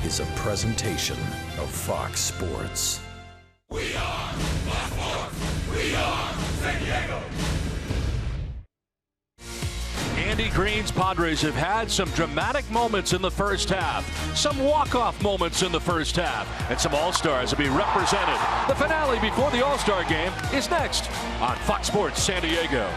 is a presentation of Fox Sports. We are Fox Sports. We are San Diego. Andy Green's Padres have had some dramatic moments in the first half, some walk-off moments in the first half, and some All-Stars will be represented. The finale before the All-Star game is next on Fox Sports San Diego.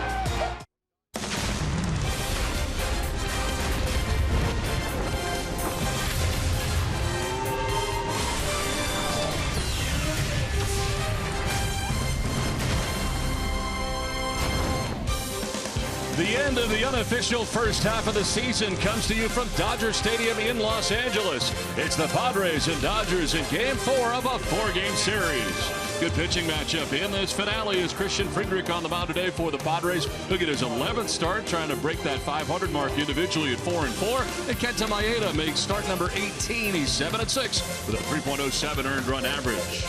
The end of the unofficial first half of the season comes to you from Dodger Stadium in Los Angeles. It's the Padres and Dodgers in Game 4 of a 4-game series. Good pitching matchup in this finale is Christian Friedrich on the mound today for the Padres. Look at his 11th start, trying to break that 500 mark individually at 4-4. And Kenta Maeda makes start number 18. He's 7-6 with a 3.07 earned run average.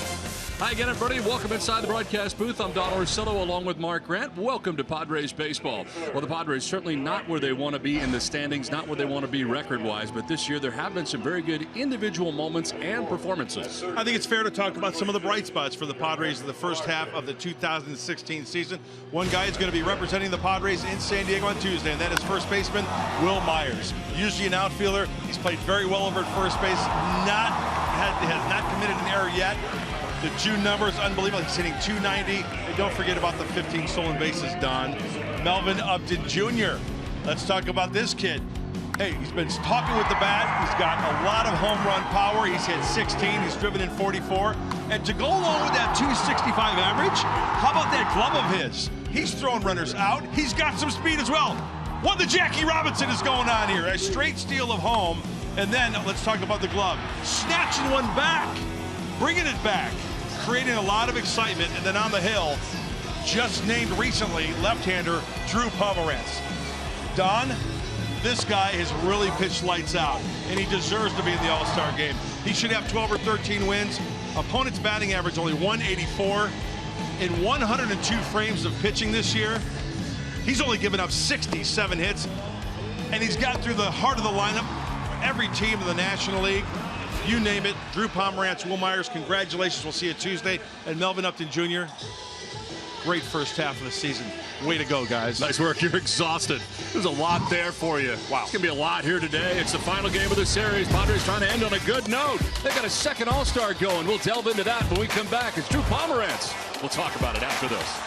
Hi again, everybody. Welcome inside the broadcast booth. I'm Don Orsillo along with Mark Grant. Welcome to Padres baseball. Well, the Padres certainly not where they want to be in the standings, not where they want to be record-wise, but this year there have been some very good individual moments and performances. I think it's fair to talk about some of the bright spots for the Padres in the first half of the 2016 season. One guy is going to be representing the Padres in San Diego on Tuesday, and that is first baseman Wil Myers. Usually an outfielder. He's played very well over at first base. Has not committed an error yet. The June numbers, unbelievable. He's hitting 290. And don't forget about the 15 stolen bases, Don. Melvin Upton Jr. Let's talk about this kid. Hey, he's been talking with the bat. He's got a lot of home run power. He's hit 16. He's driven in 44. And to go along with that 265 average, how about that glove of his? He's throwing runners out. He's got some speed as well. What the Jackie Robinson is going on here? A straight steal of home. And then let's talk about the glove. Snatching one back. Bringing it back. Creating a lot of excitement. And then on the hill, just named recently, left-hander Drew Pomeranz. Don, this guy has really pitched lights out, and he deserves to be in the All-Star game. He should have 12 or 13 wins. Opponent's batting average only 184. In 102 frames of pitching this year, he's only given up 67 hits, and he's got through the heart of the lineup, every team in the National League. You name it. Drew Pomeranz, Wil Myers, congratulations. We'll see you Tuesday. And Melvin Upton Jr., great first half of the season. Way to go, guys. Nice work. You're exhausted. There's a lot there for you. Wow. It's going to be a lot here today. It's the final game of the series. Padres trying to end on a good note. They got a second All-Star going. We'll delve into that when we come back. It's Drew Pomeranz. We'll talk about it after this.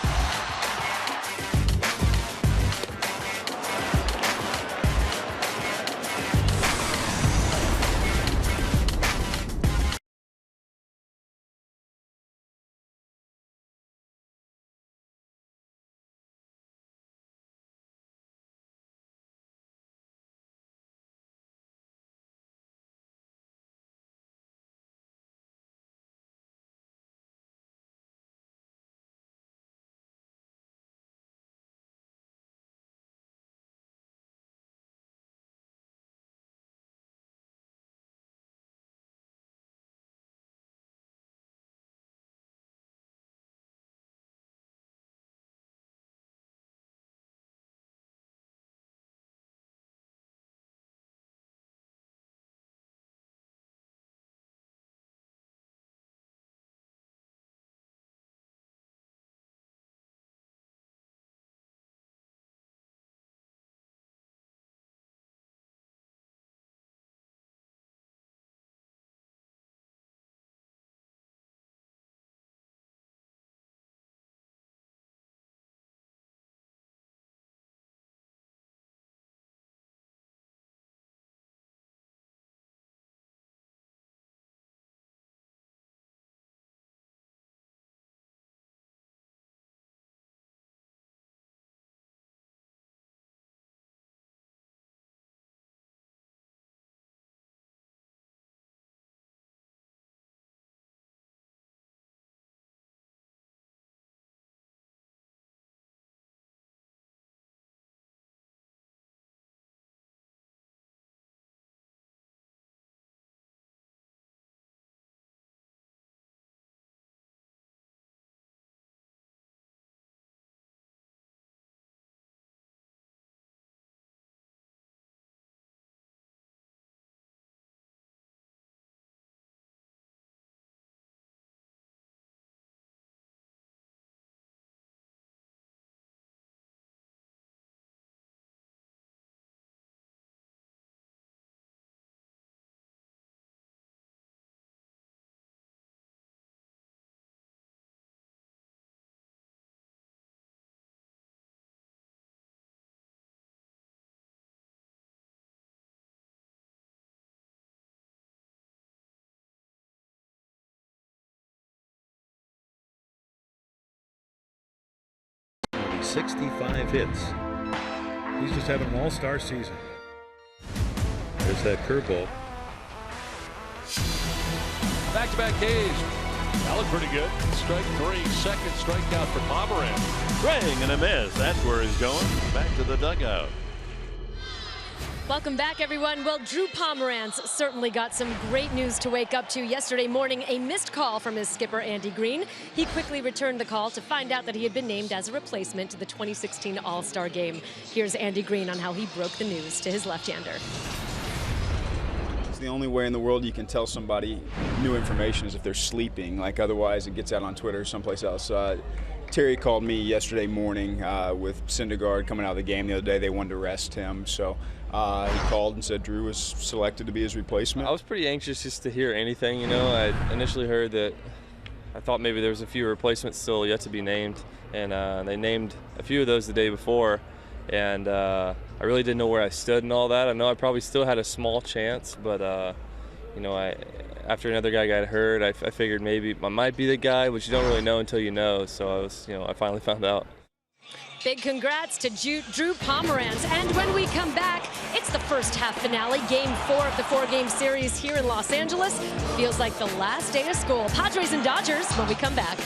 65 hits. He's just having an all-star season. There's that curveball. Back-to-back Ks. That looked pretty good. Strike three, second strikeout for Pomeranz. Swing and a miss. That's where he's going. Back to the dugout. Welcome back, everyone. Well, Drew Pomeranz certainly got some great news to wake up to yesterday morning. A missed call from his skipper, Andy Green. He quickly returned the call to find out that he had been named as a replacement to the 2016 All-Star Game. Here's Andy Green on how he broke the news to his left-hander. It's the only way in the world you can tell somebody new information is if they're sleeping. Like otherwise, it gets out on Twitter or someplace else. Terry called me yesterday morning with Syndergaard coming out of the game the other day. They wanted to rest him, so he called and said Drew was selected to be his replacement. I was pretty anxious just to hear anything. You know, I initially heard that I thought maybe there was a few replacements still yet to be named, and they named a few of those the day before, and I really didn't know where I stood and all that. I know I probably still had a small chance, but you know, after another guy got hurt, I figured maybe I might be the guy, but you don't really know until you know. So I finally found out. Big congrats to Drew Pomeranz. And when we come back, it's the first half finale, Game 4 of the 4-game series here in Los Angeles. Feels like the last day of school. Padres and Dodgers when we come back.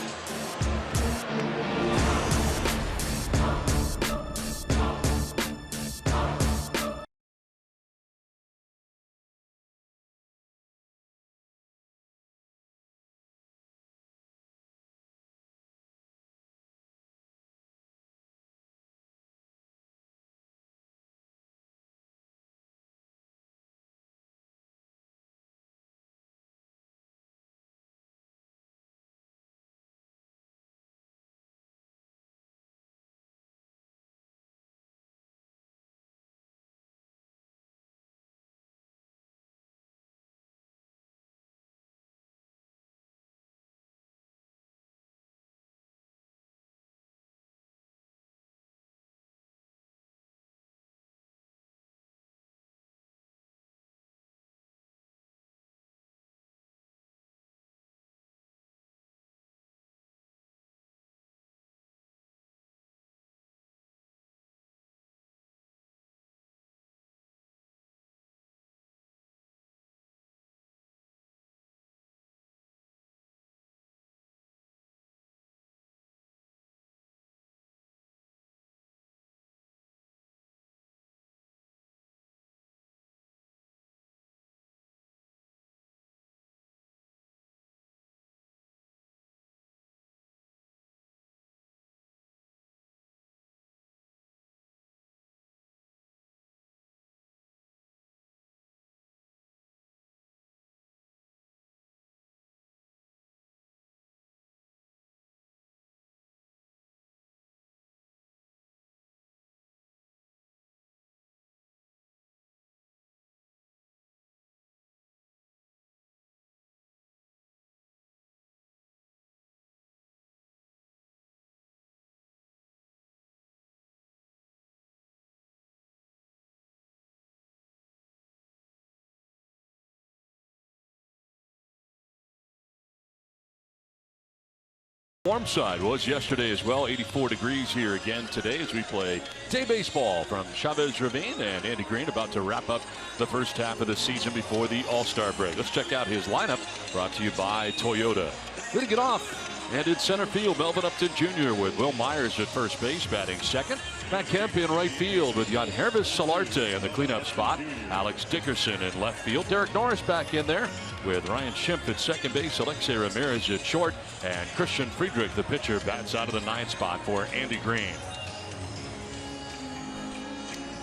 Warm side was yesterday as well. 84 degrees here again today as we play day baseball from Chavez Ravine, and Andy Green about to wrap up the first half of the season before the All-Star break. Let's check out his lineup, brought to you by Toyota. Leading it off and in center field, Melvin Upton Jr. with Will Myers at first base, batting second. Matt Kemp in right field with Yangervis Solarte in the cleanup spot. Alex Dickerson in left field. Derek Norris back in there with Ryan Schimpf at second base. Alexei Ramirez at short. And Christian Friedrich, the pitcher, bats out of the ninth spot for Andy Green.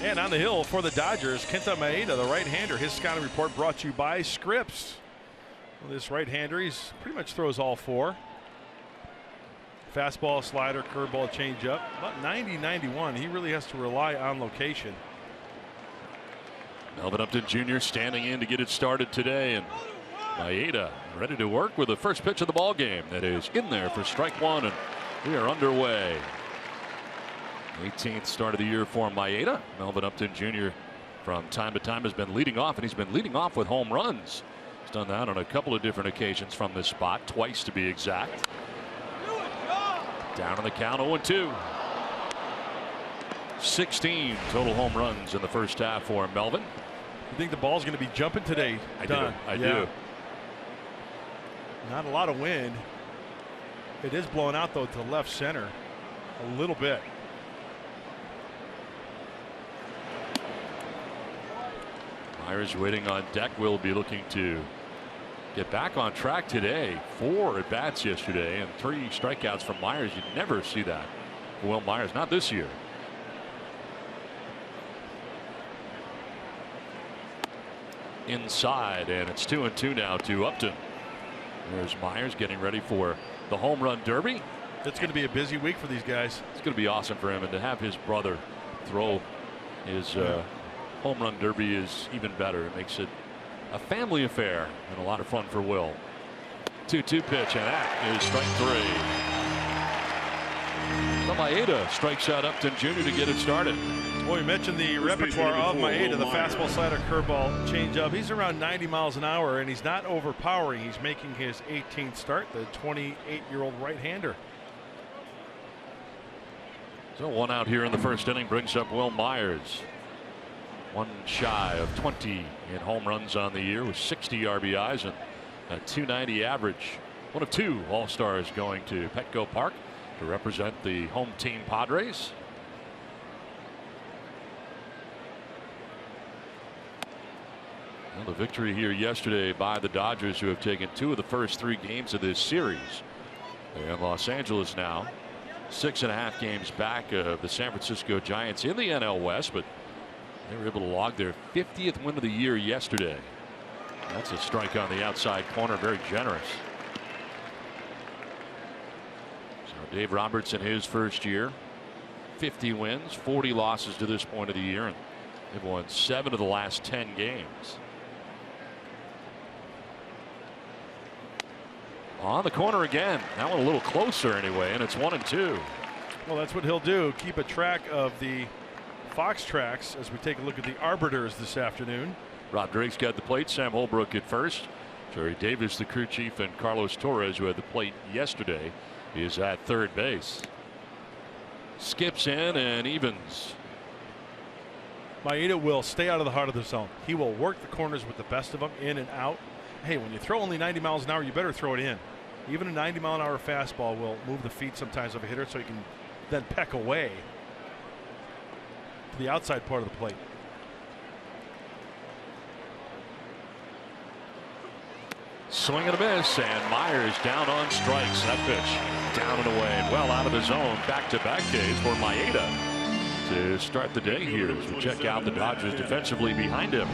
And on the hill for the Dodgers, Kenta Maeda, the right-hander. His scouting report brought to you by Scripps. Well, this right-hander, he's pretty much throws all four. Fastball, slider, curveball, changeup. About 90-91. He really has to rely on location. Melvin Upton Jr. standing in to get it started today, and Maeda ready to work with the first pitch of the ball game. That is in there for strike one, and we are underway. 18th start of the year for Maeda. Melvin Upton Jr. from time to time has been leading off, and he's been leading off with home runs. He's done that on a couple of different occasions from this spot, twice to be exact. Down on the count, 0-2. 16 total home runs in the first half for Melvin. You think the ball's going to be jumping today? I do. Not a lot of wind. It is blowing out, though, to left center a little bit. Myers waiting on deck. Will be looking to get back on track today. 4 at bats yesterday and 3 strikeouts from Myers. You never see that for Will Myers, not this year. Inside, and it's 2-2 now to Upton. There's Myers getting ready for the home run derby. It's going to be a busy week for these guys. It's going to be awesome for him, and to have his brother throw his home run derby is even better. It makes it a family affair and a lot of fun for Will. 2-2 pitch, and that is strike 3. So Maeda strikes out Upton Jr. to get it started. Well, you mentioned the repertoire of Maeda, the fastball, slider, curveball, changeup. He's around 90 miles an hour, and he's not overpowering. He's making his 18th start, the 28-year-old right-hander. So 1 out here in the first inning brings up Will Myers. 1 shy of 20 in home runs on the year with 60 RBIs and a .290 average. One of 2 All-Stars going to Petco Park to represent the home team Padres. Well, the victory here yesterday by the Dodgers, who have taken 2 of the first 3 games of this series. They're in Los Angeles now. 6.5 games back of the San Francisco Giants in the NL West, but they were able to log their 50th win of the year yesterday. That's a strike on the outside corner, very generous. So Dave Roberts in his first year, 50 wins, 40 losses to this point of the year, and they've won 7 of the last 10 games. On the corner again. That one a little closer anyway, and it's 1-2. Well, that's what he'll do. Keep a track of the Fox tracks as we take a look at the arbiters this afternoon. Rob Drake's got the plate. Sam Holbrook at first. Jerry Davis, the crew chief, and Carlos Torres, who had the plate yesterday, is at third base. Skips in and evens. Maeda will stay out of the heart of the zone. He will work the corners with the best of them, in and out. Hey, when you throw only 90 miles an hour, you better throw it in. Even a 90-mile-an-hour fastball will move the feet sometimes of a hitter, so he can then peck away to the outside part of the plate. Swing and a miss, and Myers down on strikes. That pitch down and away, and well out of the zone. Back-to-back days for Maeda to start the day here as we check out the Dodgers defensively behind him.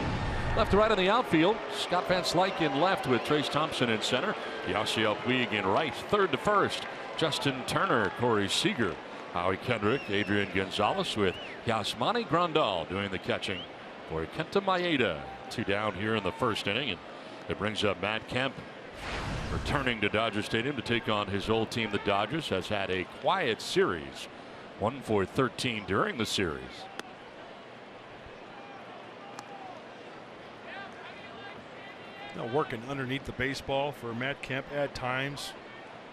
Left to right on the outfield. Scott Van Slyke in left with Trace Thompson in center. Yasiel Puig in right. Third to first, Justin Turner, Corey Seager, Howie Kendrick, Adrian Gonzalez with Yasmani Grandal doing the catching for Kenta Maeda. 2 down here in the first inning, and it brings up Matt Kemp returning to Dodger Stadium to take on his old team. The Dodgers has had a quiet series, 1 for 13 during the series. Now working underneath the baseball for Matt Kemp at times,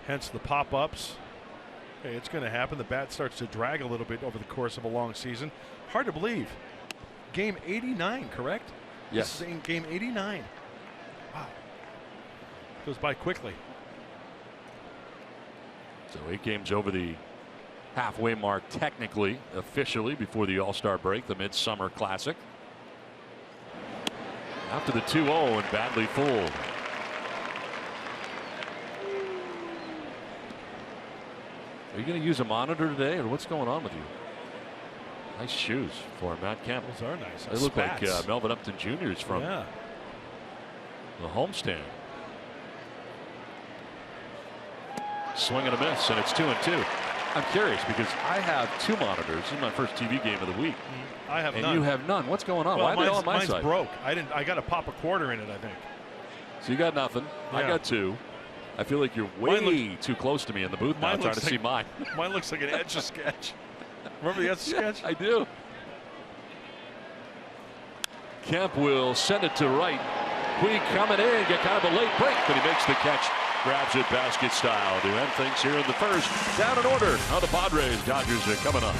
hence the pop-ups. Hey, it's going to happen. The bat starts to drag a little bit over the course of a long season. Hard to believe. Game 89, correct? Yes. This is in game 89. Wow. Goes by quickly. So 8 games over the halfway mark, technically, officially, before the All-Star break, the Midsummer Classic. After the 2-0 and badly fooled. Are you going to use a monitor today, or what's going on with you? Nice shoes for Matt Kemp. Those are nice. They look like Melvin Upton Jr.'s from the homestand. Swing and a miss, and it's 2-2. I'm curious because I have 2 monitors. This is my first TV game of the week. I have and none. you have none. What's going on? Well, why are they all on my mine's side? broke. I got to pop a quarter in it, I think. So you got nothing. Yeah. I got 2. I feel like you're way too close to me in the booth now trying to see mine. Mine looks like an Etch-a-Sketch. Remember the Etch-a-Sketch? I do. Kemp will send it to right. Puig coming in, get kind of a late break, but he makes the catch. Grabs it basket style to end things here in the first. Down in order. Now the Padres, Dodgers are coming up.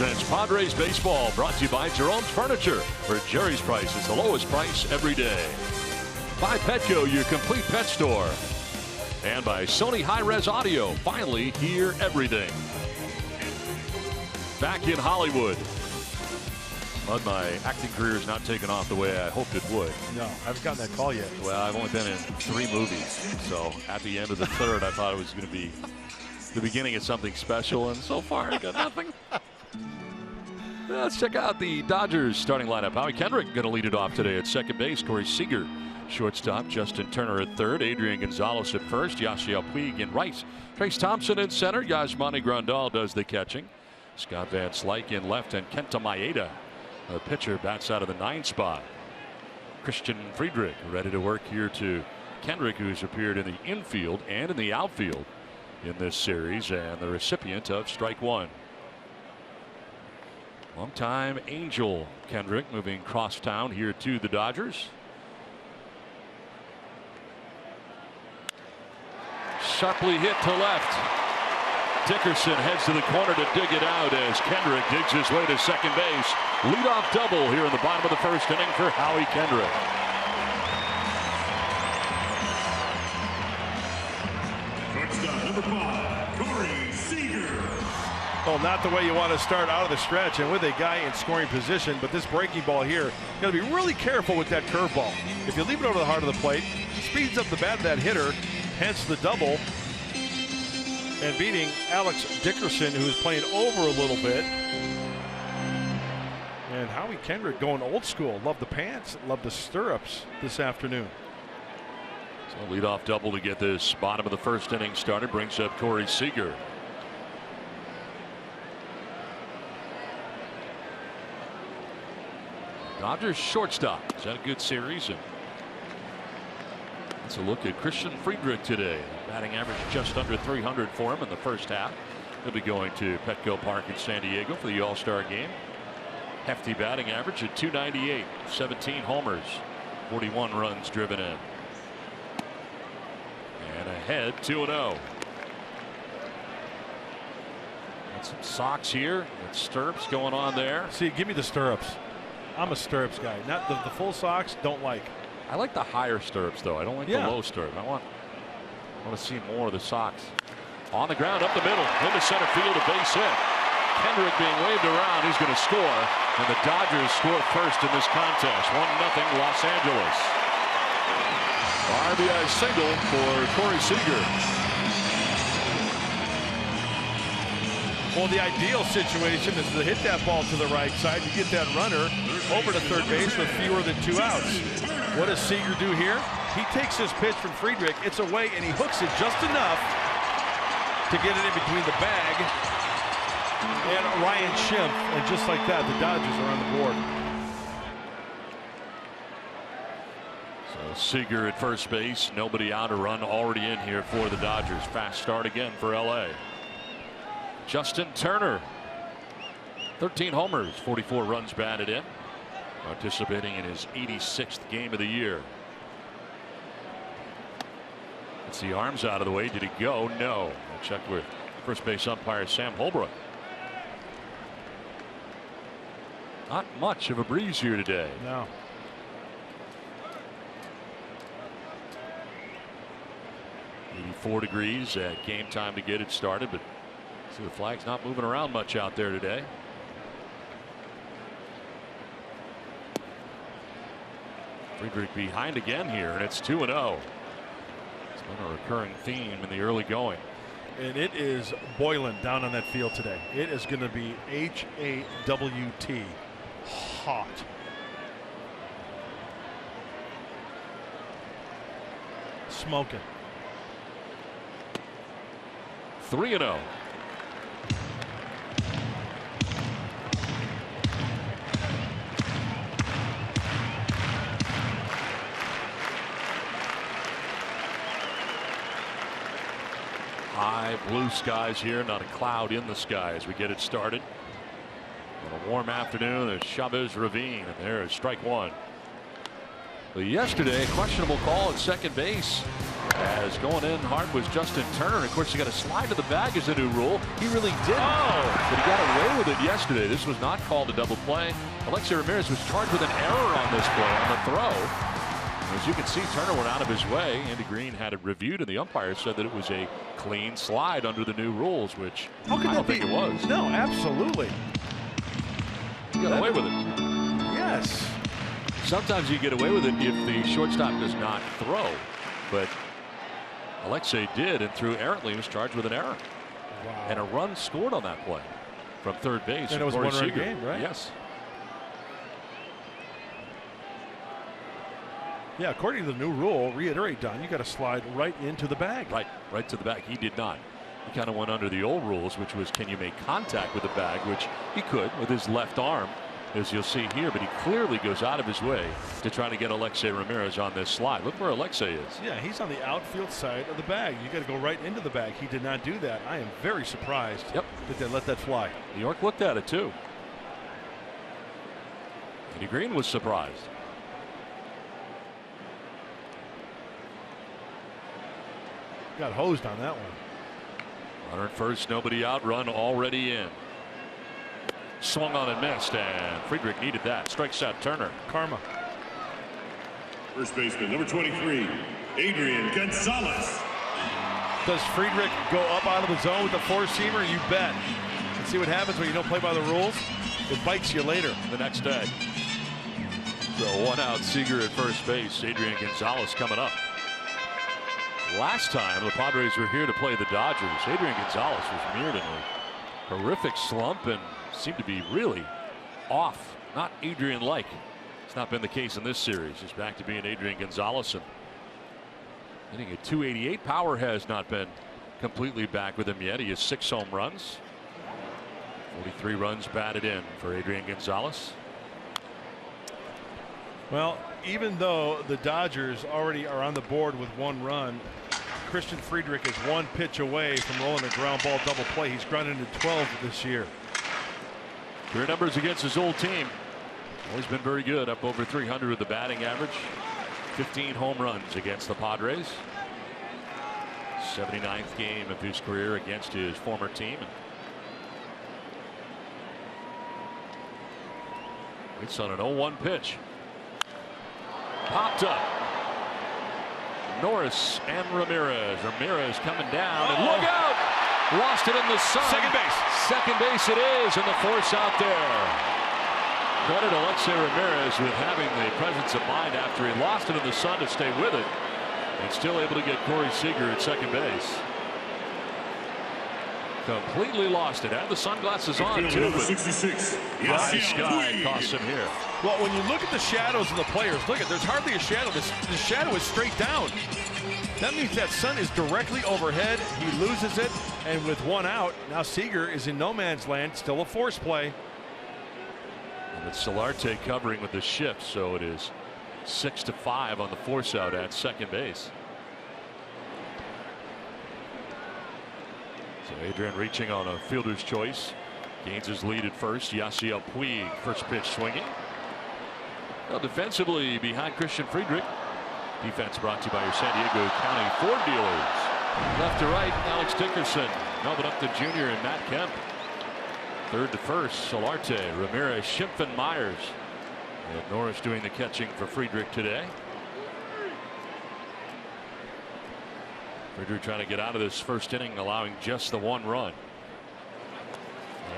It's Padres baseball, brought to you by Jerome's Furniture, where Jerry's price is the lowest price every day. By Petco, your complete pet store. And by Sony Hi-Res Audio, finally hear everything. Back in Hollywood. But my acting career is not taking off the way I hoped it would. No, I haven't gotten that call yet. Well, I've only been in 3 movies. So at the end of the third, I thought it was going to be the beginning of something special. And so far, I got nothing. Let's check out the Dodgers starting lineup. Howie Kendrick going to lead it off today at second base. Corey Seager, shortstop. Justin Turner at third. Adrian Gonzalez at first. Yasiel Puig in right. Trace Thompson in center. Yasmani Grandal does the catching. Scott Van Slyke in left. And Kenta Maeda, the pitcher, bats out of the 9 spot. Christian Friedrich ready to work here to Kendrick, who's appeared in the infield and in the outfield in this series, and the recipient of strike 1. Longtime Angel Kendrick moving crosstown here to the Dodgers. Sharply hit to left. Dickerson heads to the corner to dig it out as Kendrick digs his way to second base. Leadoff double here in the bottom of the first inning for Howie Kendrick. Shortstop number 5, Corey Seager. Well, not the way you want to start out of the stretch and with a guy in scoring position, but this breaking ball here, got to be really careful with that curveball. If you leave it over the heart of the plate, it speeds up the bat of that hitter, hence the double, and beating Alex Dickerson, who is playing over a little bit. And Howie Kendrick going old school. Love the pants, love the stirrups this afternoon. So leadoff double to get this bottom of the first inning started brings up Corey Seager. Dodgers shortstop has had a good series. And let's a look at Christian Friedrich today. Batting average just under 300 for him in the first half. He'll be going to Petco Park in San Diego for the All-Star game. Hefty batting average at 298, 17 homers, 41 runs driven in. And ahead 2-0. Got some socks here. Got stirrups going on there. See, give me the stirrups. I'm a stirrups guy. Not the full socks, don't like. I like the higher stirrups though. I don't like the low stirrup. I want to see more of the socks. On the ground up the middle into center field, a base hit. Kendrick being waved around. He's going to score, and the Dodgers score first in this contest. 1-0 Los Angeles. RBI single for Corey Seager. Well, the ideal situation is to hit that ball to the right side to get that runner over to third base with fewer than 2 outs. What does Seager do here? He takes his pitch from Friedrich. It's away, and he hooks it just enough to get it in between the bag and Ryan Schimpf. And just like that, the Dodgers are on the board. So Seager at first base. Nobody out. A run already in here for the Dodgers. Fast start again for LA. Justin Turner, 13 homers, 44 runs batted in, participating in his 86th game of the year. Gets the arms out of the way. Did he go? No. We'll check with first base umpire Sam Holbrook. Not much of a breeze here today. No. .84 at game time to get it started, but see the flag's not moving around much out there today. Friedrich behind again here, and it's 2-0. It's been a recurring theme in the early going. And it is boiling down on that field today. It is going to be HAWT. Hot. Smoking. 3-0. High blue skies here, not a cloud in the sky as we get it started. On a warm afternoon at Chavez Ravine, and there is strike 1. But yesterday, a questionable call at second base. As going in hard was Justin Turner. Of course, you got to slide to the bag as a new rule. He really did. But he got away with it yesterday. This was not called a double play. Alexei Ramirez was charged with an error on this play on the throw. As you can see, Turner went out of his way. Andy Green had it reviewed, and the umpire said that it was a clean slide under the new rules, which I don't think it was. No, absolutely. He got away with it. Yes. Sometimes you get away with it if the shortstop does not throw, but Alexei did and threw errantly. He was charged with an error. Wow. And a run scored on that play from third base. And it was a one-run game, right? Yes. Yeah, according to the new rule, reiterate, Don, you got to slide right into the bag. Right to the bag. He did not. He kind of went under the old rules, which was can you make contact with the bag, which he could with his left arm, as you'll see here, but he clearly goes out of his way to try to get Alexei Ramirez on this slide. Look where Alexei is. Yeah, he's on the outfield side of the bag. You got to go right into the bag. He did not do that. I am very surprised that they let that fly. New York looked at it too. Andy Green was surprised. Got hosed on that one. Runner at first, nobody out, run already in. Swung on and missed, and Friedrich needed that. Strikes out Turner. Karma. First baseman, number 23, Adrian Gonzalez. Does Friedrich go up out of the zone with the four-seamer? You bet. And see what happens when you don't play by the rules? It bites you later. The next day. So one out, Seager at first base. Adrian Gonzalez coming up. Last time the Padres were here to play the Dodgers, Adrian Gonzalez was mired in a horrific slump and seemed to be really off. Not Adrian-like. It's not been the case in this series. He's back to being Adrian Gonzalez. And hitting a .288. Power has not been completely back with him yet. He has 6 home runs. 43 runs batted in for Adrian Gonzalez. Well, even though the Dodgers already are on the board with 1 run, Christian Friedrich is 1 pitch away from rolling a ground ball double play. He's grounded into 12 this year. Career numbers against his old team. Always been very good, up over 300 with the batting average. 15 home runs against the Padres. 79th game of his career against his former team. It's on an 0-1 pitch. Popped up. Norris and Ramirez. Ramirez coming down and look out! Lost it in the sun. Second base. Second base it is, and the force out there. Credit Alexei Ramirez with having the presence of mind after he lost it in the sun to stay with it, and still able to get Corey Seager at second base. Completely lost it. Had the sunglasses on too, but 66. dry sky costs him here. Well, when you look at the shadows of the players, look at, there's hardly a shadow. The shadow is straight down. That means that sun is directly overhead. He loses it, and with 1 out, now Seager is in no man's land. Still a force play. And it's Solarte covering with the shift, so it is 6-5 on the force out at second base. So Adrian reaching on a fielder's choice. Gains his lead at first. Yasiel Puig, first pitch swinging. Well, defensively behind Christian Friedrich. Defense brought to you by your San Diego County Ford dealers. Left to right, Alex Dickerson. Melvin up to junior and Matt Kemp. Third to first, Solarte, Ramirez, Schimpf, and Myers. And Norris doing the catching for Friedrich today. Friedrich trying to get out of this first inning, allowing just the 1 run.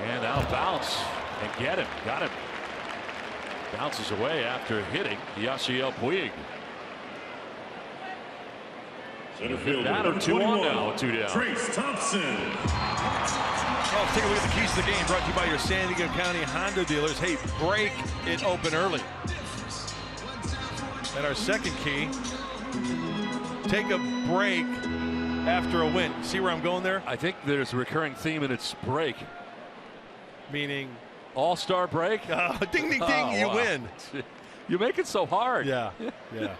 And now bounce and get him. Got him. Bounces away after hitting Yasiel Puig. Center fielder, Batter 2 on now, 2 down. Trace Thompson. Well, let's take a look at the keys to the game, brought to you by your San Diego County Honda dealers. Hey, break it open early. And our second key, take a break after a win. See where I'm going there? I think there's a recurring theme and it's break. Meaning? All-star break. Ding, ding, ding, you win. You make it so hard. Yeah, yeah.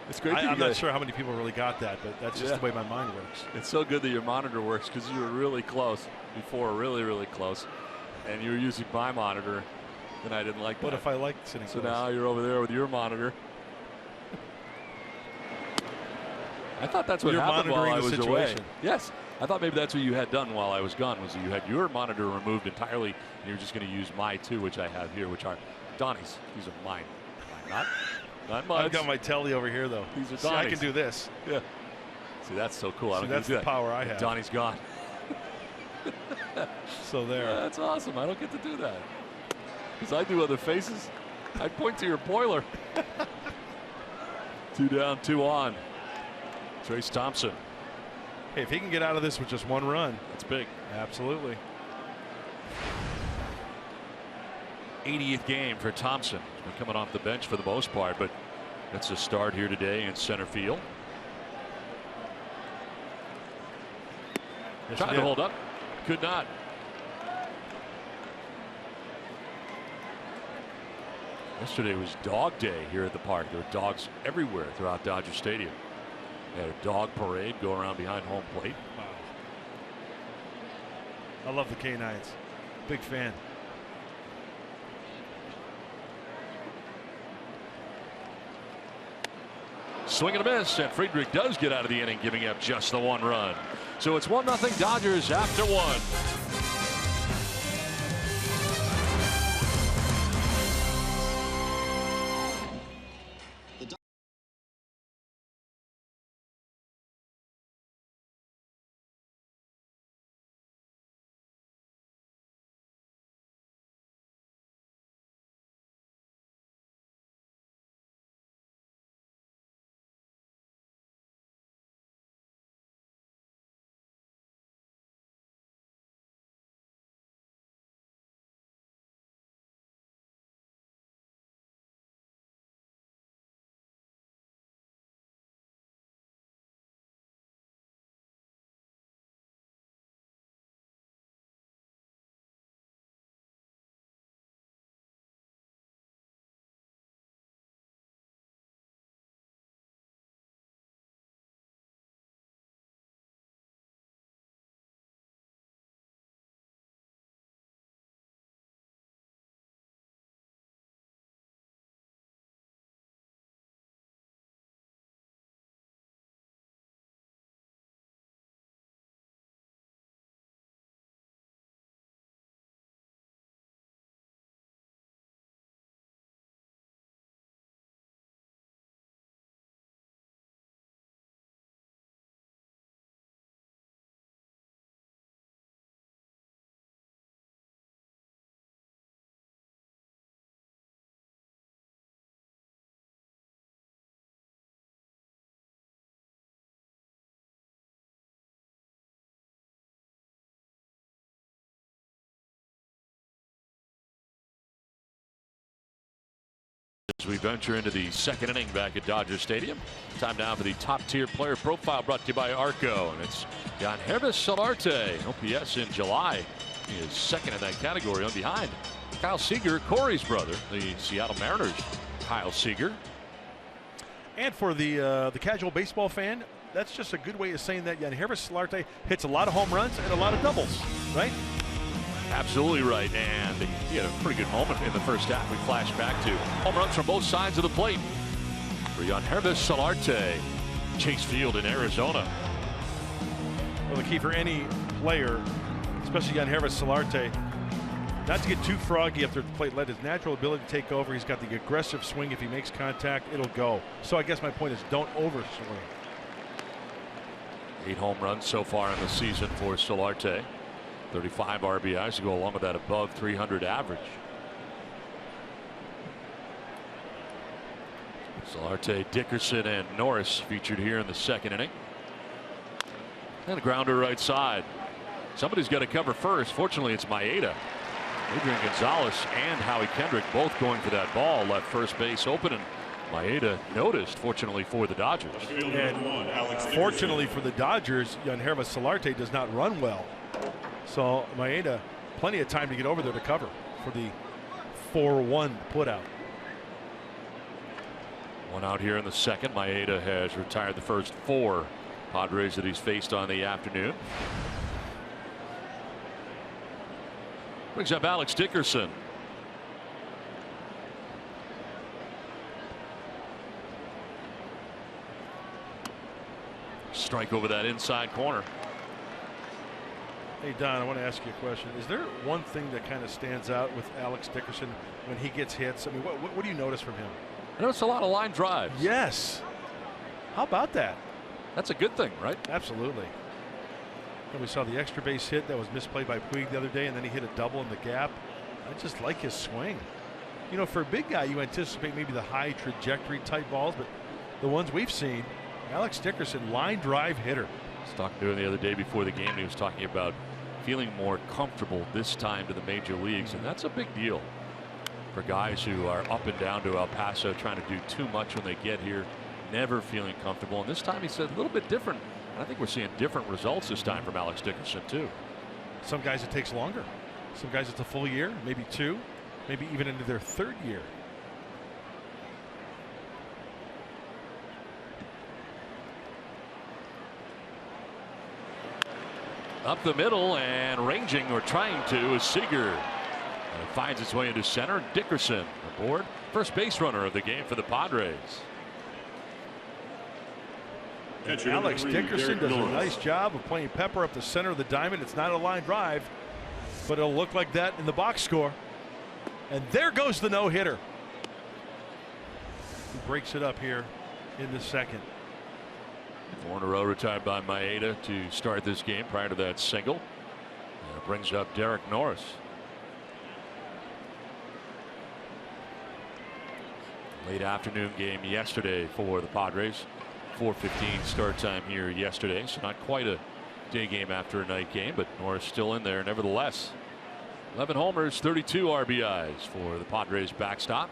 It's great. I'm not sure how many people really got that, but that's just the way my mind works. It's so good that your monitor works because you were really close before, really, really close. And you were using my monitor, and I didn't like that. What if I liked sitting So close? now you're over there with your monitor. I thought that's what You're happened while monitoring I the was away. situation. Yes, I thought maybe that's what you had done while I was gone. Was that you had your monitor removed entirely, and you're just going to use my two, which I have here, which are Donnie's. These are mine. Not mine. I've got my telly over here, though. These are See, I Donnie's. can do this. Yeah. See, that's so cool. I don't that's get to do the that. power I have. Donnie's gone. So there. That's awesome. I don't get to do that. Because I do other faces. I point to your boiler. 2 down, 2 on. Trace Thompson. Hey, if he can get out of this with just one run. That's big. Absolutely. 80th game for Thompson. He's been coming off the bench for the most part, but that's a start here today in center field. Yes, Trying to hold up. Could not. Yesterday was dog day here at the park. There were dogs everywhere throughout Dodger Stadium. They had a dog parade go around behind home plate. Wow. I love the Canines. Big fan. Swing and a miss, and Friedrich does get out of the inning, giving up just the 1 run. So it's 1-0 Dodgers after 1. As we venture into the second inning back at Dodger Stadium. Time now for the top tier player profile brought to you by Arco. And it's Yangervis Solarte, OPS in July. He is second in that category on behind Kyle Seager, Corey's brother, the Seattle Mariners, Kyle Seager. And for the casual baseball fan, that's just a good way of saying that Yangervis Solarte hits a lot of home runs and a lot of doubles, right? Absolutely right, and he had a pretty good moment in the first half. We flash back to home runs from both sides of the plate for Yangervis Solarte, Chase Field in Arizona. Well, the key for any player, especially Yangervis Solarte, not to get too froggy up there at the plate. Let his natural ability take over. He's got the aggressive swing. If he makes contact, it'll go. So I guess my point is don't overswing. 8 home runs so far in the season for Solarte. 35 RBIs to go along with that above 300 average. Solarte, Dickerson, and Norris featured here in the second inning. And a grounder right side. Somebody's got to cover first. Fortunately, it's Maeda. Adrian Gonzalez and Howie Kendrick both going for that ball. Left first base open, and Maeda noticed, fortunately for the Dodgers. And fortunately for the Dodgers, Yangervis Solarte does not run well. So Maeda, plenty of time to get over there to cover for the 4-1 putout. 1 out here in the second. Maeda has retired the first 4 Padres that he's faced on the afternoon. Brings up Alex Dickerson. strike over that inside corner. Hey, Don, I want to ask you a question. Is there one thing that kind of stands out with Alex Dickerson when he gets hits? I mean, what do you notice from him? I notice a lot of line drives. Yes. How about that? That's a good thing, right? Absolutely. And we saw the extra base hit that was misplayed by Puig the other day, and then he hit a double in the gap. I just like his swing. You know, for a big guy, you anticipate maybe the high trajectory type balls, but the ones we've seen, Alex Dickerson, line drive hitter. I was talking to him the other day before the game, and he was talking about feeling more comfortable this time to the major leagues, and that's a big deal for guys who are up and down to El Paso trying to do too much when they get here, never feeling comfortable. And this time he said a little bit different. And I think we're seeing different results this time from Alex Dickerson too. Some guys it takes longer. Some guys it's a full year, maybe 2, maybe even into their 3rd year. Up the middle and ranging, or trying to, is Seager. And it finds its way into center. Dickerson aboard, first base runner of the game for the Padres. Alex Dickerson does a nice job of playing pepper up the center of the diamond. It's not a line drive, but it'll look like that in the box score. And there goes the no-hitter. He breaks it up here in the 2nd. 4 in a row retired by Maeda to start this game prior to that single. And it brings up Derek Norris. Late afternoon game yesterday for the Padres. 4:15 start time here yesterday, so not quite a day game after a night game, but Norris still in there nevertheless. 11 homers, 32 RBIs for the Padres backstop.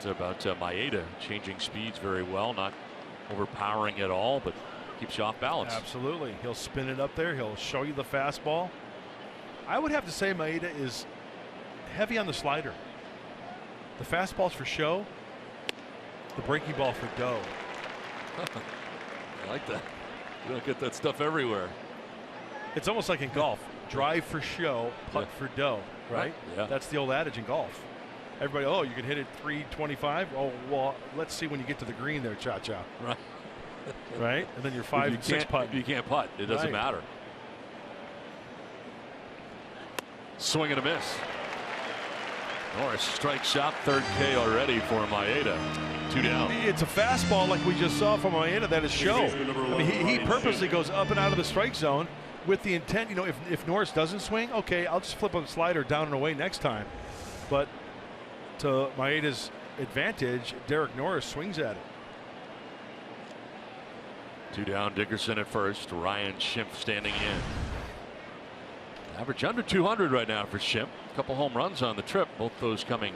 About Maeda changing speeds very well, not overpowering at all, but keeps you off balance. Absolutely. He'll spin it up there. He'll show you the fastball. I would have to say Maeda is heavy on the slider. The fastball's for show. The breaking ball for dough. I like that. You don't get that stuff everywhere. It's almost like in golf. Drive for show, putt for dough, right? Yeah. That's the old adage in golf. Everybody, oh, you can hit it 325. Oh, well, let's see when you get to the green there, cha-cha. Right. Right? And then you're 5 and 6 putt. You can't putt. It doesn't matter. Swing and a miss. Norris strikes out, 3rd K already for Maeda. 2 down. It's a fastball like we just saw from Maeda that is show. I mean, he purposely goes up and out of the strike zone with the intent, you know, if Norris doesn't swing, okay, I'll just flip a slider down and away next time. But to Maeda's advantage, Derek Norris swings at it. 2 down, Dickerson at first. Ryan Schimpf standing in. Average under 200 right now for Schimpf. A couple home runs on the trip, both those coming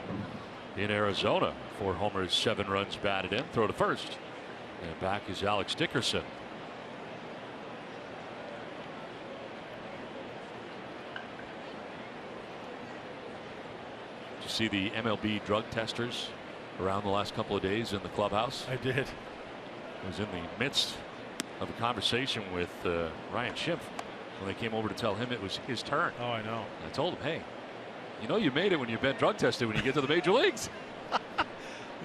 in Arizona. 4 homers, 7 runs batted in. Throw to first. And back is Alex Dickerson. Did you see the MLB drug testers around the last couple of days in the clubhouse? I did. I was in the midst of a conversation with Ryan Schimpf when they came over to tell him it was his turn. Oh, I know. And I told him, hey, you know you made it when you've been drug tested when you get to the major leagues.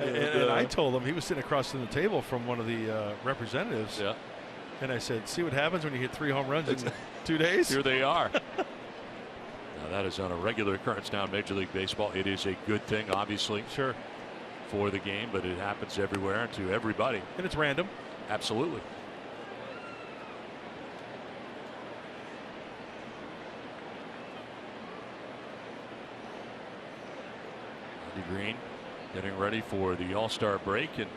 and I told him, he was sitting across from the table from one of the representatives. Yeah. And I said, see what happens when you hit 3 home runs in 2 days? Here they are. Now that is on a regular occurrence now in Major League Baseball. It is a good thing, obviously. Sure. For the game, but it happens everywhere and to everybody. And it's random. Absolutely. Andy Green getting ready for the All-Star break in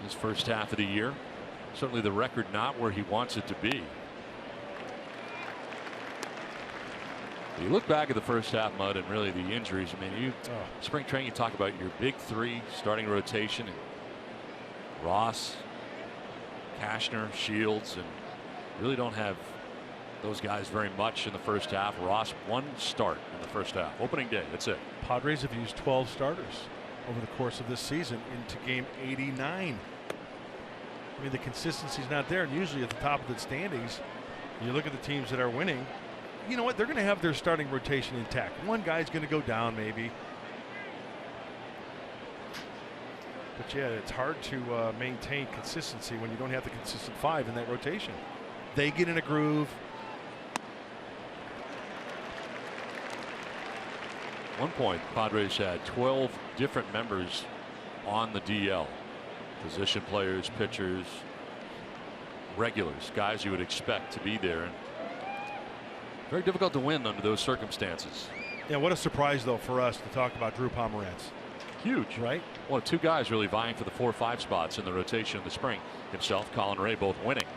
his first half of the year. Certainly the record not where he wants it to be. You look back at the first half, Mud, and really the injuries. I mean, spring training, you talk about your big 3 starting rotation, and Ross, Cashner, Shields, and really don't have those guys very much in the first half. Ross, 1 start in the first half. Opening day, that's it. Padres have used 12 starters over the course of this season into game 89. I mean, the consistency's not there, and usually at the top of the standings, you look at the teams that are winning, you know what, they're going to have their starting rotation intact. One guy's going to go down maybe. But yeah, it's hard to maintain consistency when you don't have the consistent 5 in that rotation. They get in a groove. At one point, Padres had 12 different members on the DL. Position players, pitchers, regulars, guys you would expect to be there. And very difficult to win under those circumstances. Yeah, what a surprise, though, for us to talk about Drew Pomeranz. Huge, right? Well, 2 guys really vying for the 4 or 5 spots in the rotation in the spring. Himself, Colin Ray, both winning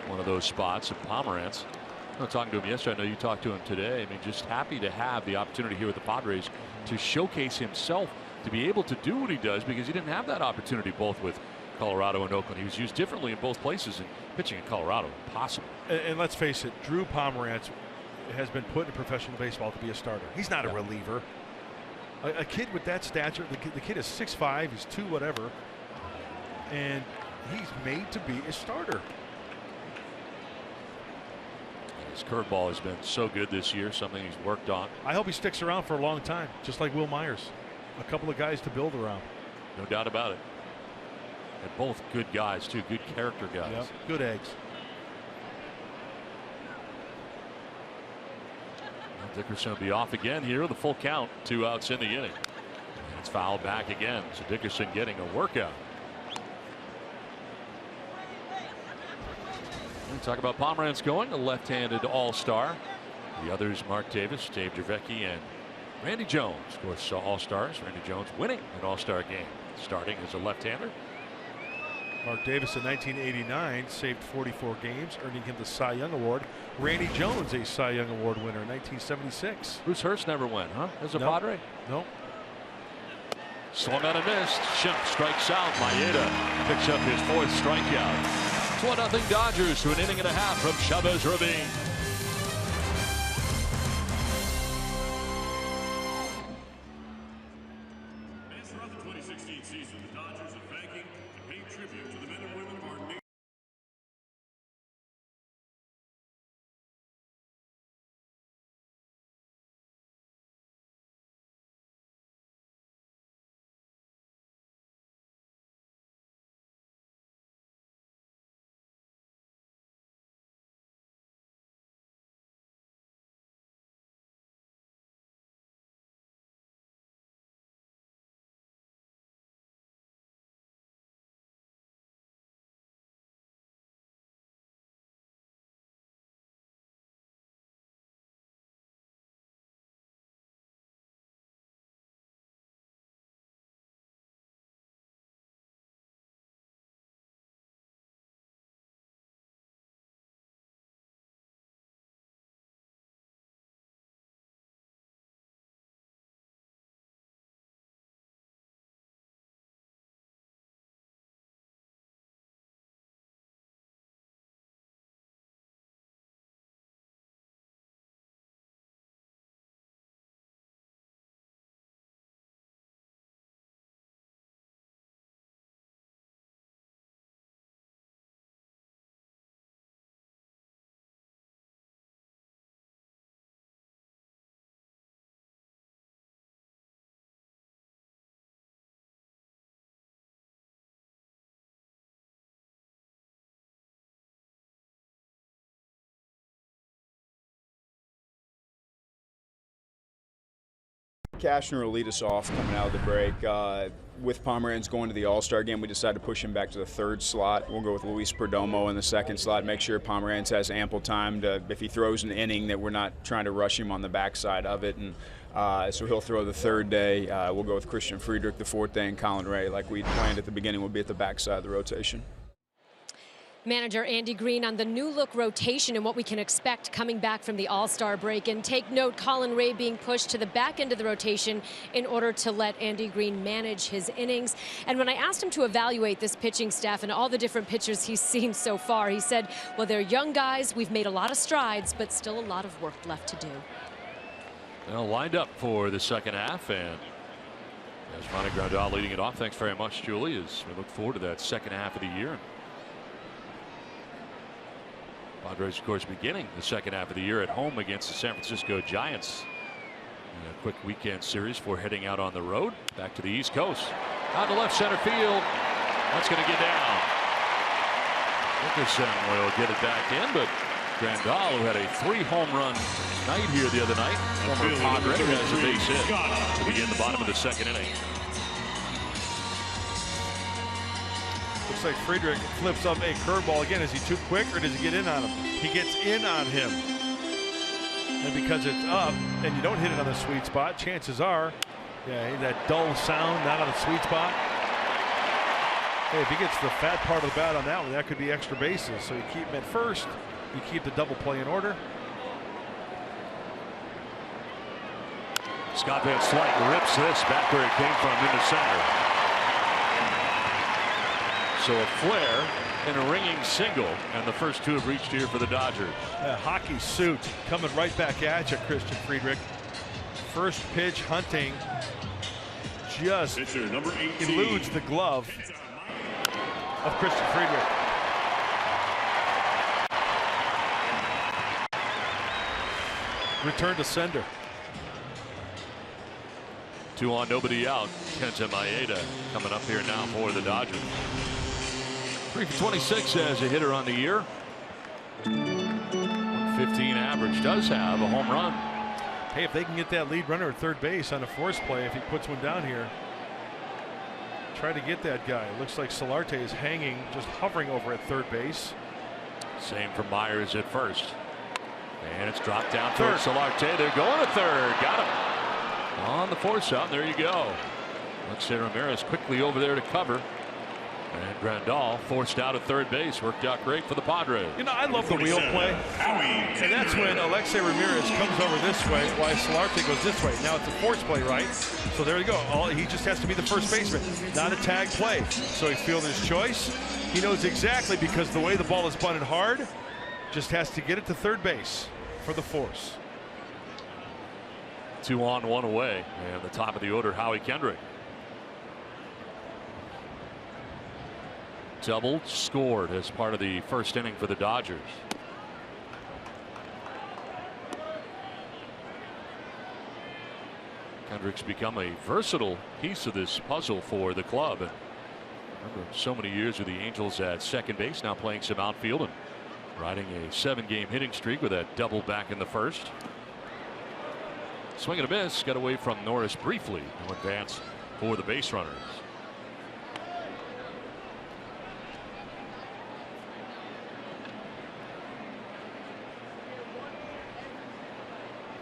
one of those spots. And Pomeranz, I was talking to him yesterday. I know you talked to him today. I mean, just happy to have the opportunity here with the Padres to showcase himself, to be able to do what he does, because he didn't have that opportunity both with Colorado and Oakland. He was used differently in both places, and pitching in Colorado, impossible. And let's face it, Drew Pomeranz has been put in professional baseball to be a starter. He's not a reliever. A kid with that stature, the kid is 6'5", he's 2 whatever, and he's made to be a starter. His curveball has been so good this year, something he's worked on. I hope he sticks around for a long time, just like Will Myers. A couple of guys to build around. No doubt about it. And both good guys, too, good character guys. Yep, good eggs. Dickerson will be off again here. The full count, 2 outs in the inning. And it's fouled back again. So Dickerson getting a workout. We talk about Pomeranz going, a left-handed all-star. The others, Mark Davis, Dave Dravecky, and Randy Jones. Of course, all-stars. Randy Jones winning an all-star game, starting as a left-hander. Mark Davis in 1989 saved 44 games, earning him the Cy Young Award. Randy Jones, a Cy Young Award winner in 1976. Bruce Hurst never went, huh? As a Nope. Padre? Nope. Swung out and missed. Schimpf strikes out. Maeda picks up his 4th strikeout. It's 1-0 Dodgers to an inning and a half from Chavez Ravine. Throughout the 2016 season, the Dodgers are thanking and paying tribute to the men and women of our nation. Cashner will lead us off coming out of the break. With Pomeranz going to the All-Star game, we decided to push him back to the 3rd slot. We'll go with Luis Perdomo in the 2nd slot, make sure Pomeranz has ample time to, if he throws an inning, that we're not trying to rush him on the backside of it. And so he'll throw the 3rd day. We'll go with Christian Friedrich the 4th day, and Colin Ray, like we planned at the beginning, will be at the backside of the rotation. Manager Andy Green on the new look rotation and what we can expect coming back from the All-Star break. And take note, Colin Ray being pushed to the back end of the rotation in order to let Andy Green manage his innings. And when I asked him to evaluate this pitching staff and all the different pitchers he's seen so far, he said, well, they're young guys, we've made a lot of strides, but still a lot of work left to do. Well, lined up for the 2nd half, and Yasmani Grandal leading it off. Thanks very much, Julie, as we look forward to that 2nd half of the year. Padres, of course, beginning the 2nd half of the year at home against the San Francisco Giants. A quick weekend series for heading out on the road back to the East Coast. On the left center field. That's going to get down. Dickerson will get it back in, but Grandal, who had a 3-home run night here the other night, former Padre, has a base hit to begin the bottom of the second inning. Looks like Friedrich flips up a curveball again. Is he too quick, or does he get in on him? He gets in on him. And because it's up and you don't hit it on the sweet spot, chances are, yeah, that dull sound, not on the sweet spot. Hey, if he gets the fat part of the bat on that one, that could be extra bases. So you keep him at first, you keep the double play in order. Scott Van Slyke rips this back where it came from into center. So a flare and a ringing single, and the first two have reached here for the Dodgers. A hockey suit coming right back at you, Christian Friedrich. First pitch hunting, just eludes the glove of Christian Friedrich. Return to sender. 2 on, nobody out. Kenta Maeda coming up here now for the Dodgers. 3 for 26 as a hitter on the year. 115 average, does have a home run. Hey, if they can get that lead runner at third base on a force play, if he puts one down here, try to get that guy. It looks like Solarte is hanging, just hovering over at third base. Same for Myers at first. And it's dropped down towards Solarte. They're going to third. Got him. On the force out. There you go. Alexei Ramirez quickly over there to cover. And Grandal forced out at third base. Worked out great for the Padres. You know, I love the wheel play. And that's when Alexei Ramirez comes over this way while Solarte goes this way. Now it's a force play, right? So there you go. He just has to be the first baseman, not a tag play. So he's fielder's choice. He knows exactly, because the way the ball is bunted hard, just has to get it to third base for the force. 2 on, 1 away. And the top of the order, Howie Kendrick. Double scored as part of the first inning for the Dodgers. Kendrick's become a versatile piece of this puzzle for the club. And remember, so many years with the Angels at second base, now playing some outfield and riding a 7-game hitting streak with that double back in the first. Swing and a miss, got away from Norris briefly. No advance for the base runners.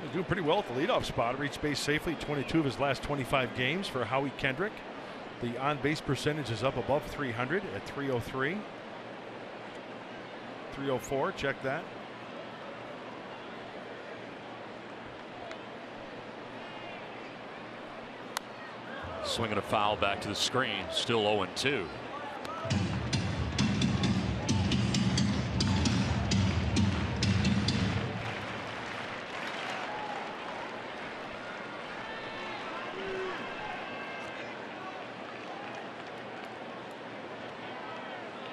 He's doing pretty well at the leadoff spot. Reached base safely 22 of his last 25 games for Howie Kendrick. The on-base percentage is up above 300 at 303. 304, check that. Swinging a foul back to the screen, still 0-2.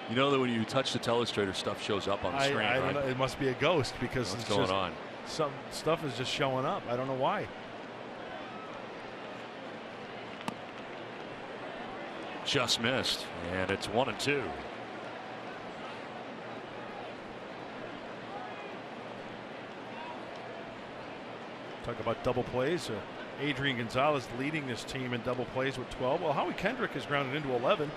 You know that when you touch the telestrator, stuff shows up on the screen, I right? don't know. It must be a ghost, because what's it's going just, on? Some stuff is just showing up. I don't know why. Just missed, and it's 1-2. Talk about double plays. Adrian Gonzalez leading this team in double plays with 12. Well, Howie Kendrick has grounded into 11.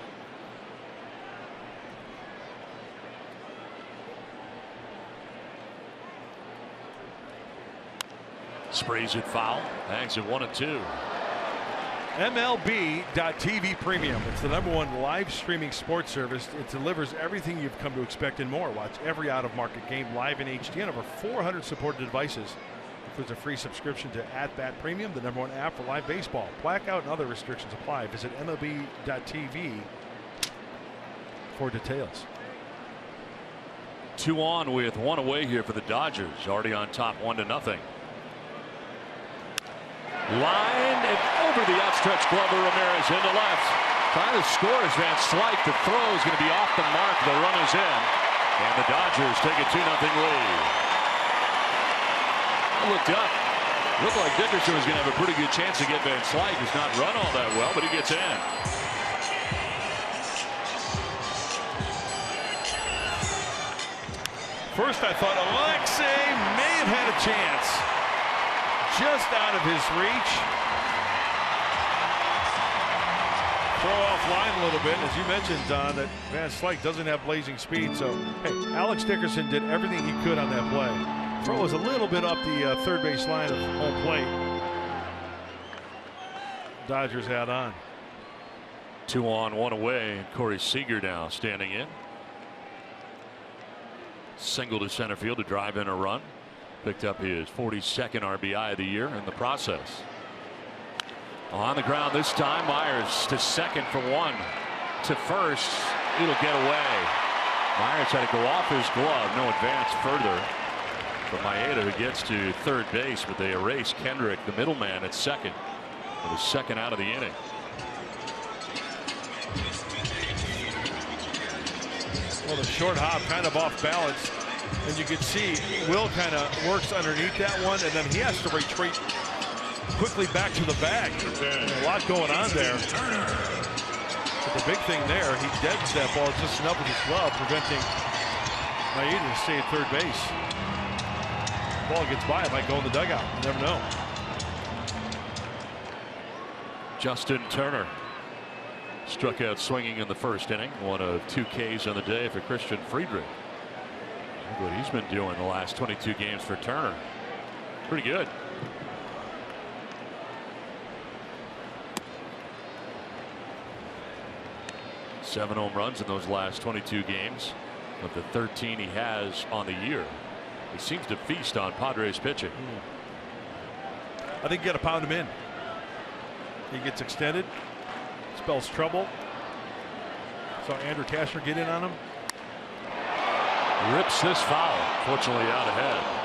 Sprays it foul. Hangs at 1-2. MLB.TV Premium. It's the #1 live streaming sports service. It delivers everything you've come to expect and more. Watch every out-of-market game live in HD on over 400 supported devices. Includes a free subscription to @Bat Premium, the #1 app for live baseball. Blackout and other restrictions apply. Visit MLB.TV for details. 2 on with 1 away here for the Dodgers. Already on top 1-0. Line and over the outstretched glove of Ramirez into left. Trying to score is Van Slyke. The throw is going to be off the mark. The run is in. And the Dodgers take a 2-0 lead. I looked up. Looked like Dickerson was going to have a pretty good chance to get Van Slyke, who's not run all that well, but he gets in. First, I thought Alexei may have had a chance. Just out of his reach. Throw offline a little bit. As you mentioned, Don, that Van Slyke doesn't have blazing speed. So, hey, Alex Dickerson did everything he could on that play. Throw was a little bit up the third base line of home plate. Dodgers had on. 2 on, 1 away, and Corey Seager now standing in. Single to center field to drive in a run. Picked up his 42nd RBI of the year in the process. On the ground this time, Myers to second for 1. To first, it'll get away. Myers had to go off his glove, no advance further. But Maeda, who gets to third base, but they erase Kendrick, the middleman, at second. With his second out of the inning. Well, the short hop kind of off balance. And you can see Will kind of works underneath that one, and then he has to retreat quickly back to the bag. A lot going on there. But the big thing there, he deads that ball just enough with his glove, preventing Maeda to stay at third base. The ball gets by, it might go in the dugout. You never know. Justin Turner struck out swinging in the first inning. 1 of 2 Ks on the day for Christian Friedrich. Look what he's been doing the last 22 games for Turner. Pretty good. Seven home runs in those last 22 games of the 13 he has on the year. He seems to feast on Padres pitching. I think you got to pound him in. He gets extended, spells trouble. Saw Andrew Cashner get in on him. Rips this foul, fortunately out ahead.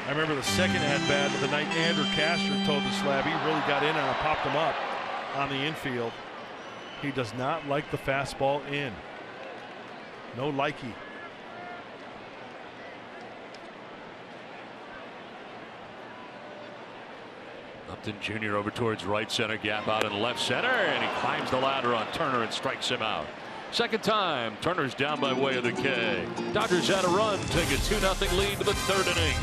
I remember the second at-bat of the night Andrew Cashner told the slab he really got in and popped him up on the infield. He does not like the fastball in. No likey. Upton Jr. over towards right center, gap out in left center, and he climbs the ladder on Turner and strikes him out. Second time, Turner's down by way of the K. Dodgers had a run, take a 2-0 lead to the third inning.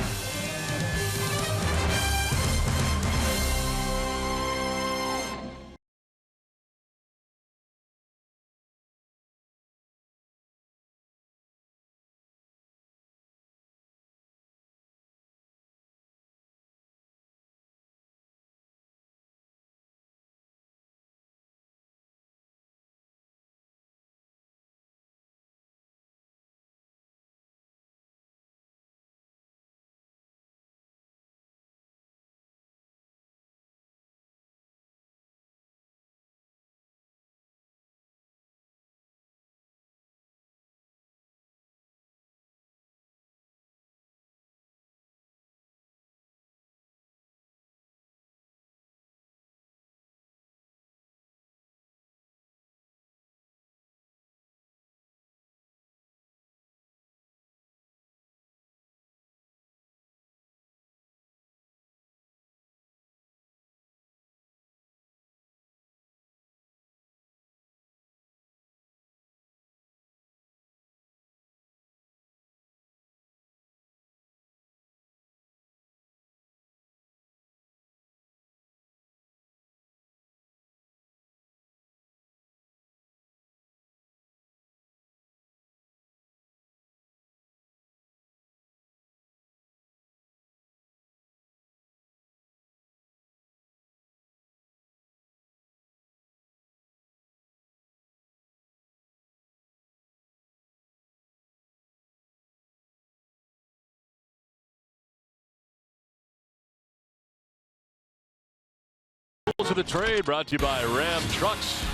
To the trade brought to you by Ram Trucks.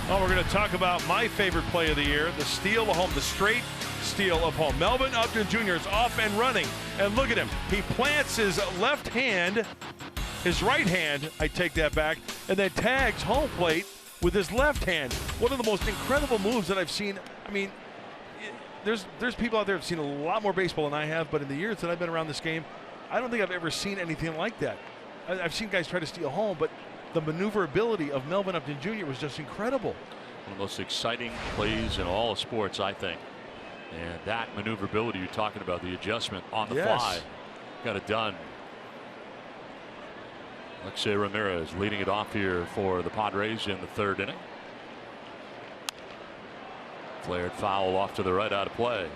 Oh, we're going to talk about my favorite play of the year, the steal of home, the straight steal of home. Melvin Upton Jr. is off and running, and look at him. He plants his left hand his right hand, I take that back, and then tags home plate with his left hand. One of the most incredible moves that I've seen. I mean, there's people out there who have seen a lot more baseball than I have, but in the years that I've been around this game, I don't think I've ever seen anything like that. I've seen guys try to steal home, but the maneuverability of Melvin Upton Jr. was just incredible. One of the most exciting plays in all of sports, I think. And that maneuverability you're talking about, the adjustment on the fly, got it done. Alexei Ramirez leading it off here for the Padres in the 3rd inning. Flared foul off to the right, out of play.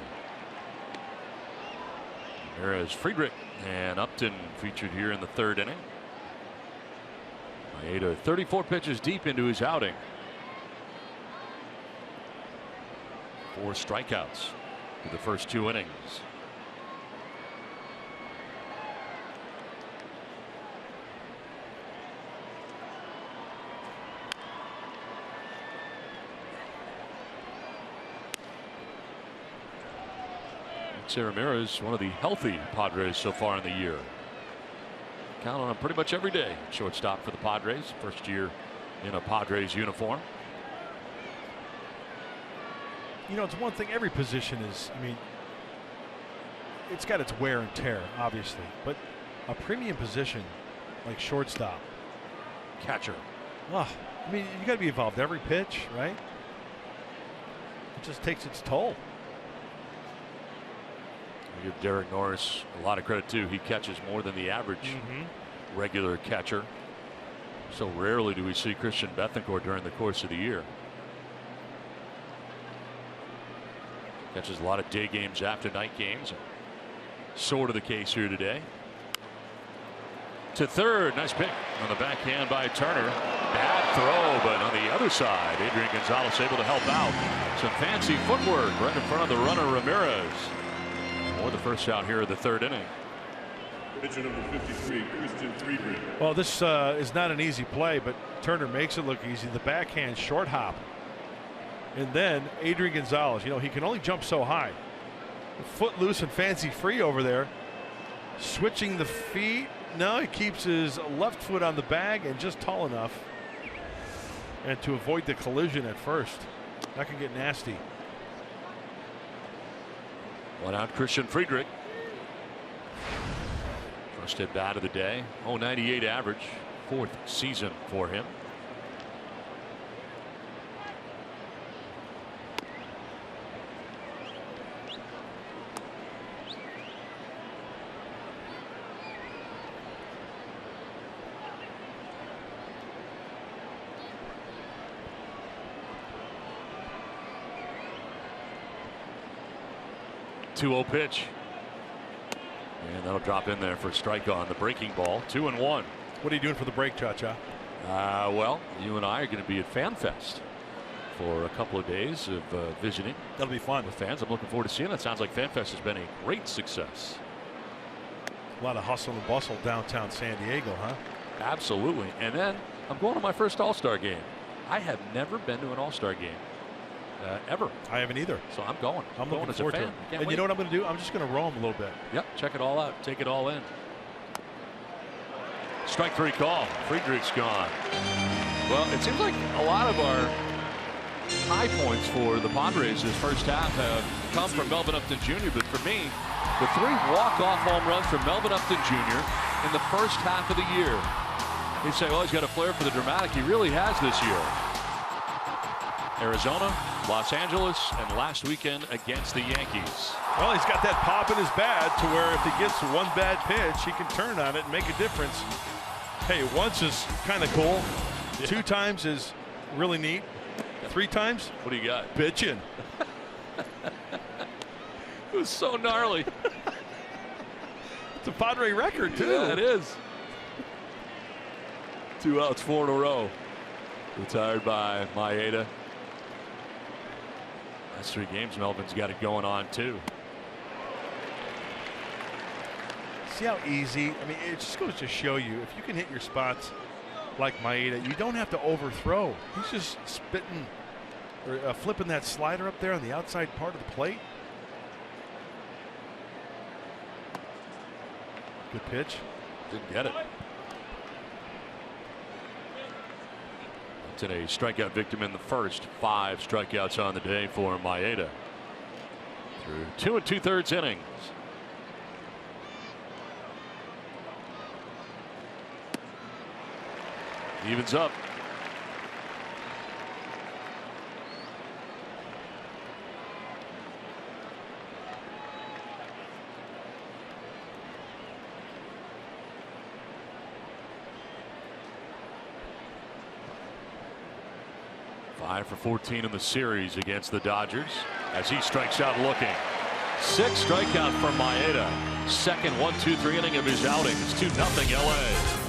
Ramirez, Friedrich, and Upton featured here in the 3rd inning. Maeda 34 pitches deep into his outing. 4 strikeouts through the first 2 innings. Ramirez, one of the healthy Padres so far in the year. Count on him pretty much every day. Shortstop for the Padres, first year in a Padres uniform. You know, it's one thing, every position is, I mean, it's got its wear and tear, obviously, but a premium position like shortstop, catcher. I mean, you got to be involved every pitch, right? It just takes its toll. I give Derek Norris a lot of credit too. He catches more than the average regular catcher. So rarely do we see Christian Bethancourt during the course of the year. Catches a lot of day games after night games. Sort of the case here today. To third, nice pick on the backhand by Turner. Bad throw, but on the other side, Adrian Gonzalez able to help out. Some fancy footwork right in front of the runner Ramirez. Or the first out here of the 3rd inning. Pitcher number 53, Christian Friedrich. Well, this is not an easy play, but Turner makes it look easy. The backhand short hop. And then Adrian Gonzalez, you know, he can only jump so high. Foot loose and fancy free over there. Switching the feet. No, he keeps his left foot on the bag and just tall enough. And to avoid the collision at first. That can get nasty. One out, Christian Friedrich. First at bat of the day. 0.98 average. 4th season for him. .20 pitch. And that'll drop in there for a strike on the breaking ball. 2-1. What are you doing for the break, Cha-Cha? Well, you and I are going to be at FanFest for a couple of days of visiting. That'll be fun with fans. I'm looking forward to seeing that. Sounds like FanFest has been a great success. A lot of hustle and bustle downtown San Diego, huh? Absolutely. And then I'm going to my first All-Star game. I have never been to an All-Star game. Ever. I haven't either. So I'm going. I'm going looking as forward a to fan. it. And you know what I'm going to do? I'm just going to roam a little bit. Yep. Check it all out. Take it all in. Strike 3 call. Friedrich's gone. Well, it seems like a lot of our high points for the Padres this first half have come from Melvin Upton Jr. But for me, the 3 walk-off home runs from Melvin Upton Jr. in the first half of the year. You say, well, he's got a flair for the dramatic. He really has this year. Arizona, Los Angeles, and last weekend against the Yankees. Well, he's got that pop in his bat to where if he gets one bad pitch, he can turn on it and make a difference. Hey, once is kind of cool. Yeah. 2 times is really neat. 3 times? What do you got? Bitchin'. It was so gnarly. It's a Padre record, too. Yeah, it is. 2 outs, 4 in a row. Retired by Maeda. Last 3 games, Melvin's got it going on, too. See how easy? I mean, it just goes to show you, if you can hit your spots like Maeda, you don't have to overthrow. He's just spitting or flipping that slider up there on the outside part of the plate. Good pitch. Didn't get it. That's a strikeout victim in the first. 5 strikeouts on the day for Maeda. Through 2 2/3 innings. Evens up. Five for 14 in the series against the Dodgers as he strikes out looking. 6 strikeout for Maeda. Second 1-2-3 inning of his outings. 2-0 LA.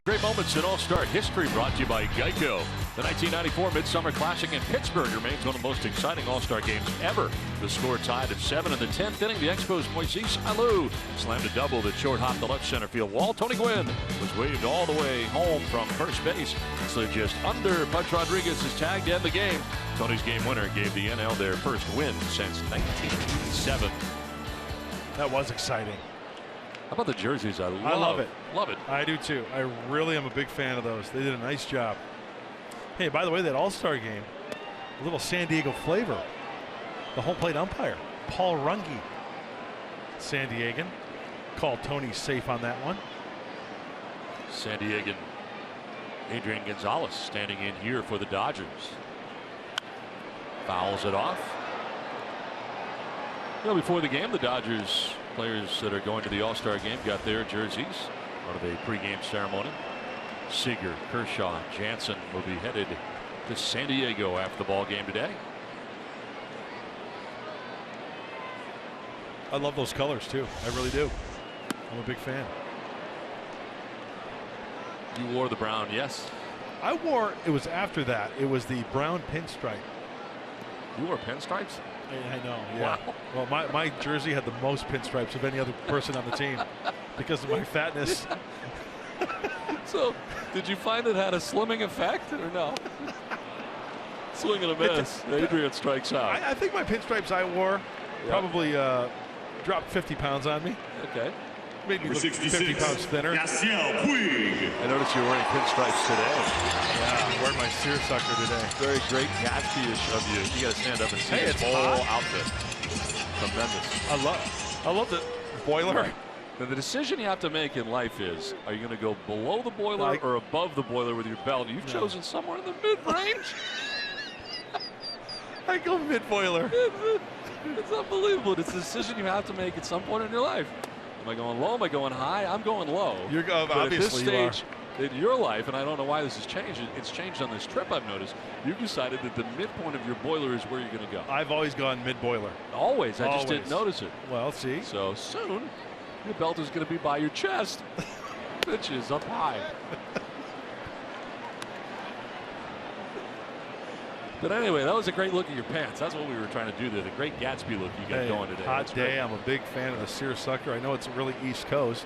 Great moments in All-Star history brought to you by Geico. The 1994 Midsummer Classic in Pittsburgh remains one of the most exciting All-Star games ever. The score tied at 7 in the 10th inning. The Expos' Moises Alou slammed a double that short hopped the left center field wall. Tony Gwynn was waved all the way home from first base. Slid just under Pudge Rodriguez's tag to end the game. Tony's game winner gave the NL their first win since 1987. That was exciting. How about the jerseys? I love it. Love it. I do too. I really am a big fan of those. They did a nice job. Hey, by the way, that All-Star game, a little San Diego flavor. The home plate umpire, Paul Runge, San Diegan, called Tony safe on that one. San Diegan Adrian Gonzalez standing in here for the Dodgers. Fouls it off. Well, before the game, the Dodgers players that are going to the All-Star game got their jerseys. Part of a pregame ceremony. Seager, Kershaw, Jansen will be headed to San Diego after the ball game today. I love those colors too. I really do. I'm a big fan. You wore the brown, yes? I wore, it was after that, it was the brown pinstripe. You wore pinstripes? I know, yeah. Wow. Well, my jersey had the most pinstripes of any other person on the team because of my fatness. So, did you find it had a slimming effect or no? Swing and a miss. Adrian strikes out. I think my pinstripes I wore probably dropped 50 pounds on me. Okay. Made me look 50 pounds thinner. I noticed you're wearing pinstripes today. Yeah, I'm wearing my seersucker today. Very great Gatsby-ish of you. You got to stand up and see his whole outfit. Tremendous. I love the boiler. Right. Now the decision you have to make in life is: are you going to go below the boiler or above the boiler with your belt? You've chosen somewhere in the mid-range. I go mid-boiler. It's unbelievable. It's a decision you have to make at some point in your life. Am I going low? Am I going high? I'm going low. You're going, obviously, at this stage in your life, and I don't know why this has changed. It's changed on this trip. I've noticed. You've decided that the midpoint of your boiler is where you're going to go. I've always gone mid-boiler. Always. I just didn't notice it. Well, see. So soon, your belt is going to be by your chest, which is up high. But anyway, that was a great look at your pants. That's what we were trying to do there. The great Gatsby look you got going today. Hot day. I'm a big fan of the seersucker. I know it's really East Coast.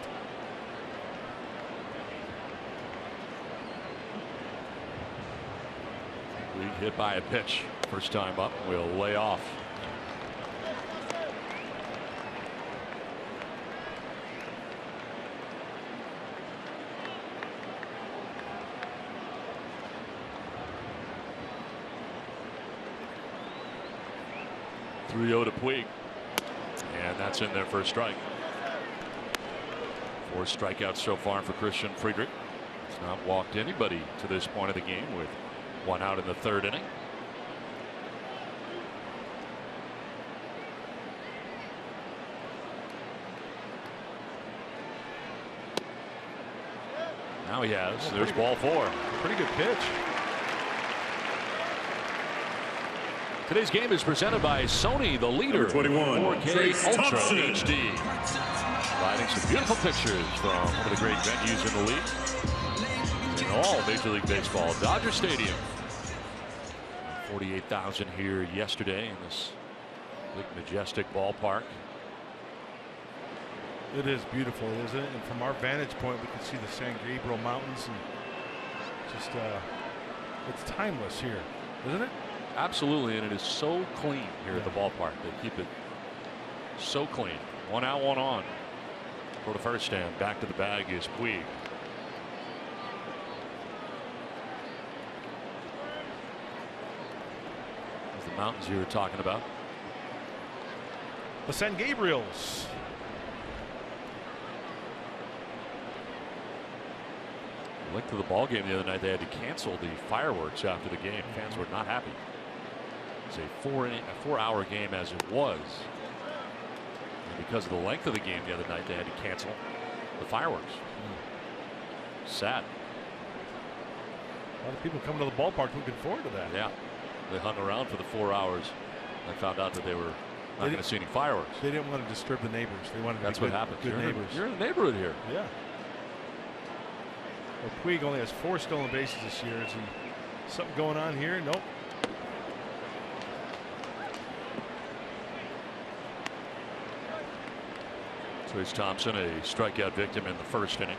We hit by a pitch. First time up. We'll lay off. Rio to Puig, and that's in there for a strike. 4 strikeouts so far for Christian Friedrich. He's not walked anybody to this point of the game with 1 out in the 3rd inning. Now he has. There's ball 4. Pretty good pitch. Today's game is presented by Sony, the leader, 21, 4K Trace Ultra Thompson. HD. Providing some beautiful pictures from one of the great venues in the league. In all Major League Baseball, Dodger Stadium. 48,000 here yesterday in this big, majestic ballpark. It is beautiful, isn't it? And from our vantage point, we can see the San Gabriel Mountains, and just it's timeless here, isn't it? Absolutely, and it is so clean here at the ballpark. They keep it so clean. 1 out, 1 on for the first stand. Back to the bag is Puig. There's the mountains you were talking about. The San Gabriels. Linked to the ball game the other night, they had to cancel the fireworks after the game. Fans were not happy. It's a 4-hour game as it was. And because of the length of the game the other night, they had to cancel the fireworks. Sad. A lot of people coming to the ballpark looking forward to that. Yeah. They hung around for the 4 hours. They found out that they were not going to see any fireworks. They didn't want to disturb the neighbors. They wanted to That's be what happens. good neighbors. You're in the neighborhood here. Yeah. Well, Puig only has 4 stolen bases this year. Is he something going on here? Nope. Trace Thompson, a strikeout victim in the 1st inning.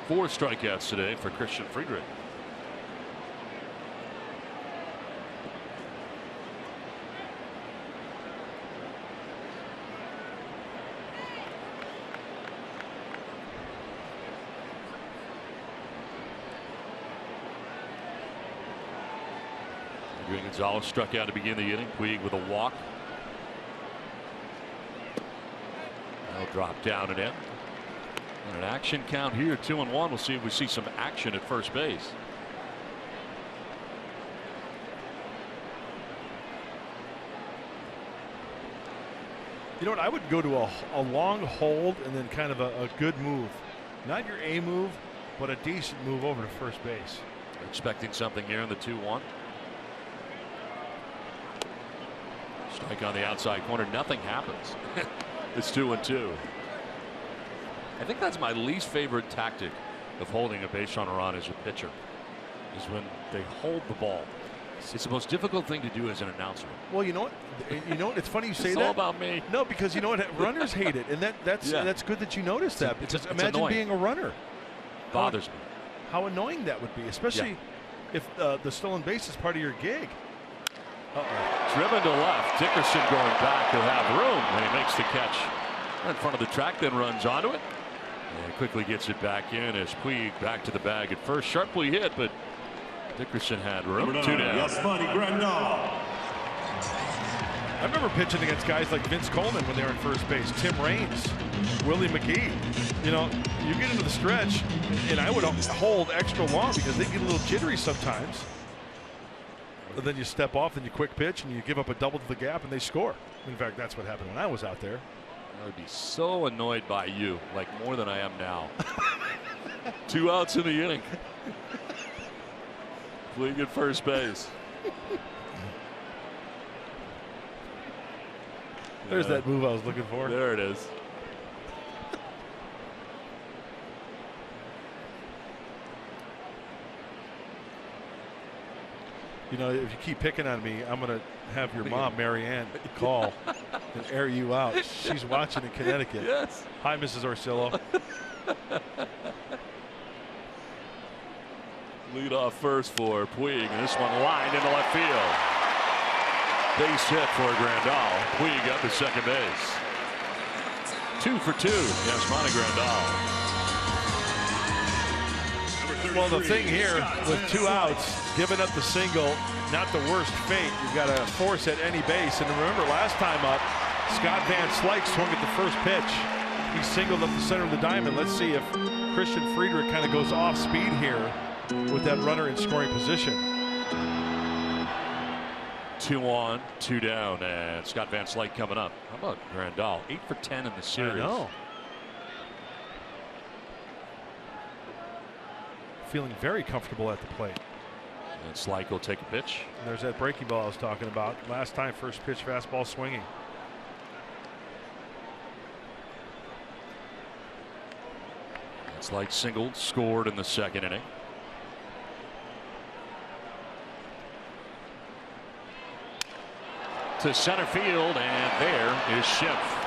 4 strikeouts today for Christian Friedrich. Adrian Gonzalez struck out to begin the inning. Puig with a walk. That'll drop down and in. And an action count here, 2-1. We'll see if we see some action at first base. You know what? I would go to a long hold and then kind of a good move. Not your A move, but a decent move over to first base. Expecting something here in the 2-1. Strike on the outside corner. Nothing happens. It's 2-2. I think that's my least favorite tactic of holding a base runner on as a pitcher, is when they hold the ball. It's the most difficult thing to do as an announcer. Well, you know what? It's funny you say It's that. all about me. No, because you know what? Runners hate it, and that's good that you noticed that. Because imagine annoying. being a runner. Bothers me. How annoying that would be, especially if the stolen base is part of your gig. Driven to left. Dickerson going back. He'll have room when he makes the catch in front of the track, then runs onto it and quickly gets it back in as Puig back to the bag at first. Sharply hit, but Dickerson had room. 2 down. I remember pitching against guys like Vince Coleman when they were in first base, Tim Raines, Willie McGee. You know, you get into the stretch, and I would hold extra long because they get a little jittery sometimes. But then you step off and you quick pitch and you give up a double to the gap and they score. In fact, that's what happened when I was out there. I would be so annoyed by you, like more than I am now. 2 outs in the inning. Puig at first base. There's that move I was looking for. There it is. You know, if you keep picking on me, I'm going to have your mom, Marianne, call and air you out. She's watching in Connecticut. Yes. Hi, Mrs. Orsillo. Lead off first for Puig, and this one lined into left field. Base hit for Grandal. Puig up to second base. 2 for 2. Yasmani Grandal. Well, the thing here with 2 outs, giving up the single, not the worst fate. You've got to force at any base. And remember, last time up, Scott Van Slyke swung at the first pitch. He singled up the center of the diamond. Let's see if Christian Friedrich kind of goes off speed here with that runner in scoring position. 2 on, 2 down, and Scott Van Slyke coming up. How about Grandal? 8 for 10 in the series. I know. Feeling very comfortable at the plate. And Slyke will take a pitch. And there's that breaking ball I was talking about. Last time, first pitch fastball swinging. Slyke singled, scored in the second inning. To center field, and there is Schimpf.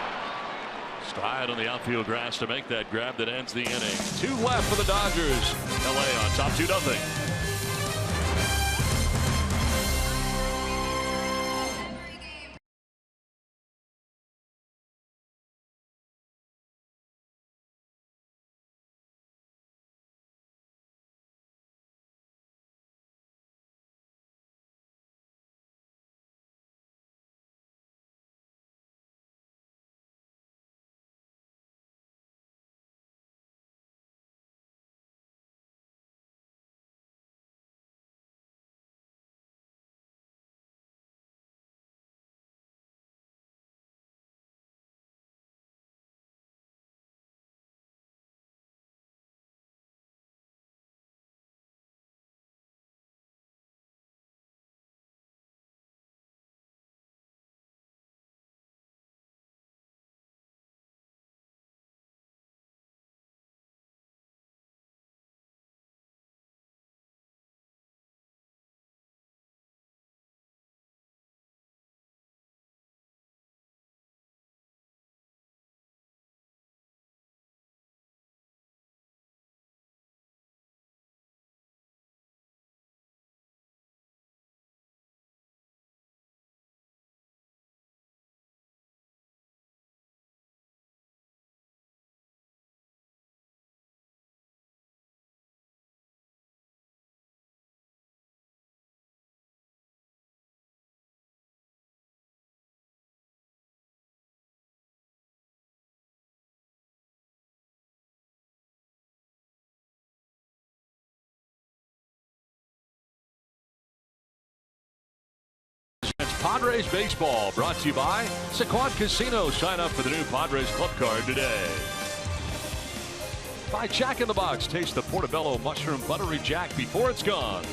Stride on the outfield grass to make that grab that ends the inning. 2 left for the Dodgers. LA on top 2-0. Padres baseball brought to you by Sequat Casino. Sign up for the new Padres Club Card today. By Jack in the Box. Taste the Portobello Mushroom Buttery Jack before it's gone.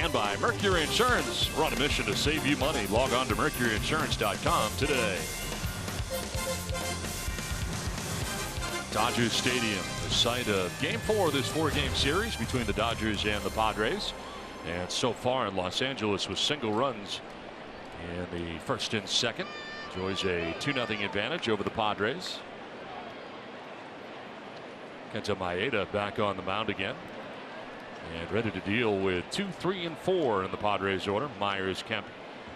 And by Mercury Insurance. We're on a mission to save you money. Log on to mercuryinsurance.com today. Dodgers Stadium, the site of Game 4 of this 4-game series between the Dodgers and the Padres. And so far in Los Angeles with single runs in the first and second. Enjoys a 2-0 advantage over the Padres. Kenta Maeda back on the mound again. And ready to deal with 2, 3, and 4 in the Padres order. Myers, Kemp,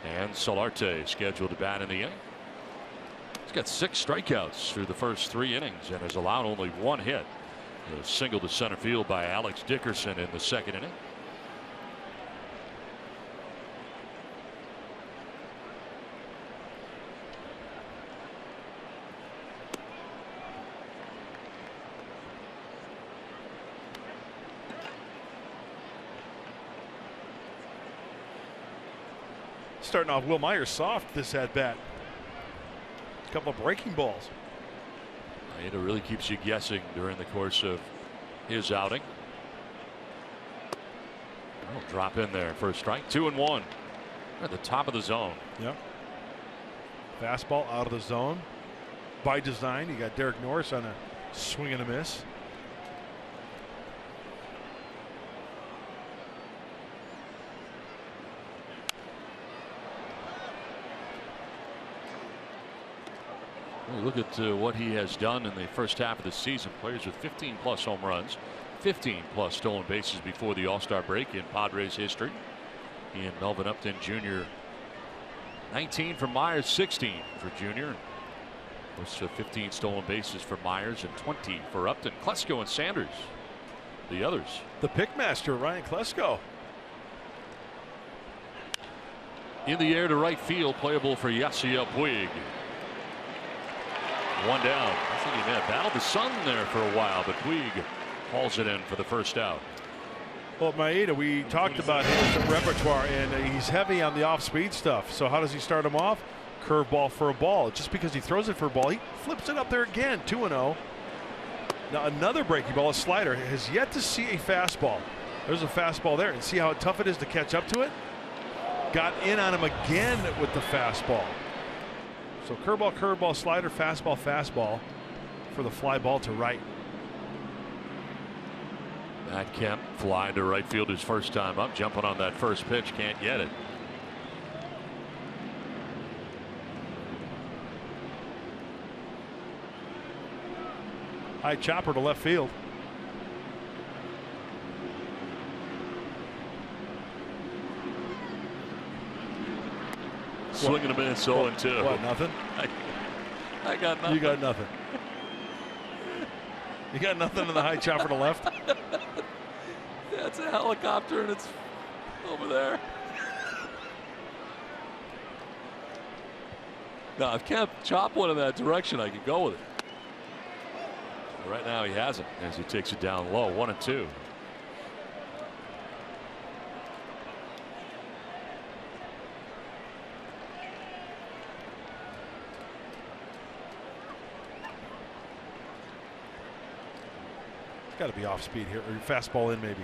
and Solarte scheduled to bat in the inning. He's got 6 strikeouts through the first 3 innings and has allowed only 1 hit. A single to center field by Alex Dickerson in the second inning. Starting off Will Myers soft this at bat. A couple of breaking balls. It really keeps you guessing during the course of his outing. Oh, drop in there. First strike. 2-1. At the top of the zone. Yep. Fastball out of the zone. By design. You got Derek Norris on a swing and a miss. Look at what he has done in the first half of the season. Players with 15+ home runs, 15+ stolen bases before the All-Star break in Padres history. He and Melvin Upton Jr. 19 for Myers, 16 for Jr. Those 15 stolen bases for Myers and 20 for Upton. Klesko and Sanders, the others. The pickmaster, Ryan Klesko. In the air to right field, playable for Yasiel Puig. One down. I think he may have battled the sun there for a while, but Puig hauls it in for the first out. Well, Maeda, we talked about his repertoire, and he's heavy on the off-speed stuff. So how does he start him off? Curveball for a ball. Just because he throws it for a ball, he flips it up there again. 2-0. Now another breaking ball, a slider. Has yet to see a fastball. There's a fastball there, and see how tough it is to catch up to it? Got in on him again with the fastball. So curveball, slider, fastball for the fly ball to right. Matt Kemp flying to right field his first time up, jumping on that first pitch, can't get it. High chopper to left field. Swing and a miss, 0-2. What, nothing? I got nothing. You got nothing. You got nothing in the high chopper to left? That's a helicopter and it's over there. Now, if Kemp chop one in that direction, I could go with it. But right now, he hasn't as he takes it down low. 1-2. Got to be off speed here, or fastball in maybe.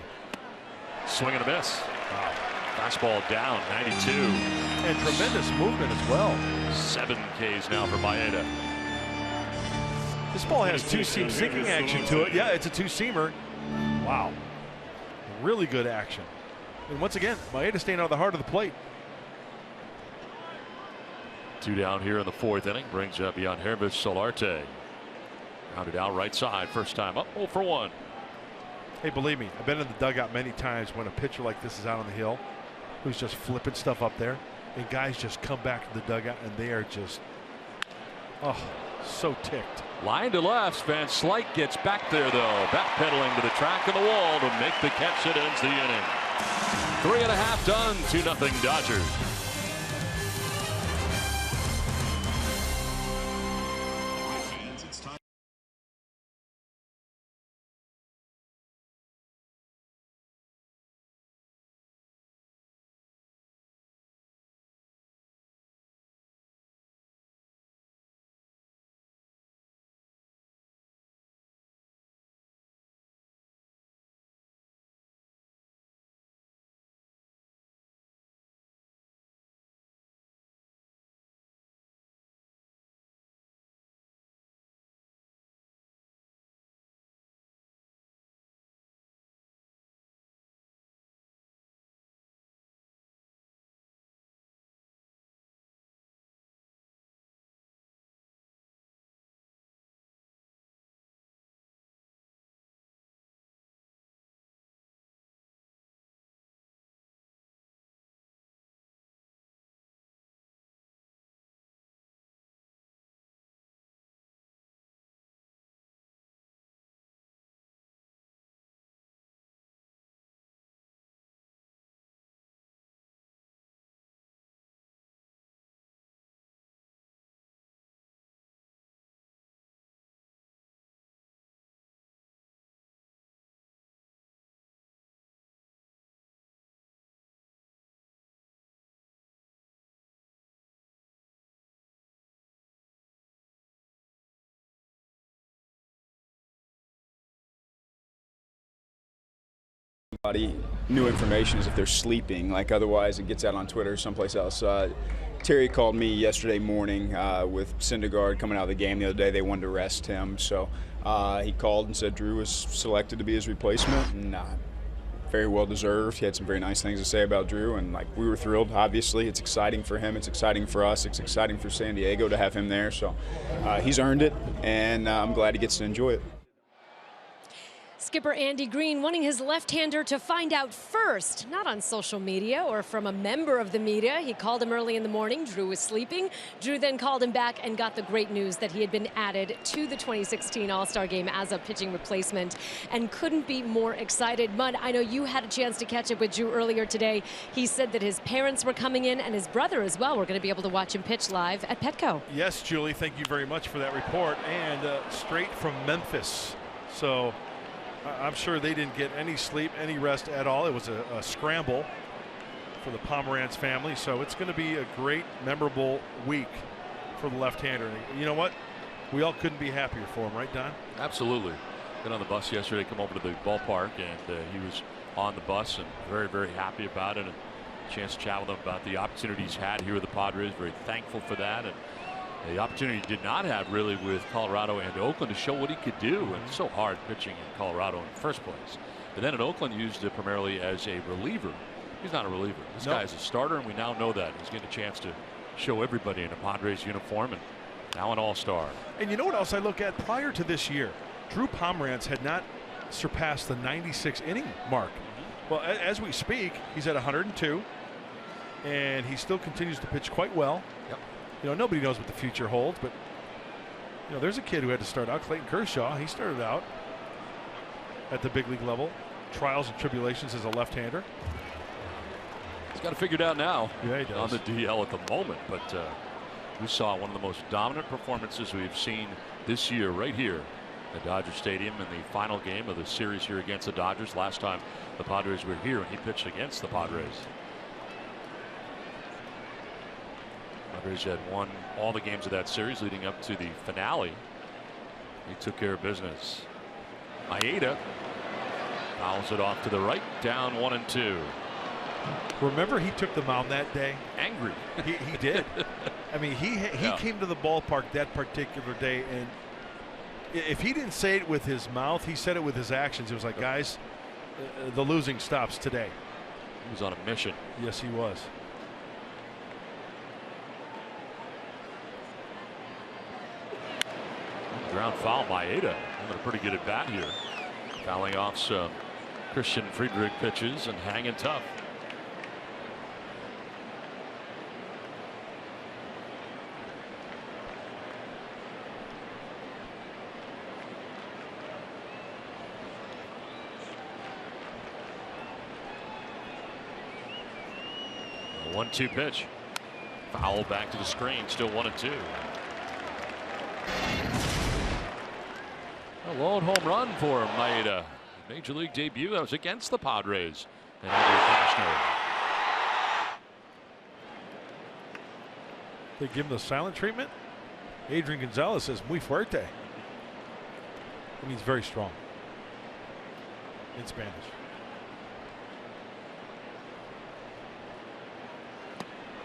Swing and a miss. Wow. Fastball down, 92. And tremendous movement as well. 7 Ks now for Maeda. This ball has two-seam sinking action to it. Yeah, it's a two-seamer. Wow. Really good action. And once again, Maeda staying out of the heart of the plate. 2 down here in the 4th inning. Brings up Yangervis Solarte. Rounded out right side, first time up, 0 for 1. Hey, believe me, I've been in the dugout many times when a pitcher like this is out on the hill, who's just flipping stuff up there, and guys just come back to the dugout and they are just, oh, so ticked. Line to left, Van Slyke gets back there though, backpedaling to the track of the wall to make the catch that ends the inning. 3.5 done, 2-0 Dodgers. New information is if they're sleeping, like otherwise it gets out on Twitter or someplace else. Terry called me yesterday morning with Syndergaard coming out of the game the other day. They wanted to rest him, so he called and said Drew was selected to be his replacement, and very well deserved. He had some very nice things to say about Drew, and like we were thrilled. Obviously, it's exciting for him. It's exciting for us. It's exciting for San Diego to have him there. So he's earned it, and I'm glad he gets to enjoy it. Skipper Andy Green wanting his left-hander to find out first, not on social media or from a member of the media. He called him early in the morning. Drew was sleeping. Drew then called him back and got the great news that he had been added to the 2016 All-Star Game as a pitching replacement and couldn't be more excited. Mud, I know you had a chance to catch up with Drew earlier today. He said that his parents were coming in and his brother as well were going to be able to watch him pitch live at Petco. Yes, Julie, thank you very much for that report. And straight from Memphis. So I'm sure they didn't get any sleep, any rest at all. It was a scramble for the Pomerantz family. So it's going to be a great, memorable week for the left-hander. You know what? We all couldn't be happier for him, right, Don? Absolutely. Got on the bus yesterday, come over to the ballpark, and he was on the bus and very, very happy about it. And a chance to chat with him about the opportunities he's had here with the Padres. Very thankful for that. And the opportunity he did not have really with Colorado and Oakland to show what he could do. And it's so hard pitching in Colorado in the first place. But then in Oakland, used it primarily as a reliever. He's not a reliever. This guy is a starter, and we now know that. He's getting a chance to show everybody in a Padres uniform, and now an all-star. And you know what else I look at? Prior to this year, Drew Pomerantz had not surpassed the 96 inning mark. Well, as we speak, he's at 102, and he still continues to pitch quite well. Yep. You know, nobody knows what the future holds, but you know, there's a kid who had to start out, Clayton Kershaw. He started out at the big league level, trials and tribulations as a left-hander. He's got it figured out now. Yeah, he does. On the DL at the moment, but we saw one of the most dominant performances we've seen this year right here at Dodger Stadium in the final game of the series here against the Dodgers. Last time the Padres were here and he pitched against the Padres. Padres had won all the games of that series leading up to the finale. He took care of business. Maeda fouls it off to the right, down 1-2. Remember, he took the mound that day. Angry. He did. I mean, he came to the ballpark that particular day, and if he didn't say it with his mouth, he said it with his actions. It was like, guys, the losing stops today. He was on a mission. Yes, he was. Ground foul, Maeda. A pretty good at bat here. Fouling off some Christian Friedrich pitches and hanging tough. A 1-2 pitch. Foul back to the screen. Still 1-2. A lone home run for Maeda. Major league debut. That was against the Padres. And Andrew Cashner. They give him the silent treatment. Adrian Gonzalez says muy fuerte. It means very strong in Spanish.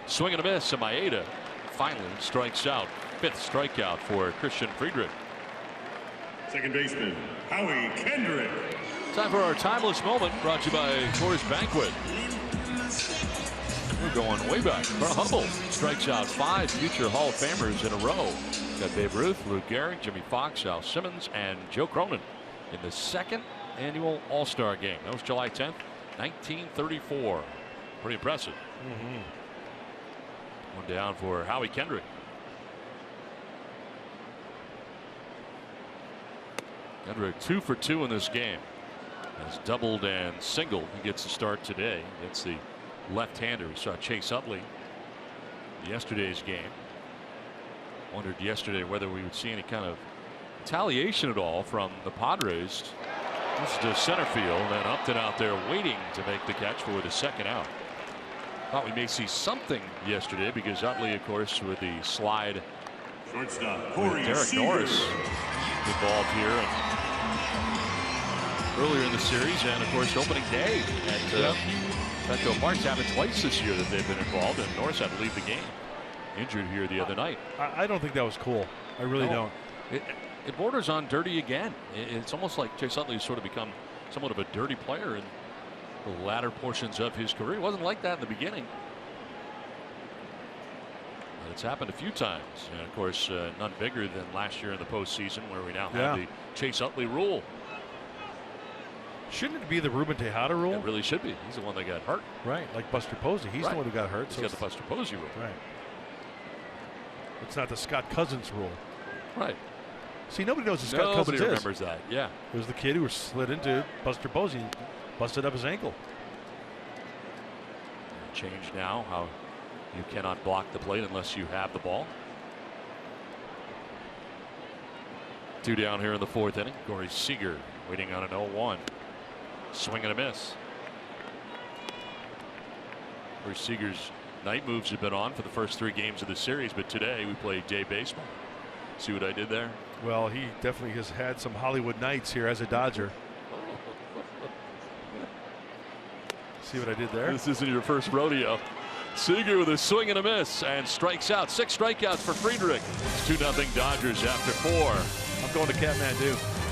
Swing and a miss, and Maeda finally strikes out. 5th strikeout for Christian Friedrich. Second baseman, Howie Kendrick. Time for our timeless moment, brought to you by Coors Banquet. We're going way back. Carl Hubbell strikes out 5 future Hall of Famers in a row. Got Babe Ruth, Lou Gehrig, Jimmy Fox, Al Simmons, and Joe Cronin in the 2nd annual All-Star Game. That was July 10th, 1934. Pretty impressive. One down for Howie Kendrick. Kendrick 2 for 2 in this game. Has doubled and singled. He gets the start today against the left-hander. We saw Chase Utley yesterday's game. Wondered yesterday whether we would see any kind of retaliation at all from the Padres. This is to center field, and Upton out there waiting to make the catch for the 2nd out. Thought we may see something yesterday because Utley, of course, with the slide. Shortstop, Derek Norris involved here and earlier in the series, and of course opening day at Petco Park. Happened twice this year that they've been involved, and Norris had to leave the game injured here the other night. I don't think that was cool. I really don't. It borders on dirty again. It's almost like Chase Utley has sort of become somewhat of a dirty player, and the latter portions of his career. It wasn't like that in the beginning. But it's happened a few times. And of course, none bigger than last year in the postseason, where we now have the Chase Utley rule. Shouldn't it be the Ruben Tejada rule? It really should be. He's the one that got hurt. Right, like Buster Posey. He's the one who got hurt. He's got the Buster Posey rule. Right. It's not the Scott Cousins rule. Right. See, nobody knows who Scott Cousins is. Nobody remembers that. Yeah. It was the kid who slid into Buster Posey and busted up his ankle. Change now how you cannot block the plate unless you have the ball. 2 down here in the 4th inning. Corey Seager waiting on an 0-1. Swing and a miss. Corey Seager's night moves have been on for the first 3 games of the series, but today we played day baseball. See what I did there? Well, he definitely has had some Hollywood nights here as a Dodger. See what I did there? This isn't your first rodeo. Seager with a swing and a miss and strikes out. 6 strikeouts for Friedrich. It's 2-0 Dodgers after 4. I'm going to Kathmandu.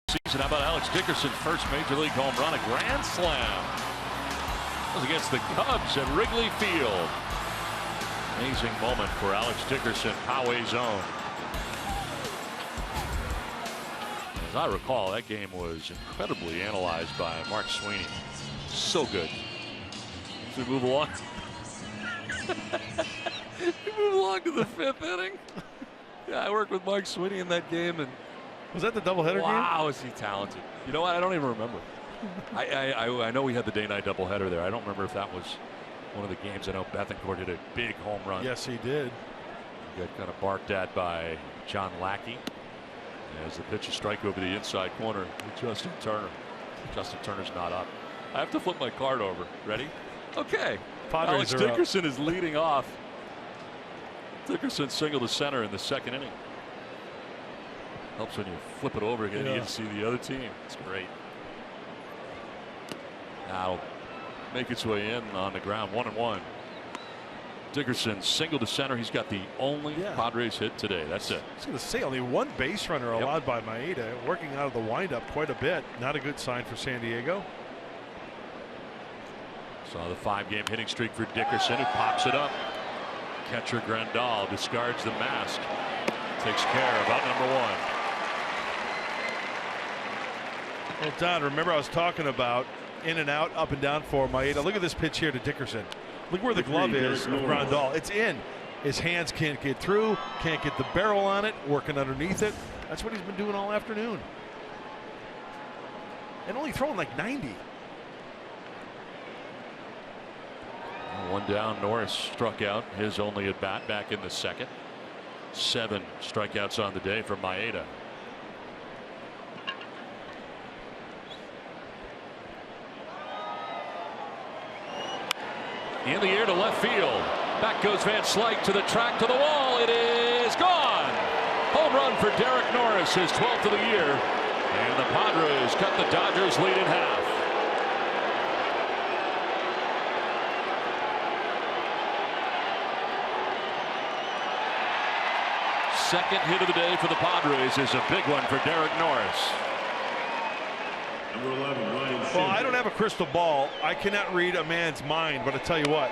Season. How about Alex Dickerson, first major league home run, a grand slam. That was against the Cubs at Wrigley Field. Amazing moment for Alex Dickerson, Poway's own. As I recall, that game was incredibly analyzed by Mark Sweeney. So good. Should we move along? We move along to the 5th inning. Yeah, I worked with Mark Sweeney in that game, and was that the doubleheader game? Wow, is he talented? You know what? I don't even remember. I know we had the day-night doubleheader there. I don't remember if that was one of the games. I know Bethancourt hit a big home run. Yes, he did. He got kind of barked at by John Lackey as the pitch is strike over the inside corner with Justin Turner. Justin Turner's not up. I have to flip my card over. Ready? Okay. Padres Alex Dickerson is leading off. Dickerson single to center in the 2nd inning. Helps when you flip it over again. You get to see the other team. It's great. Now it'll make its way in on the ground. 1-1. Dickerson single to center. He's got the only Padres hit today. That's it. I was going to say only 1 base runner allowed by Maeda. Working out of the windup quite a bit. Not a good sign for San Diego. Saw the 5-game hitting streak for Dickerson, who pops it up. Catcher Grandal discards the mask. Takes care of out number 1. Well, Don, remember I was talking about in and out, up and down for Maeda. Look at this pitch here to Dickerson. Look where the glove is of Grandal. It's in. His hands can't get through, can't get the barrel on it, working underneath it. That's what he's been doing all afternoon. And only throwing like 90. 1 down. Norris struck out his only at bat back in the 2nd. 7 strikeouts on the day for Maeda. In the air to left field. Back goes Van Slyke to the track, to the wall. It is for Derek Norris, his 12th of the year. And the Padres cut the Dodgers lead in half. Second hit of the day for the Padres is a big one for Derek Norris. Number 11, Ryan Well, Shin. I don't have a crystal ball. I cannot read a man's mind, but I tell you what,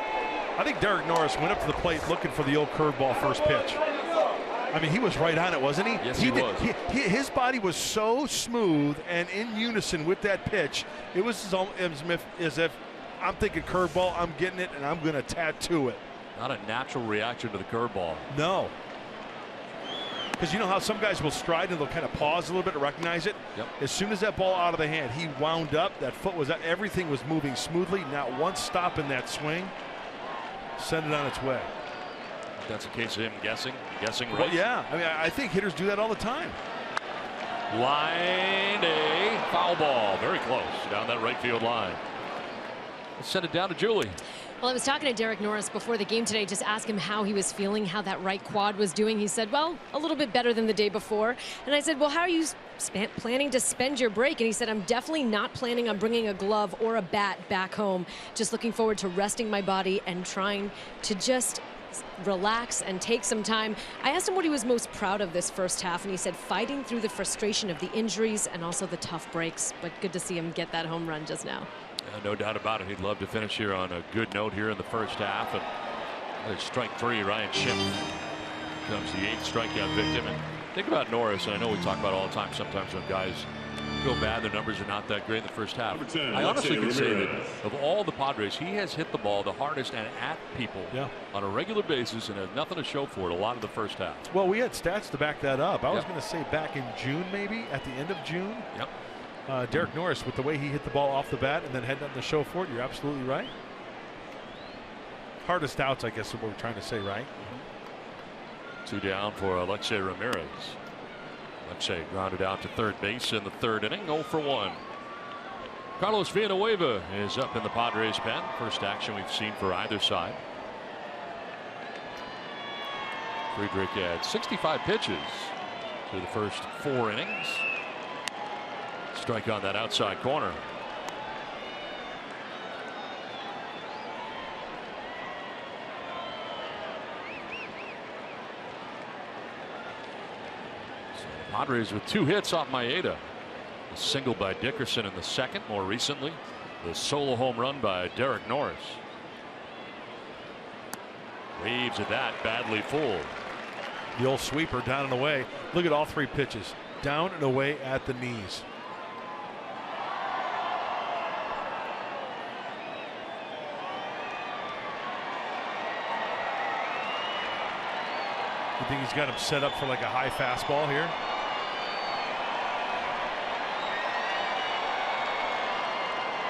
I think Derek Norris went up to the plate looking for the old curveball first pitch. I mean, he was right on it, wasn't he? Yes, he was. His body was so smooth and in unison with that pitch. It was as if I'm thinking curveball, I'm getting it, and I'm going to tattoo it. Not a natural reaction to the curveball. No. Because you know how some guys will stride and they'll kind of pause a little bit to recognize it? Yep. As soon as that ball out of the hand, he wound up. That foot was, everything was moving smoothly. Not one stop in that swing. Send it on its way. That's a case of him guessing right. Well, yeah. I mean, I think hitters do that all the time. Line a foul ball. Very close down that right field line. Let's send it down to Julie. Well, I was talking to Derek Norris before the game today, just asked him how he was feeling, how that right quad was doing. He said, well, a little bit better than the day before. And I said, well, how are you planning to spend your break? And he said, I'm definitely not planning on bringing a glove or a bat back home. Just looking forward to resting my body and trying to just relax and take some time. I asked him what he was most proud of this first half, and he said fighting through the frustration of the injuries and also the tough breaks. But good to see him get that home run just now. No doubt about it. He'd love to finish here on a good note here in the first half. And strike three, Ryan Schimpf becomes the 8th strikeout victim. And think about Norris, and I know we talk about it all the time sometimes when guys go bad, their numbers are not that great in the first half. 10, I honestly can say that Ramirez. of all the Padres, he has hit the ball the hardest and at people on a regular basis and has nothing to show for it a lot of the first half. Well, we had stats to back that up. I was Yep. going to say back in June, maybe, at the end of June. Yep. Derek Norris, with the way he hit the ball off the bat and then had nothing to show for it, you're absolutely right. Hardest outs, I guess, is what we're trying to say, right? 2 down for Alexei Ramirez. Alexei grounded out to third base in the 3rd inning, 0 for 1. Carlos Villanueva is up in the Padres pen. First action we've seen for either side. Friedrich had 65 pitches through the first 4 innings. Strike on that outside corner. So the Padres with 2 hits off Maeda. A single by Dickerson in the 2nd. More recently, the solo home run by Derek Norris. Waves at that, badly full. The old sweeper down and away. Look at all 3 pitches. Down and away at the knees. You think he's got him set up for like a high fastball here?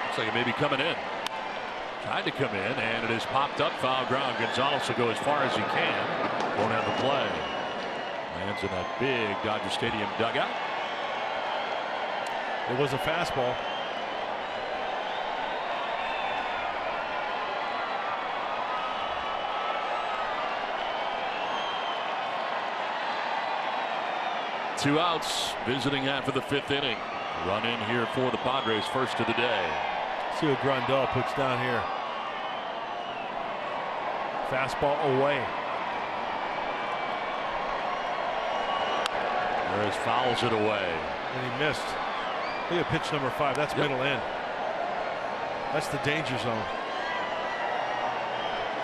Looks like it may be coming in. Tried to come in, and it is popped up, foul ground. Gonzalez will go as far as he can. Won't have the play. Lands in that big Dodger Stadium dugout. It was a fastball. Two outs, visiting half of the 5th inning. Run in here for the Padres, first of the day. See what Grandal puts down here. Fastball away. There's fouls it away. And he missed. Look at pitch number 5. That's middle in. That's the danger zone.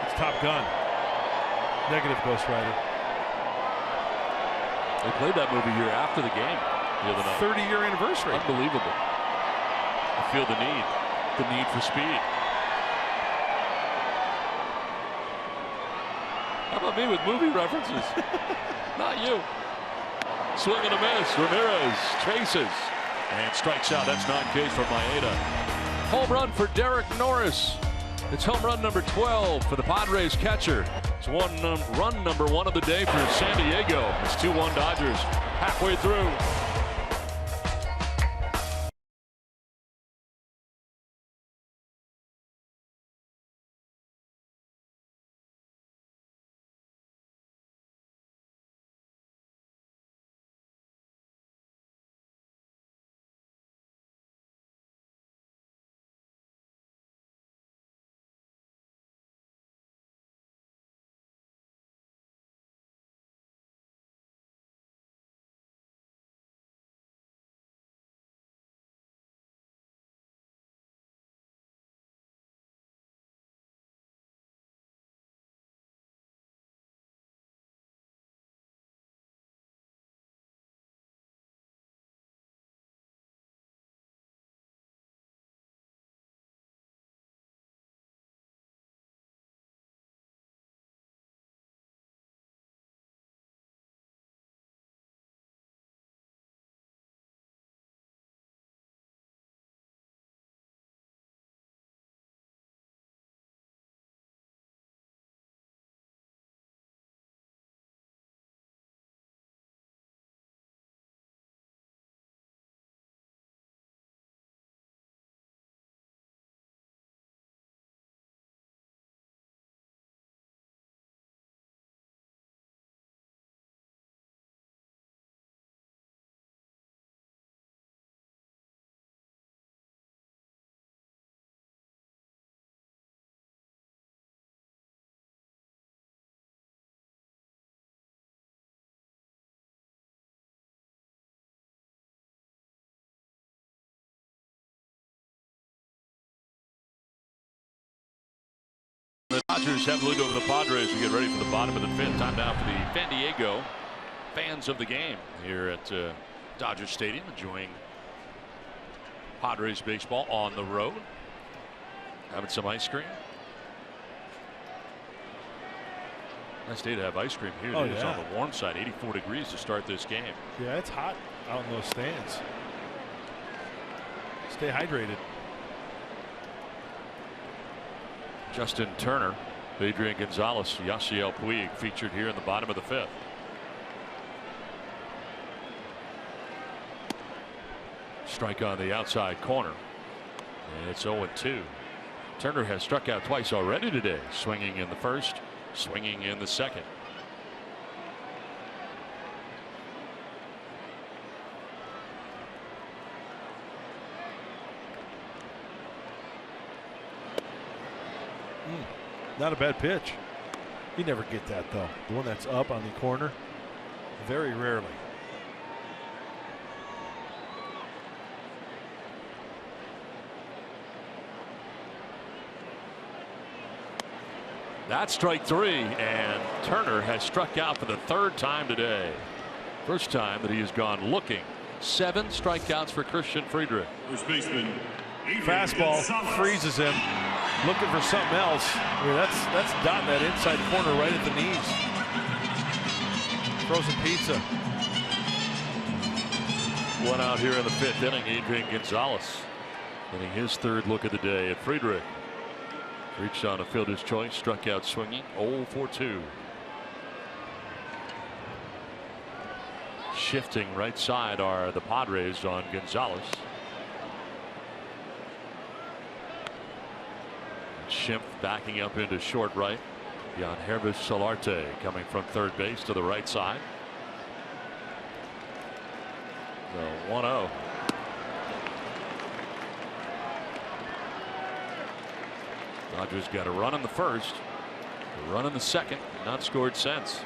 It's Top Gun. Negative, Ghost Rider. They played that movie here after the game the other night. 30-year anniversary. Unbelievable. I feel the need for speed. How about me with movie references? Not you. Swing and a miss. Ramirez chases and strikes out. That's not case for Maeda. Home run for Derek Norris. It's home run number 12 for the Padres catcher. It's run number 1 of the day for San Diego. It's 2-1 Dodgers halfway through. The Dodgers have the lead over the Padres. We get ready for the bottom of the 5th. Time now for the San Diego fans of the game here at Dodger Stadium, enjoying Padres baseball on the road, having some ice cream. Nice day to have ice cream here. It is on the warm side, 84 degrees to start this game. Yeah, it's hot out in those stands. Stay hydrated. Justin Turner, Adrian Gonzalez, Yasiel Puig featured here in the bottom of the 5th. Strike on the outside corner. And it's 0-2. Turner has struck out twice already today, swinging in the first, swinging in the second. Not a bad pitch. You never get that, though. The one that's up on the corner, very rarely. That's strike 3, and Turner has struck out for the 3rd time today. First time that he has gone looking. 7 strikeouts for Christian Friedrich. First baseman, Fastball freezes him, looking for something else. I mean, that's dotting that inside corner right at the knees. Frozen pizza. One out here in the 5th inning. Adrian Gonzalez getting his 3rd look of the day at Friedrich. Reached on a fielder's choice, struck out swinging, 0-for-2. Shifting right side are the Padres on Gonzalez. Schimpf backing up into short right. Yangervis Solarte coming from 3rd base to the right side. So 1-0. Dodgers got a run in the first, a run in the second, not scored since.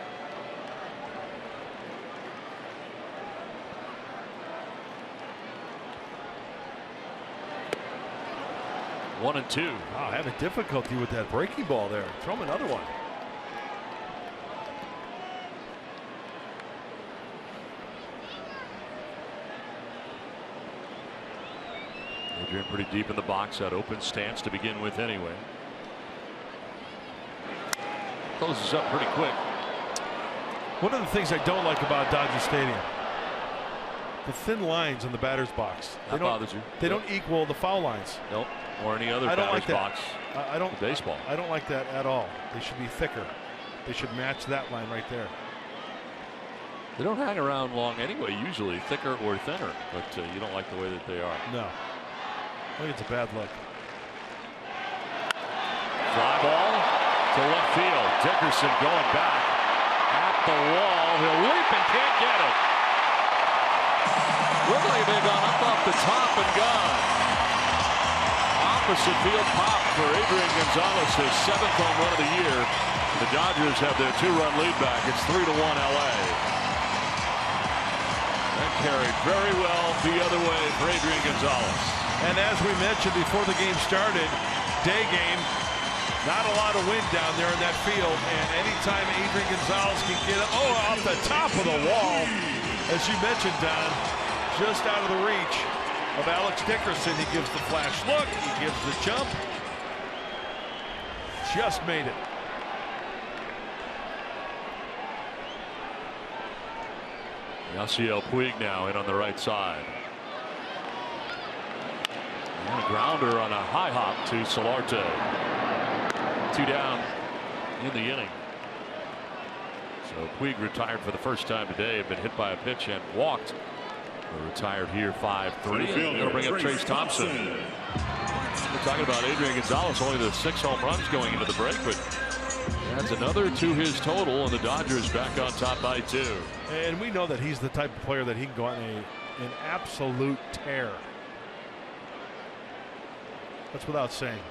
One and 2. Wow, having difficulty with that breaking ball there. Throw him another one. Adrian pretty deep in the box, that open stance to begin with anyway. Closes up pretty quick. One of the things I don't like about Dodger Stadium, the thin lines in the batter's box. That bothers you? They don't equal the foul lines. Nope. Or any other I don't batter's like that. box. I don't. Baseball. I don't like that at all. They should be thicker. They should match that line right there. They don't hang around long anyway, usually thicker or thinner, but you don't like the way that they are. No. I think it's a bad look. Fly ball to left field. Dickerson going back at the wall. He'll leap and can't get it. Looked like they've gone up off the top and gone. Opposite field pop for Adrian Gonzalez, his 7th home run of the year. The Dodgers have their 2-run lead back. It's 3-1 LA. That carried very well the other way for Adrian Gonzalez. And as we mentioned before the game started, day game, not a lot of wind down there in that field. And anytime Adrian Gonzalez can get it, off the top of the wall, as you mentioned, Don, just out of the reach of Alex Dickerson. He gives the flash look, he gives the jump. Just made it. Yasiel Puig now in on the right side. And a grounder on a high hop to Solarte. 2 down in the inning. So Puig retired for the first time today. Had been hit by a pitch and walked. They're retired here 5-3. They're going to bring up Trace Thompson. We're talking about Adrian Gonzalez, only the 6 home runs going into the break, but adds another to his total, and the Dodgers back on top by 2. And we know that he's the type of player that he can go on an absolute tear. That's without saying.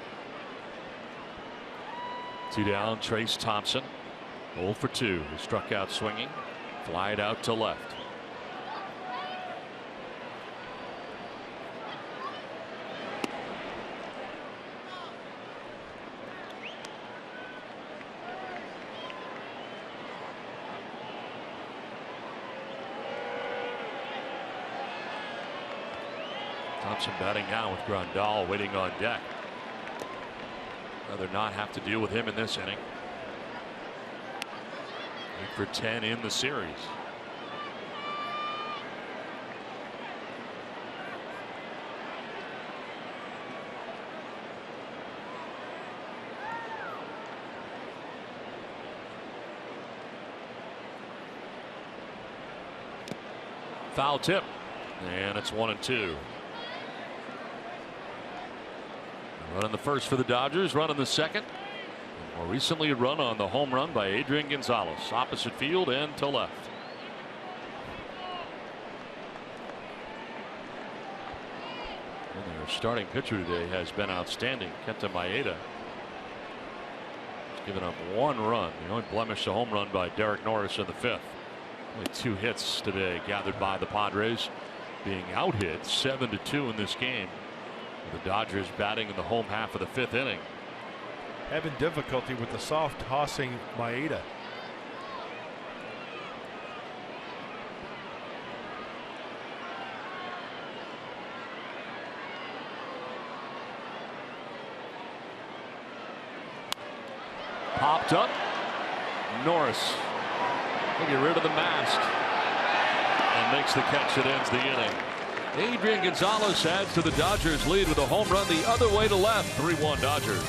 2 down, Trace Thompson. 0 for 2. He struck out swinging, flied out to left. Thompson batting now with Grandal waiting on deck. Rather not have to deal with him in this inning. 8 for 10 in the series. Foul tip, and it's 1-2. Run in the first for the Dodgers, run in the second. More recently, a run on the home run by Adrian Gonzalez, opposite field and to left. And their starting pitcher today has been outstanding, Kenta Maeda. He's given up 1 run. The only blemish, a home run by Derek Norris in the 5th. Only 2 hits today gathered by the Padres, being out hit 7-2 in this game. The Dodgers batting in the home half of the 5th inning. Having difficulty with the soft tossing Maeda. Popped up. Norris will get rid of the mask and makes the catch that ends the inning. Adrian Gonzalez adds to the Dodgers lead with a home run the other way to left. 3-1 Dodgers.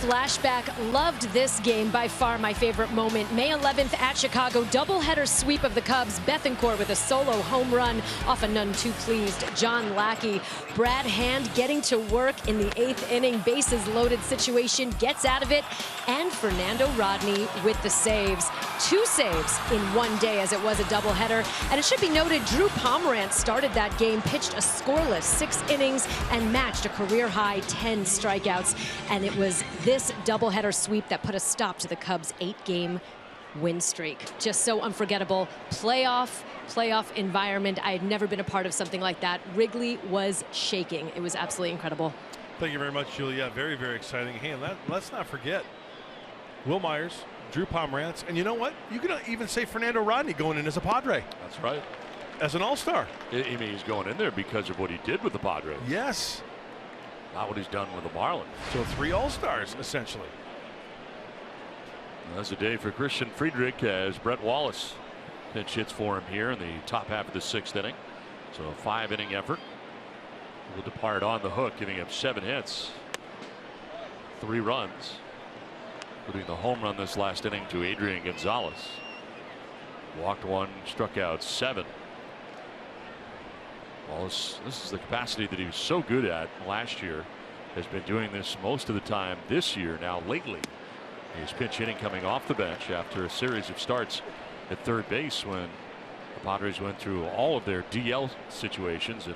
Flashback, loved this game. By far my favorite moment. May 11th at Chicago, doubleheader sweep of the Cubs. Bethancourt with a solo home run off a none too pleased John Lackey. Brad Hand getting to work in the 8th inning, bases loaded situation, gets out of it, and Fernando Rodney with the saves. 2 saves in 1 day, as it was a doubleheader. And it should be noted, Drew Pomeranz started that game, pitched a scoreless 6 innings, and matched a career high 10 strikeouts. And it was this doubleheader sweep that put a stop to the Cubs' 8-game win streak. Just so unforgettable. Playoff environment. I had never been a part of something like that. Wrigley was shaking. It was absolutely incredible. Thank you very much, Julia. Very, very exciting. Hey, let's not forget Will Myers, Drew Pomeranz, and you know what? You could even say Fernando Rodney going in as a Padre. That's right. As an all-star. I mean, he's going in there because of what he did with the Padres. Yes. Not what he's done with the Marlins. So 3 all-stars, essentially. That's a day for Christian Friedrich as Brett Wallace pinch hits for him here in the top half of the 6th inning. So a 5-inning effort. Will depart on the hook, giving up 7 hits, 3 runs, including the home run this last inning to Adrian Gonzalez. Walked 1, struck out 7. Wallace, this is the capacity that he was so good at last year. Has been doing this most of the time this year. Now lately, he's pinch hitting coming off the bench after a series of starts at third base when the Padres went through all of their DL situations. And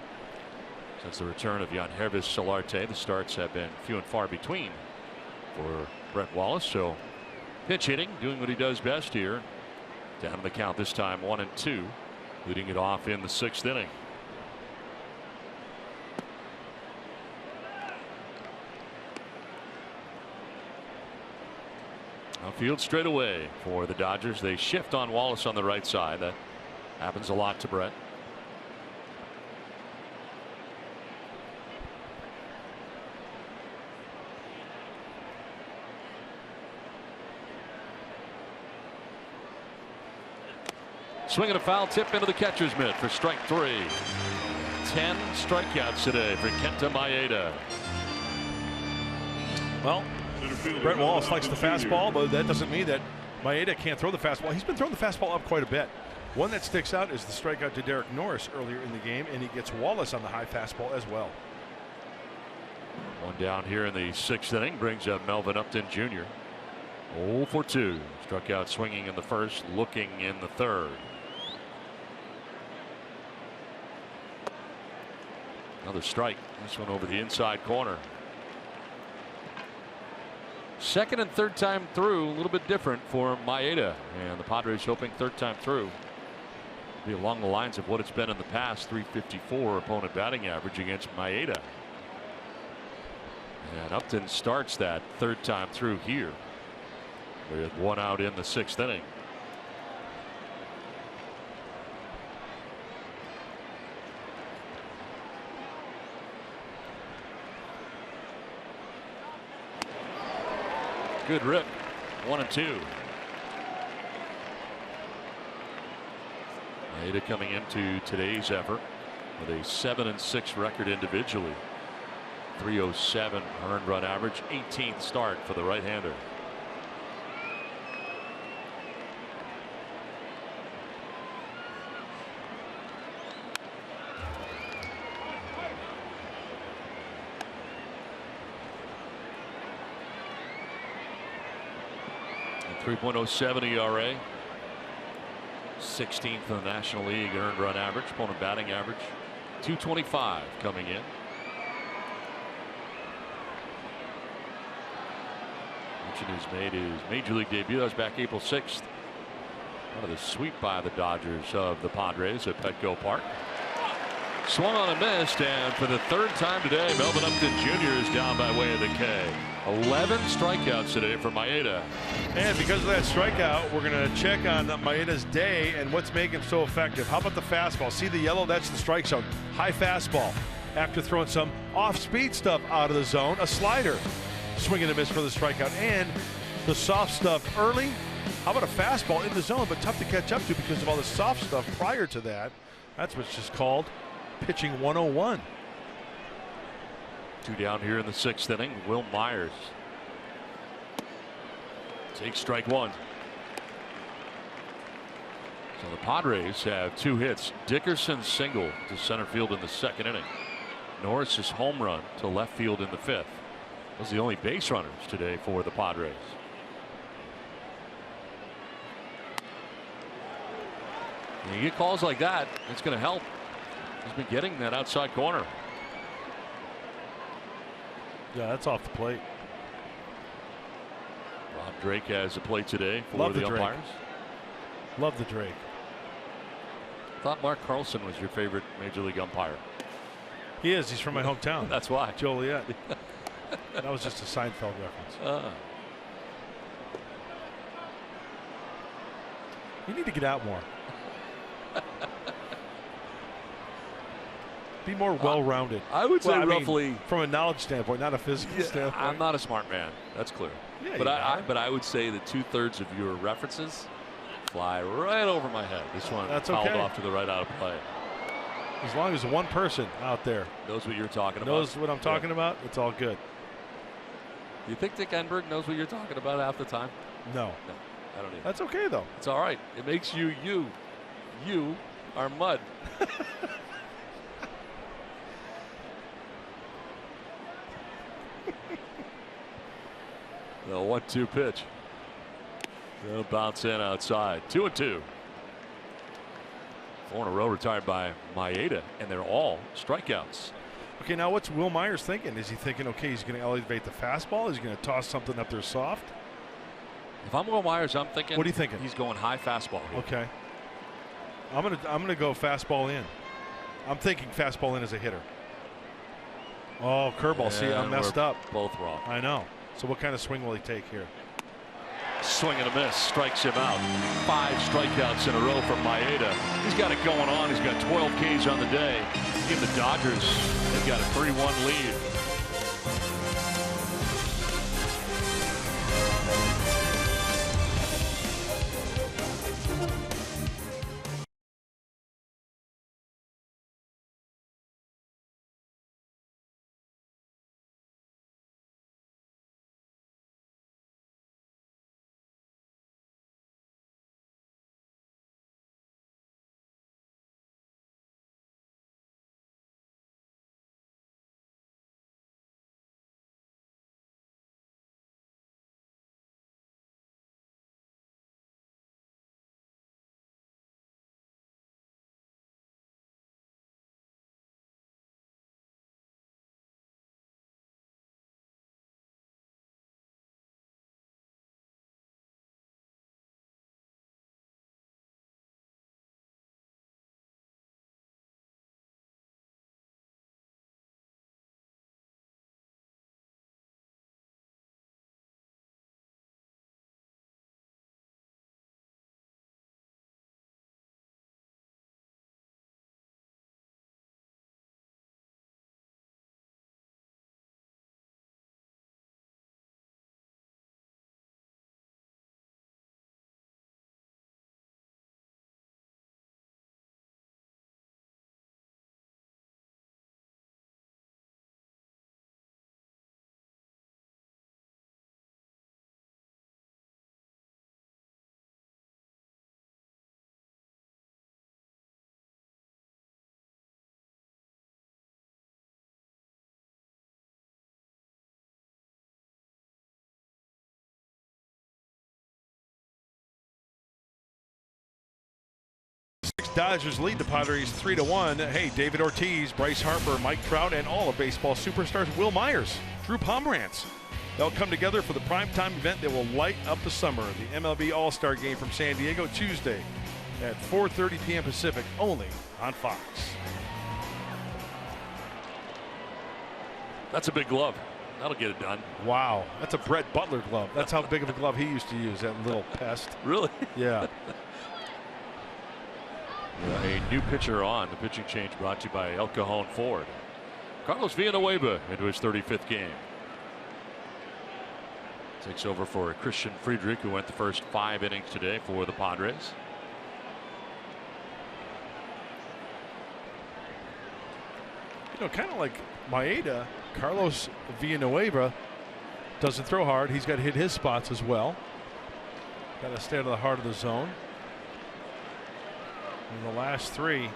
since the return of Yangervis Solarte, the starts have been few and far between for Brett Wallace. So Pitch hitting, doing what he does best here. Down the count this time, 1-2, leading it off in the 6th inning. Outfield straight away for the Dodgers. They shift on Wallace on the right side. That happens a lot to Brett. Swinging a foul tip into the catcher's mitt for strike 3. 10 strikeouts today for Kenta Maeda. Well, Brett Wallace likes the fastball, but that doesn't mean that Maeda can't throw the fastball. He's been throwing the fastball up quite a bit. One that sticks out is the strikeout to Derek Norris earlier in the game, and he gets Wallace on the high fastball as well. One down here in the 6th inning brings up Melvin Upton Jr. 0 for 2. Struck out swinging in the 1st, looking in the 3rd. Another strike. This one over the inside corner. 2nd and 3rd time through, a little bit different for Maeda, and the Padres hoping 3rd time through be along the lines of what it's been in the past. 354 opponent batting average against Maeda. And Upton starts that 3rd time through here with 1 out in the 6th inning. Good rip. 1-2. Maeda coming into today's effort with a 7-6 record individually. 307 earned run average. 18th start for the right-hander. .07 ERA. 16th in the National League earned run average. Opponent batting average. .225 coming in. Has made his major league debut. That was back April 6th. Part of the sweep by the Dodgers of the Padres at Petco Park. Swung on and missed, and for the 3rd time today, Melvin Upton Jr. is down by way of the K. 11 strikeouts today for Maeda. And because of that strikeout, we're going to check on Maeda's day and what's making him so effective. How about the fastball? See the yellow? That's the strike zone. High fastball. After throwing some off-speed stuff out of the zone, a slider. Swing and a miss for the strikeout. And the soft stuff early. How about a fastball in the zone, but tough to catch up to because of all the soft stuff prior to that. That's what's just called pitching 101. 2 down here in the 6th inning. Will Myers takes strike 1. So the Padres have 2 hits. Dickerson's single to center field in the 2nd inning. Norris's home run to left field in the 5th. Those are the only base runners today for the Padres. And you get calls like that, it's going to help. He's been getting that outside corner. Yeah, that's off the plate. Rob Drake has a play today for Love the Drake. umpires. Love the Drake. Thought Mark Carlson was your favorite major league umpire. He is. He's from my hometown. That's why. Joliet. That was just a Seinfeld reference. You need to get out more. Be more well-rounded. I would say roughly from a knowledge standpoint, not a physical standpoint. I'm not a smart man. That's clear. Yeah, but I would say that 2/3 of your references fly right over my head. This one fouled off to the right out of play. As long as one person out there knows what you're talking about. Knows what I'm talking about, it's all good. You think Dick Enberg knows what you're talking about half the time? No. I don't either. That's okay though. It's all right. It makes you you. You are mud. The 1-2 pitch. They'll bounce in outside. 2-2. 4 in a row retired by Maeda, and they're all strikeouts. Okay, now what's Will Myers thinking? Is he thinking, okay, he's going to elevate the fastball? Is he going to toss something up there soft? If I'm Will Myers, I'm thinking. What are you thinking? He's going high fastball here. Okay. I'm gonna go fastball in. I'm thinking fastball in as a hitter. Oh, curveball. See, I messed up. Both wrong. I know. So what kind of swing will he take here? Swing and a miss, strikes him out. 5 strikeouts in a row from Maeda. He's got it going on. He's got 12 Ks on the day. Give the Dodgers, they've got a 3-1 lead. Dodgers lead the Padres 3-1. Hey, David Ortiz, Bryce Harper, Mike Trout, and all of baseball superstars. Will Myers, Drew Pomeranz. They'll come together for the primetime event that will light up the summer. The MLB All-Star Game from San Diego, Tuesday at 4:30 p.m. Pacific, only on Fox. That's a big glove. That'll get it done. Wow, that's a Brett Butler glove. That's how big of a glove he used to use, that little pest. Really? Yeah. A new pitcher on. The pitching change brought to you by El Cajon Ford. Carlos Villanueva into his 35th game. Takes over for Christian Friedrich, who went the first 5 innings today for the Padres. You know, kind of like Maeda, Carlos Villanueva doesn't throw hard. He's got to hit his spots as well. Got to stay out of the heart of the zone. And the last 3,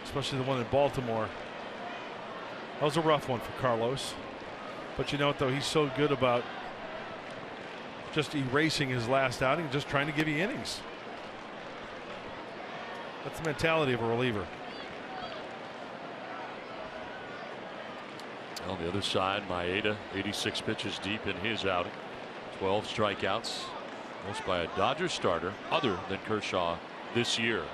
especially the one in Baltimore, that was a rough one for Carlos. But you know what, though, he's so good about just erasing his last outing, just trying to give you innings. That's the mentality of a reliever. On the other side, Maeda, 86 pitches deep in his outing, 12 strikeouts, most by a Dodgers starter other than Kershaw this year.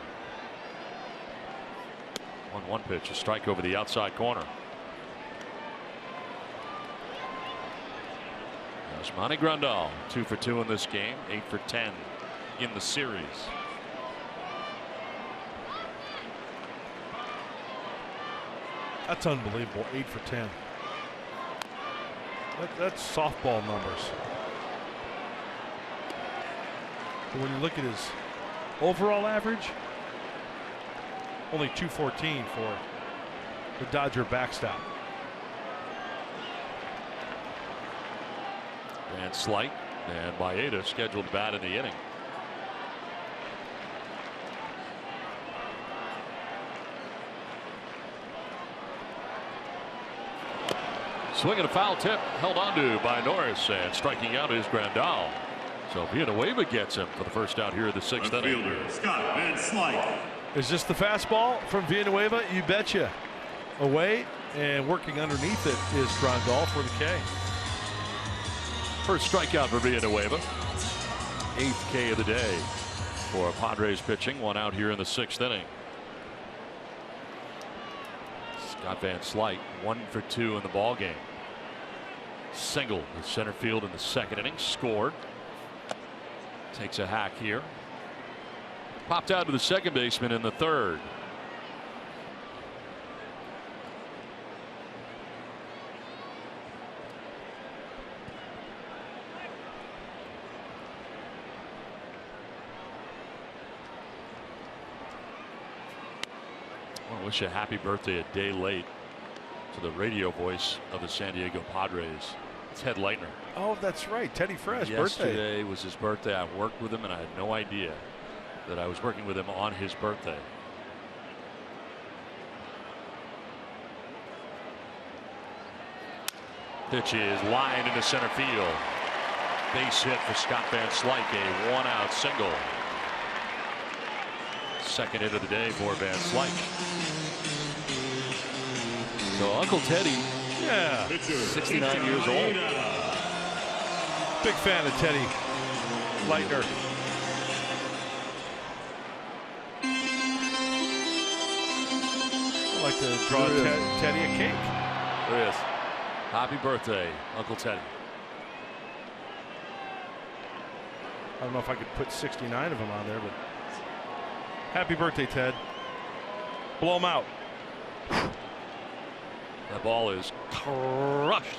1-1 pitch, a strike over the outside corner. Yasmani Grandal, 2 for 2 in this game, 8 for 10 in the series. That's unbelievable. 8 for 10. That's softball numbers. But when you look at his overall average, only 214 for the Dodger backstop. And Slight and Maeda scheduled to bat in the inning. Swing and a foul tip held onto by Norris, and striking out is Grandal. So Villanueva gets him for the first out here in the 6th inning. Scott Van Slyke. Is this the fastball from Villanueva? You betcha. Away and working underneath it is Grandal for the K. First strikeout for Villanueva. 8th K of the day for Padres pitching. 1 out here in the 6th inning. Scott Van Slyke 1 for 2 in the ball game. Single to center field in the 2nd inning. Scored. Takes a hack here. Popped out to the second baseman in the 3rd. I wish a happy birthday a day late to the radio voice of the San Diego Padres, Ted Leitner. Oh, that's right. Teddy Fresh, birthday. Yesterday was his birthday. I worked with him, and I had no idea that I was working with him on his birthday. Pitch is lined into center field. Base hit for Scott Van Slyke, a 1-out single. 2nd hit of the day for Van Slyke. So Uncle Teddy, 69 years old. Big fan of Teddy Leitner. I'd like to draw Teddy a cake. There he is. Happy birthday, Uncle Teddy. I don't know if I could put 69 of them on there, but happy birthday, Ted. Blow him out. That ball is crushed.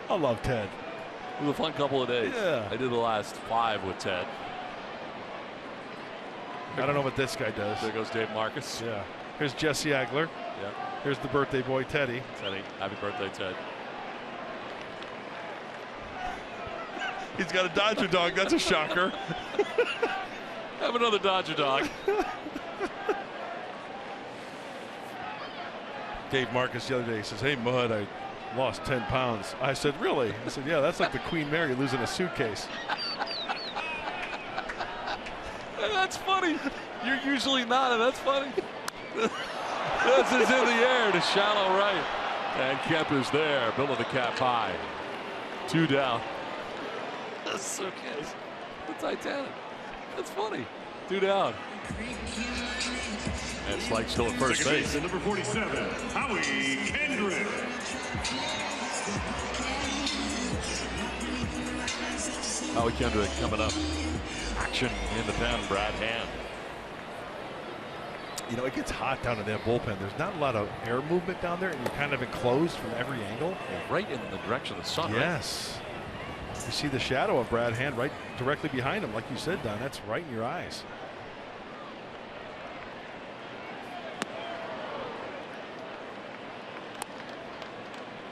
I love Ted. It was a fun couple of days. Yeah. I did the last 5 with Ted. I don't know what this guy does. There goes Dave Marcus. Yeah. Here's Jesse Agler. Yeah. Here's the birthday boy, Teddy. Teddy, happy birthday, Ted. He's got a Dodger dog. That's a shocker. Have another Dodger dog. Dave Marcus the other day says, "Hey, Mud, I lost 10 pounds." I said, "Really?" I said, "Yeah, that's like the Queen Mary losing a suitcase." That's funny. You're usually not, and that's funny. This is in the air to shallow right. And Kemp is there, building the cap high. 2 down. A suitcase. The Titanic. That's funny. 2 down. And Slyke still at first base. Number 47, Howie Kendrick. Howie Kendrick coming up. Action in the pen, Brad Hand. You know, it gets hot down in that bullpen. There's not a lot of air movement down there, and you're kind of enclosed from every angle. Well, right in the direction of the sun. Yes. Right? You see the shadow of Brad Hand right directly behind him. Like you said, Don, that's right in your eyes.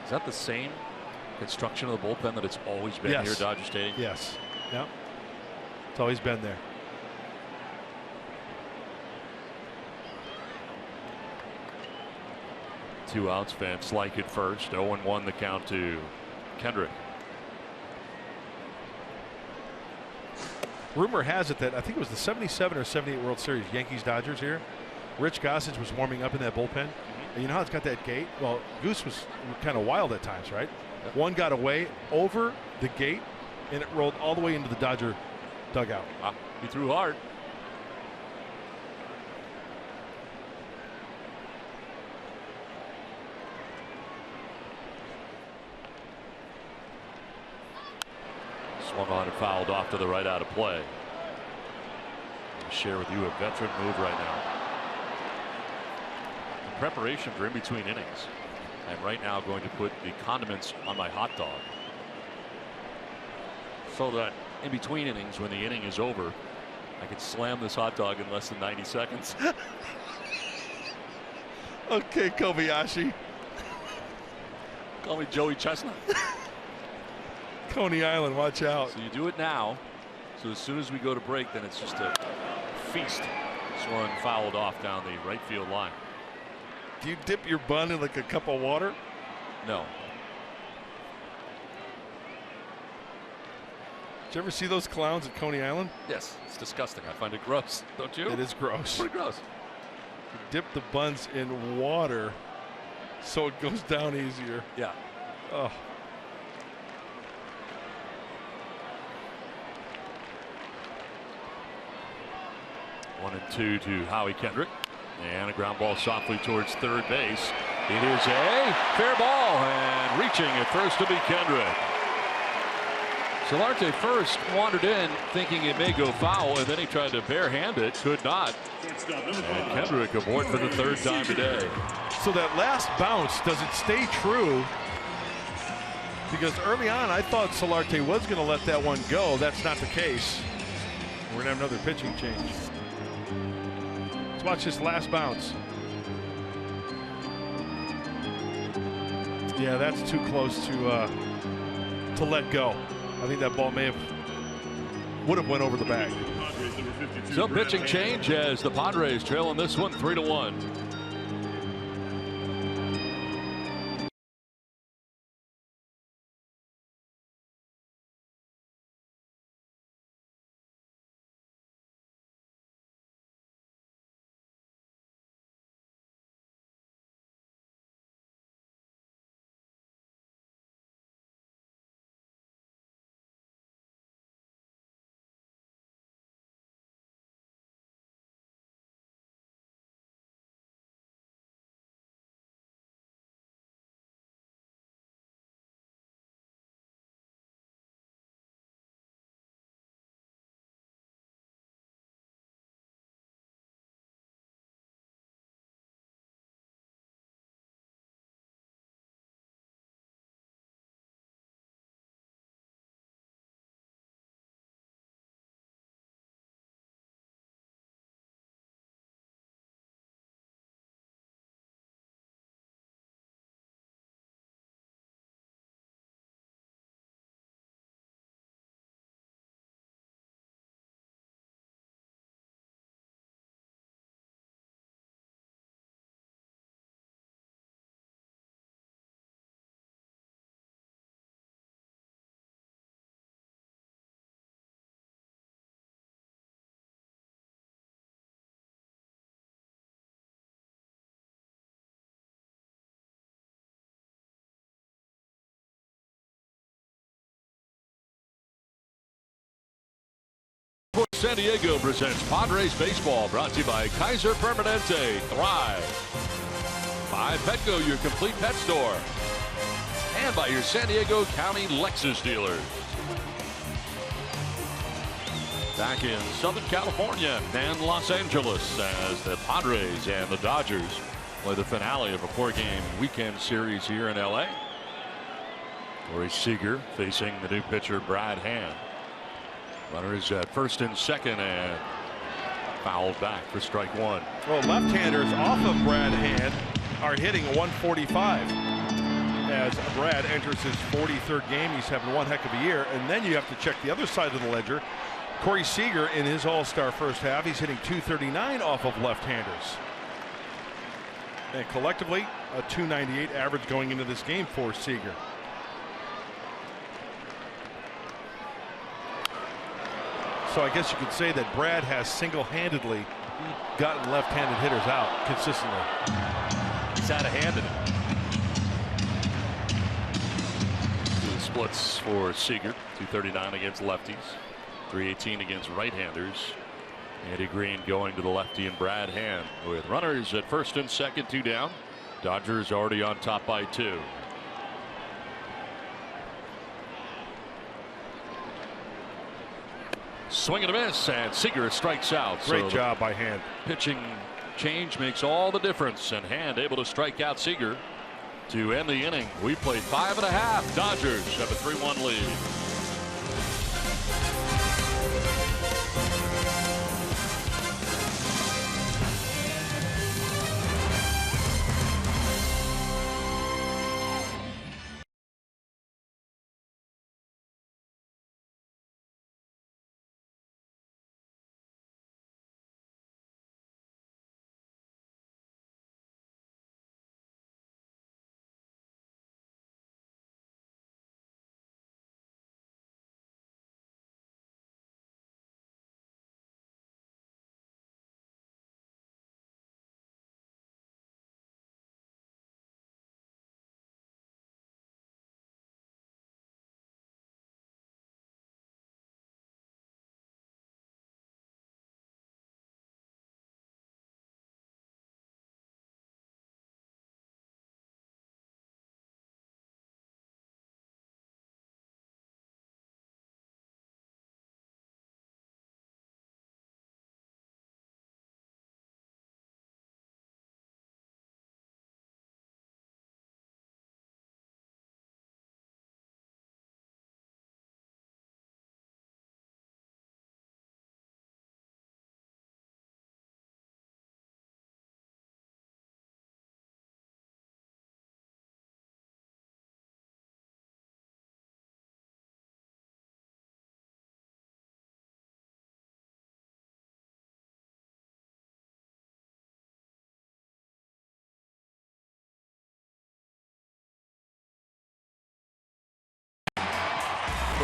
Is that the same construction of the bullpen that it's always been here at Dodger Stadium? Yes. Yep. It's always been there. Two outs. Van Slyke at first. 0-1 the count to Kendrick. Rumor has it that I think it was the 77 or 78 World Series Yankees Dodgers here. Rich Gossage was warming up in that bullpen. And you know how it's got that gate? Well, Goose was kind of wild at times, right? Yep. One got away over the gate, and it rolled all the way into the Dodger dugout. Wow. He threw hard. Swung on and fouled off to the right out of play. I'll share with you a veteran move right now. In preparation for in-between innings, I'm right now going to put the condiments on my hot dog, so that in between innings, when the inning is over, I can slam this hot dog in less than 90 seconds. Okay, Kobayashi. Call me Joey Chestnut. Coney Island, watch out. So you do it now. So as soon as we go to break, then it's just a feast. Swung fouled off down the right field line. Do you dip your bun in like a cup of water? No. Did you ever see those clowns at Coney Island? Yes, it's disgusting. I find it gross. Don't you? It is gross. Pretty gross. You dip the buns in water so it goes down easier. Yeah. Oh. 1-2 to Howie Kendrick. And a ground ball softly towards third base. It is a fair ball, and reaching at first to be Kendrick. Solarte first wandered in thinking it may go foul, and then he tried to barehand it, could not. And Kendrick aboard for the third time today. So that last bounce, does it stay true? Because early on I thought Solarte was going to let that one go. That's not the case. We're going to have another pitching change. Let's watch this last bounce. Yeah, that's too close to let go. I think that ball would have went over the bag. So pitching change as the Padres trail in this one 3-1. San Diego presents Padres Baseball, brought to you by Kaiser Permanente. Thrive. By Petco, your complete pet store. And by your San Diego County Lexus dealers. Back in Southern California and Los Angeles as the Padres and the Dodgers play the finale of a 4-game weekend series here in LA. Corey Seager facing the new pitcher Brad Hand. Runners at first and second, and fouled back for strike one. Well, left-handers off of Brad Hand are hitting 145 as Brad enters his 43rd game. He's having one heck of a year. And then you have to check the other side of the ledger. Corey Seager in his all-star first half, he's hitting 239 off of left-handers. And collectively, a 298 average going into this game for Seager. So I guess you could say that Brad has single-handedly gotten left-handed hitters out consistently. He's out of hand in it. Two splits for Seager. 239 against lefties. 318 against right-handers. Andy Green going to the lefty and Brad Hand with runners at first and second, 2 down. Dodgers already on top by 2. Swing and a miss, and Seager strikes out. Great job by Hand. Pitching change makes all the difference, and Hand able to strike out Seager to end the inning. We played 5.5. Dodgers have a 3-1 lead.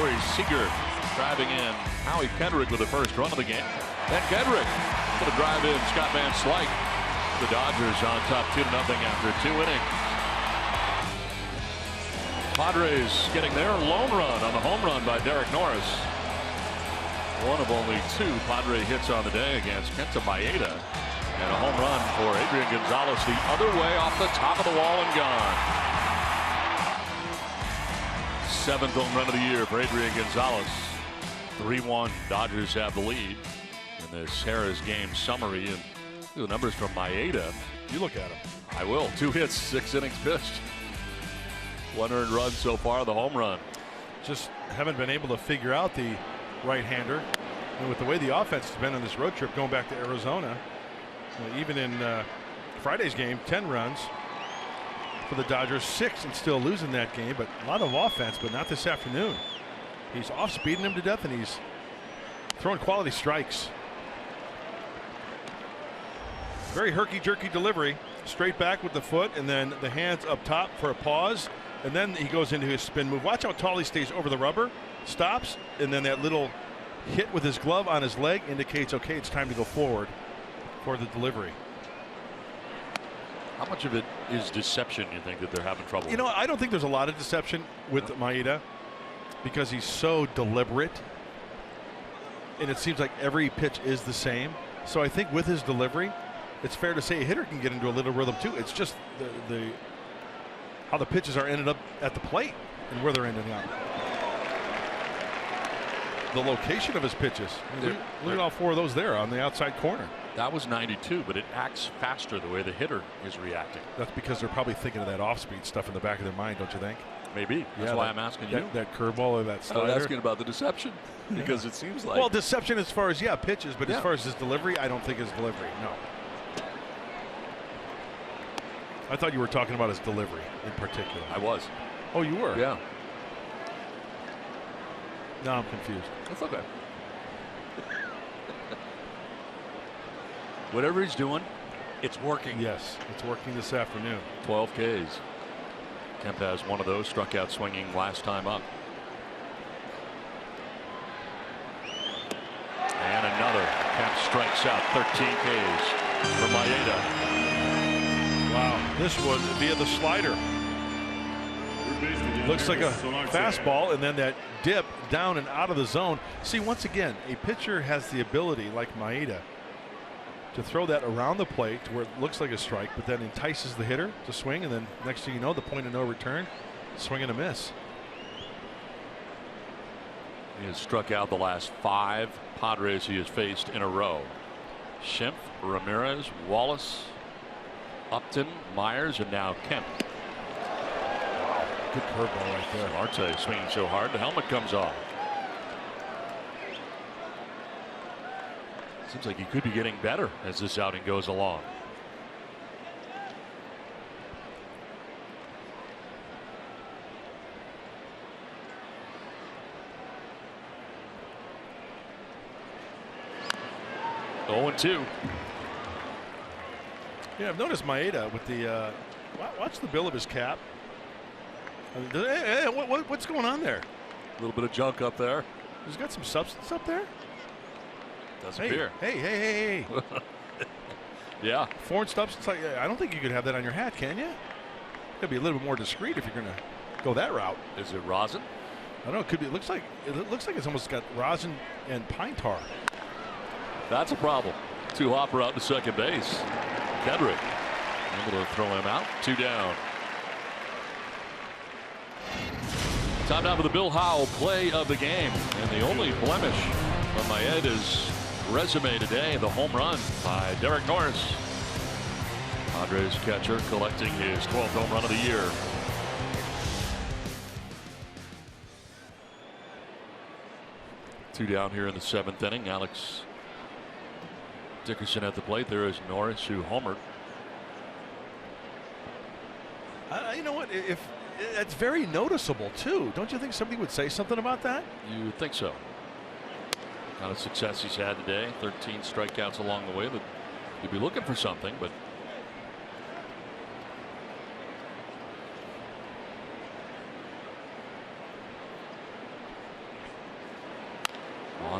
Corey Seager driving in. Howie Kendrick with the first run of the game. And Kendrick going to drive in Scott Van Slyke. The Dodgers on top 2-0 after 2 innings. Padres getting their lone run on the home run by Derek Norris. One of only 2 Padre hits on the day against Kenta Maeda. And a home run for Adrian Gonzalez the other way off the top of the wall and gone. 7th home run of the year for Adrian Gonzalez. 3-1. Dodgers have the lead in this Harris game summary. And the numbers from Maeda. You look at him. I will. 2 hits, 6 innings pitched. 1 earned run so far, the home run. Just haven't been able to figure out the right-hander. And with the way the offense has been on this road trip going back to Arizona, even in Friday's game, 10 runs for the Dodgers, 6 and still losing that game. But a lot of offense, but not this afternoon. He's off-speeding him to death, and he's throwing quality strikes. Very herky-jerky delivery. Straight back with the foot, and then the hands up top for a pause. And then he goes into his spin move. Watch how tall he stays over the rubber. Stops, and then that little hit with his glove on his leg indicates, okay, it's time to go forward for the delivery. How much of it is deception, you think, that they're having trouble with? You know, I don't think there's a lot of deception with Maeda because he's so deliberate. And it seems like every pitch is the same. So I think with his delivery, it's fair to say a hitter can get into a little rhythm too. It's just how the pitches are ended up at the plate and where they're ending up. The location of his pitches. Look at all 4 of those there on the outside corner. That was 92, but it acts faster the way the hitter is reacting. That's because they're probably thinking of that off-speed stuff in the back of their mind, don't you think? Maybe. That's why I'm asking you. That curveball or that slider. I was asking about the deception because it seems like. Well, deception as far as, pitches, but as far as his delivery, I don't think his delivery, no. I thought you were talking about his delivery in particular. I was. Oh, you were? Yeah. No, I'm confused. That's okay. Whatever he's doing, it's working. Yes, it's working this afternoon. 12 Ks. Kemp has one of those, struck out swinging last time up. And another. Kemp strikes out 13 Ks for Maeda. Wow, this was via the slider. Looks like a fastball, and then that dip down and out of the zone. See, once again, a pitcher has the ability, like Maeda, to throw that around the plate to where it looks like a strike, but then entices the hitter to swing, and then next thing you know, the point of no return, swing and a miss. He has struck out the last 5 Padres he has faced in a row. Schimpf, Ramirez, Wallace, Upton, Myers, and now Kemp. Good curveball right there. Marte swinging so hard the helmet comes off. Seems like he could be getting better as this outing goes along. Oh, 0-2. Yeah, I've noticed Maeda with the watch the bill of his cap. Hey, what's going on there? A little bit of junk up there. He's got some substance up there. Does appear. Hey. Yeah. Foreign substance. I don't think you could have that on your hat, can you? Got to be a little bit more discreet if you're going to go that route. Is it rosin? I don't know. It could be. It looks like it's almost got rosin and pine tar. That's a problem. 2 Hopper out to second base. Kendrick able to throw him out. 2 down. Time now for the Bill Howell play of the game. And the only blemish on Maeda's resume today, the home run by Derek Norris. Padres catcher collecting his 12th home run of the year. Two down here in the 7th inning. Alex Dickerson at the plate. There is Norris, who homered. You know what? If it's very noticeable too, don't you think somebody would say something about that? You would think so. Kind of success he's had today. 13 strikeouts along the way. But you'd be looking for something, but.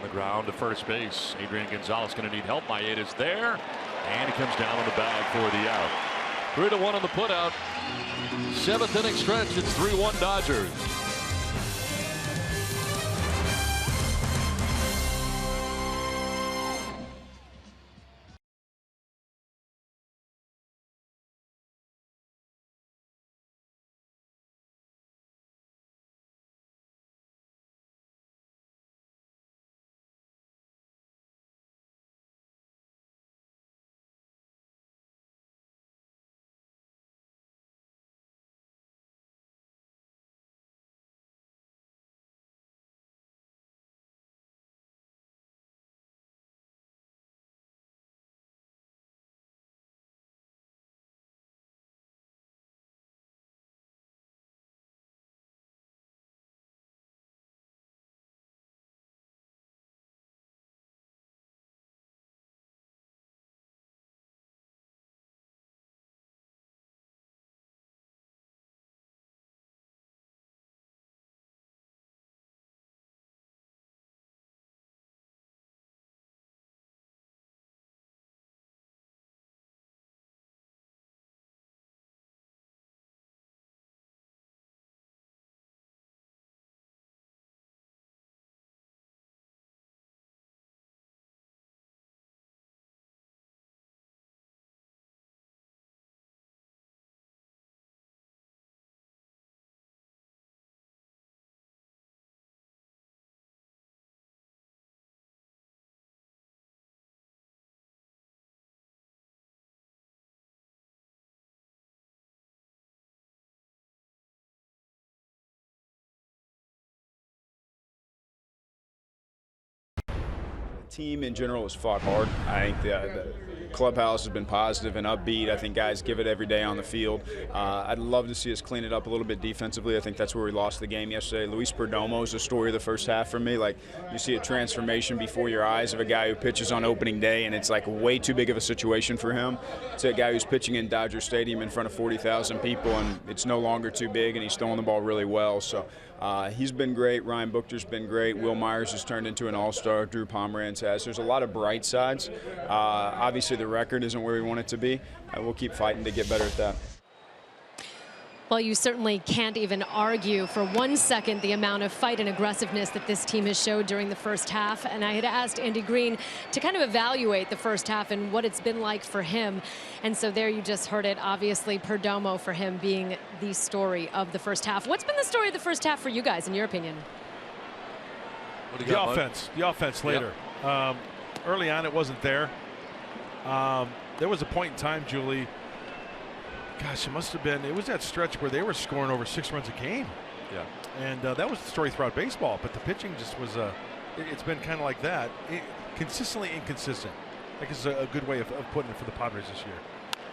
on the ground to first base. Adrian Gonzalez going to need help. Maeda's there, and he comes down on the bag for the out. 3-1 on the putout. 7th inning stretch. It's 3-1 Dodgers. Team in general has fought hard. I think the clubhouse has been positive and upbeat. I think guys give it every day on the field. I'd love to see us clean it up a little bit defensively. I think that's where we lost the game yesterday. Luis Perdomo is the story of the first half for me. Like, you see a transformation before your eyes of a guy who pitches on opening day, and it's like way too big of a situation for him. It's a guy who's pitching in Dodger Stadium in front of 40,000 people, and it's no longer too big, and he's throwing the ball really well. So he's been great. Ryan Buchter's been great. Will Myers has turned into an all-star. Drew Pomeranz has. There's a lot of bright sides. Obviously, the record isn't where we want it to be. We'll keep fighting to get better at that. Well, you certainly can't even argue for 1 second the amount of fight and aggressiveness that this team has showed during the first half. And I had asked Andy Green to kind of evaluate the first half and what it's been like for him. And so there you just heard it. Obviously, Perdomo for him being the story of the first half. What's been the story of the first half for you guys, in your opinion? The offense later. Yep. Early on, it wasn't there. There was a point in time, Julie. Gosh, it must have been. It was that stretch where they were scoring over 6 runs a game. Yeah. And that was the story throughout baseball. But the pitching just was. It's been kind of like that. Consistently inconsistent. I think it's a good way of putting it for the Padres this year.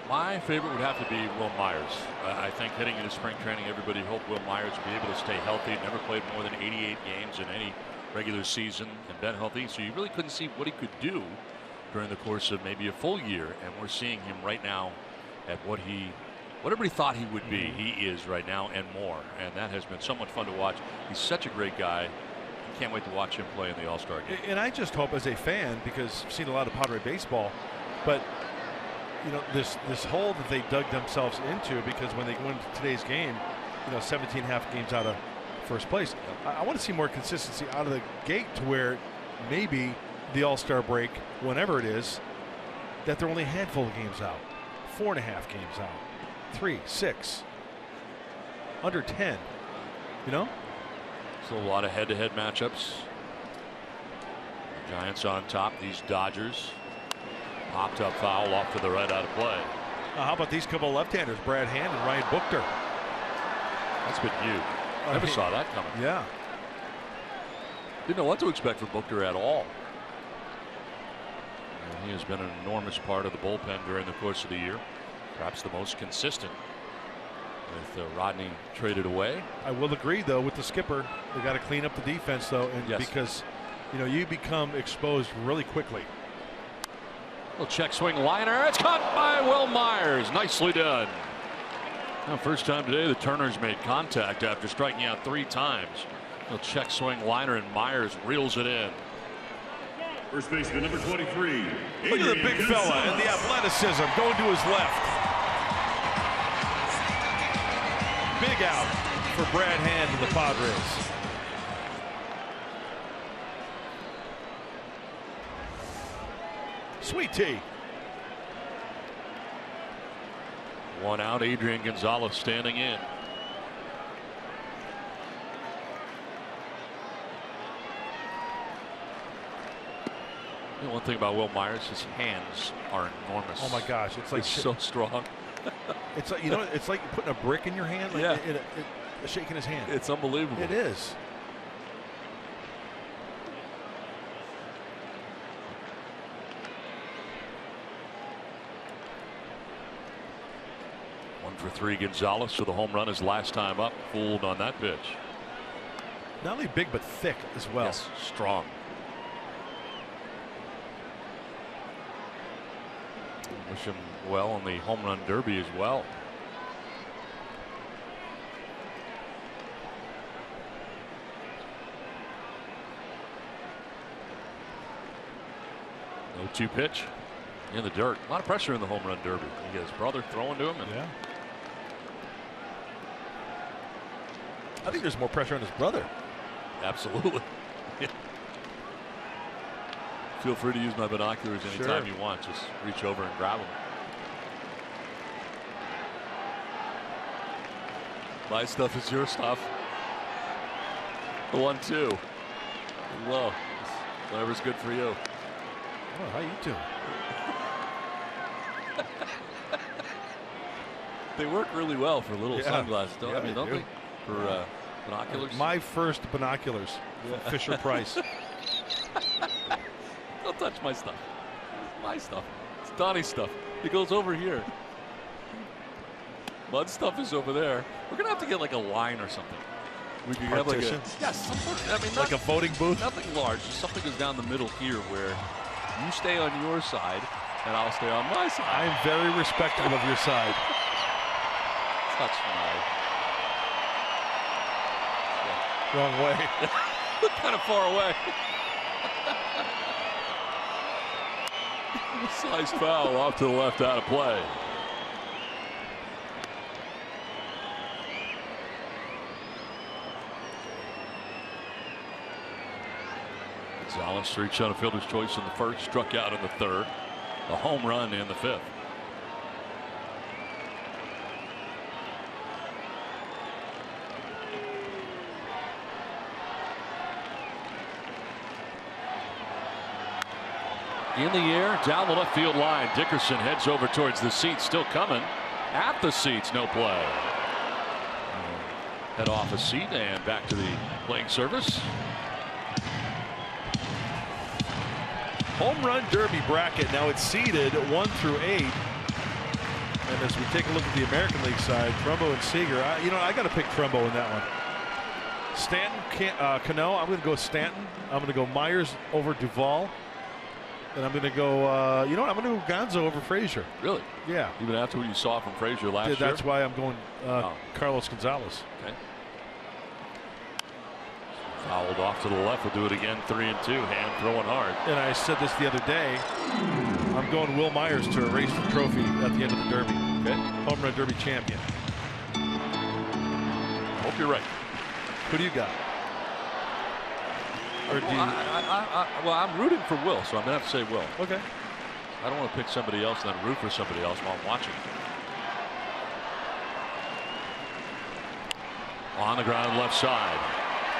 My favorite would have to be Will Myers. I think heading into spring training, everybody hoped Will Myers would be able to stay healthy. Never played more than 88 games in any regular season and been healthy. So you really couldn't see what he could do during the course of maybe a full year. And we're seeing him right now at what everybody thought he would be. He is right now and more. And that has been so much fun to watch. He's such a great guy. Can't wait to watch him play in the All-Star game. And I just hope as a fan, because I've seen a lot of Padre baseball, but you know, this hole that they dug themselves into, because when they go into today's game, 17 half games out of first place. I want to see more consistency out of the gate to where maybe the All-Star break, whenever it is, that they're only a handful of games out. 4.5 games out. 3, 6, under 10, So a lot of head-to-head matchups. The Giants on top. These Dodgers. Popped up foul off to the right, out of play. How about these couple of left-handers, Brad Hand and Ryan Buchter? That's been huge. Never saw that coming. Yeah. Didn't know what to expect from Buchter at all. And he has been an enormous part of the bullpen during the course of the year. Perhaps the most consistent with Rodney traded away. I will agree, though, with the skipper. They got to clean up the defense, though, and yes, because you become exposed really quickly. Little check swing liner. It's caught by Will Myers. Nicely done. Now, first time today the Turners made contact after striking out 3 times. Little check swing liner, and Myers reels it in. First baseman number 23. Look at the big fella and the athleticism going to his left. Big out for Brad Hand and the Padres. Sweet tea. One out, Adrian Gonzalez standing in. You know, one thing about Will Myers, his hands are enormous. Oh my gosh, it's like so strong. It's like, you know, it's like putting a brick in your hand. Like yeah, shaking his hand. It's unbelievable. It is. One for three, Gonzalez for the home run his last time up. Fooled on that pitch. Not only big but thick as well. Yes, strong. Wish him well on the home run derby as well. No 2 pitch in the dirt. A lot of pressure in the home run derby. He got his brother throwing to him. And yeah. I think there's more pressure on his brother. Absolutely. Yeah. Feel free to use my binoculars anytime you want. Just reach over and grab them. My stuff is your stuff. The 1-2. Low. Whatever's good for you. Oh, how you doing? They work really well for little sunglasses, don't yeah, I mean, don't they? For binoculars. My first binoculars from Fisher Price. Don't touch my stuff. My stuff. It's Donnie's stuff. It goes over here. Mud stuff is over there. We're gonna have to get like a line or something. We could have like a I mean, like a voting booth. Nothing large. Just something goes down the middle here where you stay on your side and I'll stay on my side. I am very respectful of your side. Touch my. Wrong way. Kind of far away. Sized foul off to the left, out of play. Gonzalez reached on a fielder's choice in the first, struck out in the third. A home run in the fifth. In the air, down the left field line. Dickerson heads over towards the seats, still coming. At the seats, no play. Head off a seat and back to the playing surface. Home run derby bracket. Now it's seeded 1 through 8. And as we take a look at the American League side, Trumbo and Seager, I got to pick Trumbo in that one. Stanton, Cano, I'm going to go Stanton. I'm going to go Myers over Duvall. And I'm going to go, I'm going to go Gonzo over Frazier. Really? Yeah. Even after what you saw from Frazier last year? That's why I'm going Carlos Gonzalez. Okay. Fouled off to the left. We'll do it again. 3-2. Hand throwing hard. And I said this the other day. I'm going Will Myers to erase the trophy at the end of the Derby. Okay. Home run Derby champion. Hope you're right. Who do you got? Or do you... Well, I'm rooting for Will, so I'm going to have to say Will. Okay. I don't want to pick somebody else and then root for somebody else while I'm watching. On the ground left side.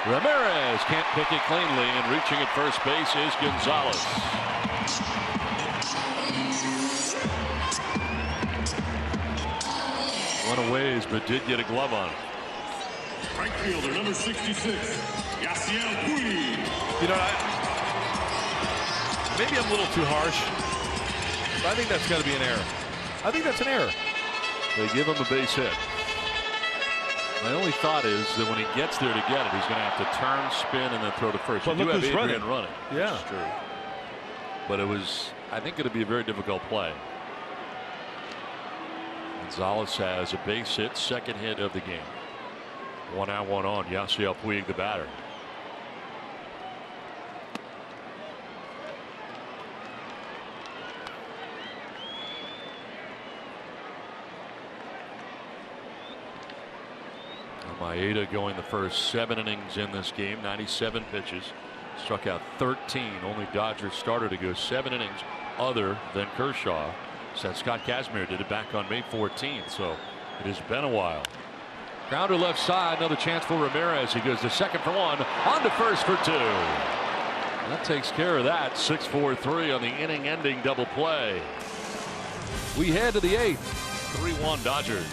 Ramirez can't pick it cleanly, and reaching at first base is Gonzalez. Went a ways, but did get a glove on it. Right fielder number 66, Yasiel Puig. Maybe I'm a little too harsh, but I think that's got to be an error. I think that's an error. They give him a base hit. My only thought is that when he gets there to get it, he's going to have to turn, spin, and then throw to first. But you look do have who's Adrian running. Yeah. That's true. But it was, I think, going to be a very difficult play. Gonzalez has a base hit, second hit of the game. 1 out, 1 on. Yasiel Puig, the batter. Maeda going the first 7 innings in this game, 97 pitches, struck out 13. Only Dodgers starter to go 7 innings other than Kershaw. Said Scott Kazmir did it back on May 14th, so it has been a while. Grounder left side, another chance for Ramirez. He goes to second for 1, on to first for 2. That takes care of that. 6-4-3 on the inning-ending double play. We head to the 8th. 3-1 Dodgers.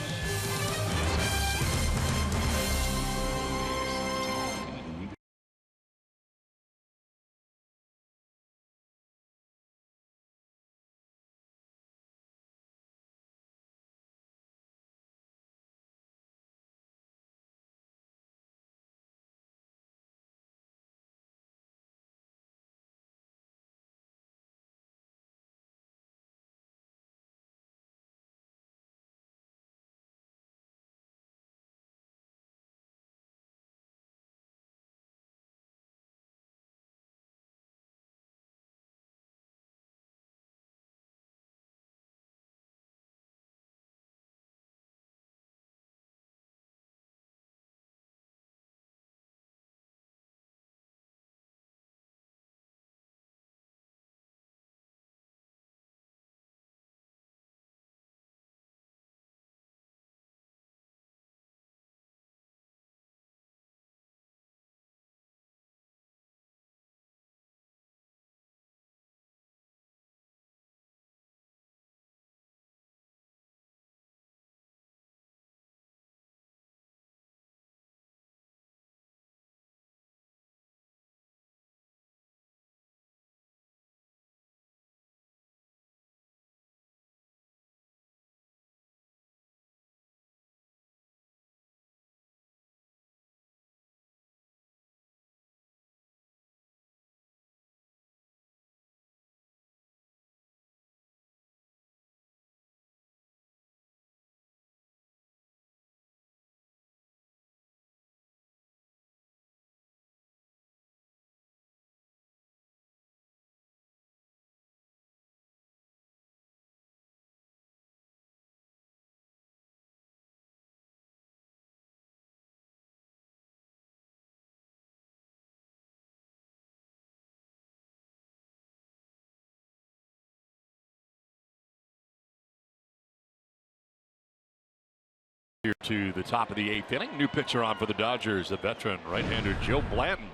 Here to the top of the 8th inning. New pitcher on for the Dodgers, the veteran right-hander Joe Blanton,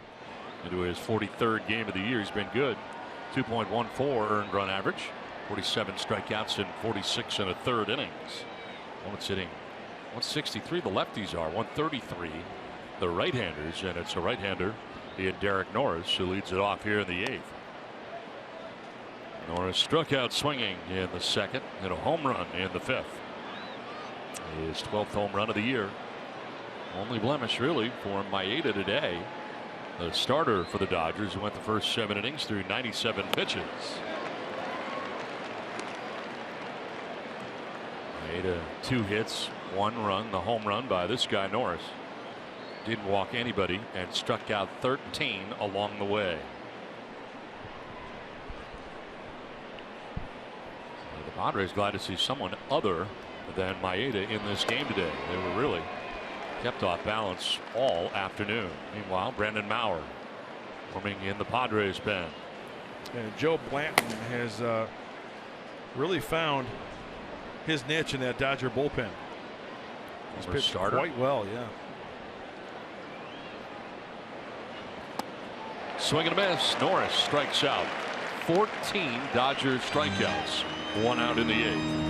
into his 43rd game of the year. He's been good. 2.14 earned run average, 47 strikeouts in 46 1/3 innings. It's hitting 163. The lefties are 133. The right-handers, and it's a right-hander in Derek Norris who leads it off here in the 8th. Norris struck out swinging in the 2nd, and a home run in the 5th. His 12th home run of the year. Only blemish really for Maeda today, the starter for the Dodgers, who went the first 7 innings through 97 pitches. Maeda 2 hits, 1 run, the home run by this guy Norris. Didn't walk anybody and struck out 13 along the way. The Padres glad to see someone other than Maeda in this game today. They were really kept off balance all afternoon. Meanwhile, Brandon Maurer forming in the Padres pen. And Joe Blanton has really found his niche in that Dodger bullpen. He's pitched starter. Quite well, yeah. Swing and a miss. Norris strikes out. 14 Dodgers strikeouts. 1 out in the 8th.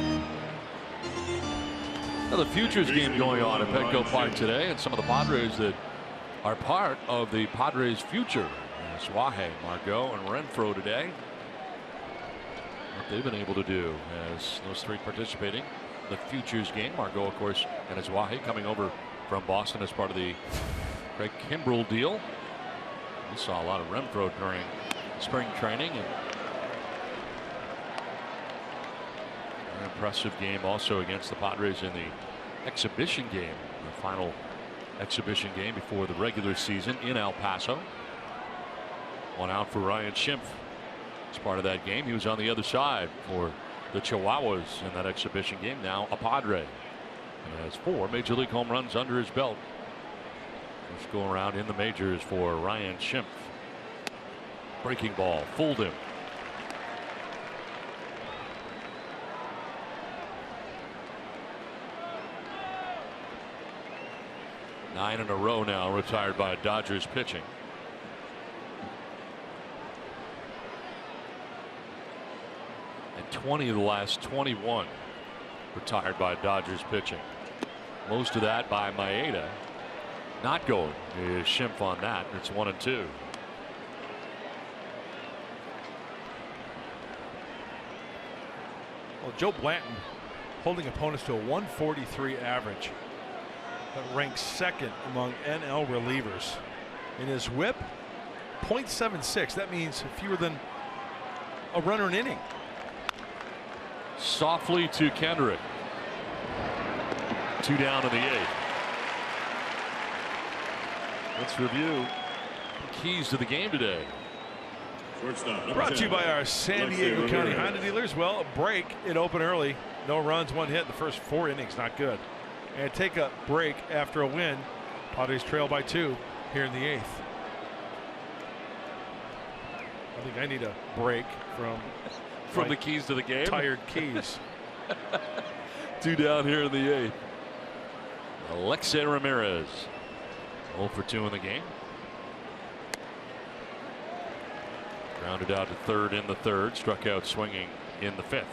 Now the Futures game going on at Petco Park today, and some of the Padres that are part of the Padres future. Suaje, Margot, and Renfroe today. What they've been able to do as those 3 participating in the Futures game. Margot, of course, and Suaje coming over from Boston as part of the Craig Kimbrell deal. We saw a lot of Renfroe during spring training. And an impressive game also against the Padres in the exhibition game, the final exhibition game before the regular season in El Paso. 1 out for Ryan Schimpf as part of that game. He was on the other side for the Chihuahuas in that exhibition game. Now a Padre, and has 4 major league home runs under his belt First go around in the majors for Ryan Schimpf. Breaking ball, fooled him. Nine in a row now retired by Dodgers pitching. And 20 of the last 21 retired by Dodgers pitching. Most of that by Maeda. Not going is Schimpf on that. It's 1-2. Well, Joe Blanton holding opponents to a 143 average. That ranks second among NL relievers. In his whip, .76. That means fewer than a runner an inning. Softly to Kendrick. 2 down in the 8th. Let's review the keys to the game today. Brought to you by our San Diego County Honda dealers. Well, a break. It opened early. No runs, 1 hit in the first 4 innings. Not good. And take a break after a win. Padres trail by 2 here in the 8th. I think I need a break from the keys to the game. Tired keys. 2 down here in the 8th. Alexei Ramirez 0 for 2 in the game. Grounded out to third in the 3rd. Struck out swinging in the 5th.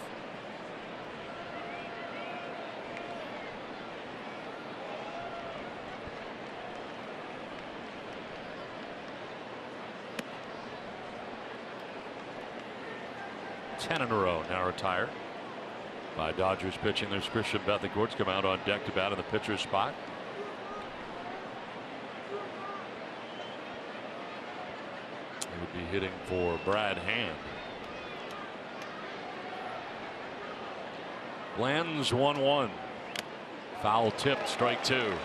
Ten in a row now retired by Dodgers pitching. There's Christian Bethencourt's come out on deck to bat in the pitcher's spot. He would be hitting for Brad Hand. Lands 1-1. Foul tipped, strike 2. Well,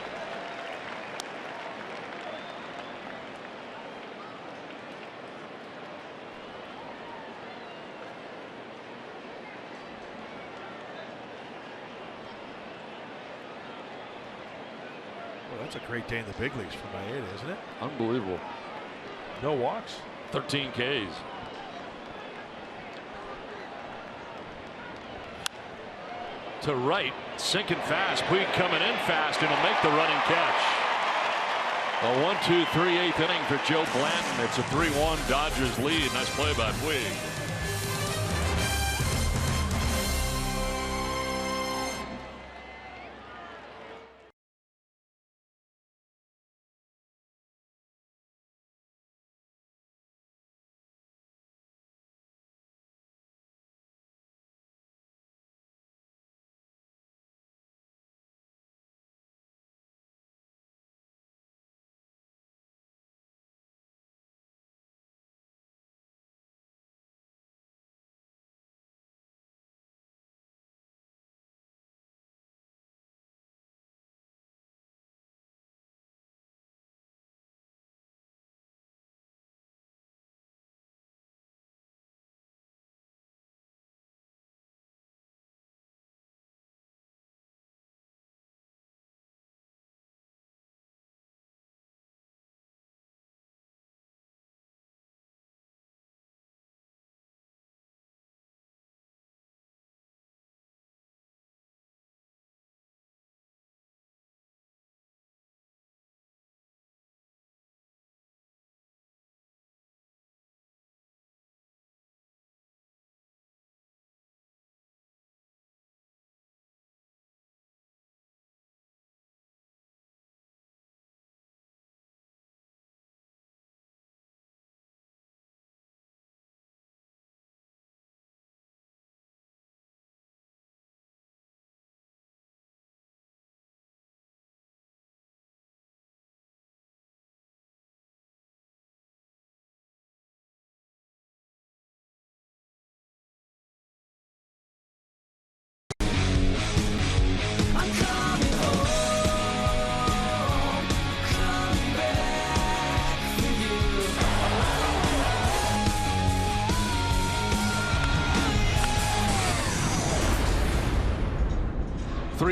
that's a great day in the big leagues for Maeda, isn't it? Unbelievable. No walks. 13 Ks. To right, sinking fast. Puig coming in fast, and he'll make the running catch. A 1-2-3 8th inning for Joe Blanton. It's a 3-1 Dodgers lead. Nice play by Puig.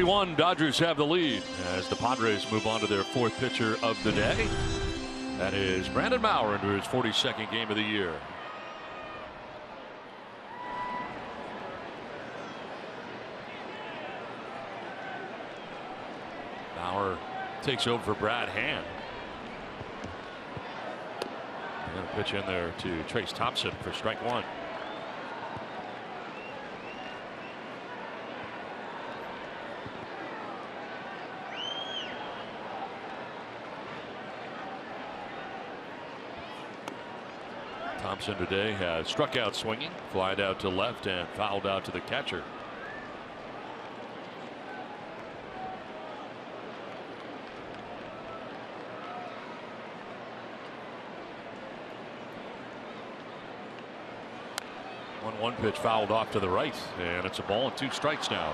3-1, Dodgers have the lead as the Padres move on to their 4th pitcher of the day. That is Brandon Maurer into his 42nd game of the year. Maurer takes over for Brad Hand. And a pitch in there to Trace Thompson for strike 1. Thompson today has struck out swinging, flied out to left, and fouled out to the catcher. One pitch fouled off to the right, and it's a ball and 2 strikes now.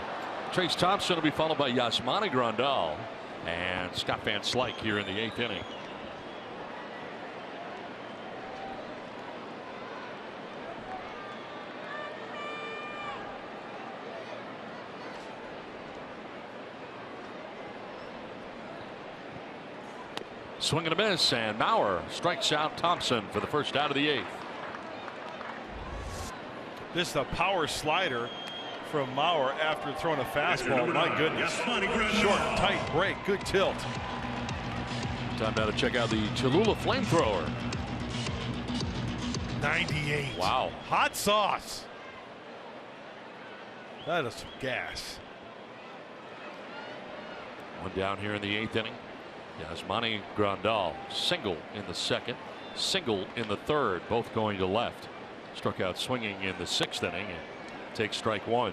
Trace Thompson will be followed by Yasmani Grandal and Scott Van Slyke here in the 8th inning. Swing and a miss, and Maurer strikes out Thompson for the first out of the 8th. This is a power slider from Maurer after throwing a fastball. My goodness. Short, tight break, good tilt. Time now to check out the Cholula flamethrower. 98. Wow. Hot sauce. That is some gas. One down here in the 8th inning. Yasmani Grandal single in the 2nd, single in the 3rd, both going to left. Struck out swinging in the 6th inning and takes strike 1.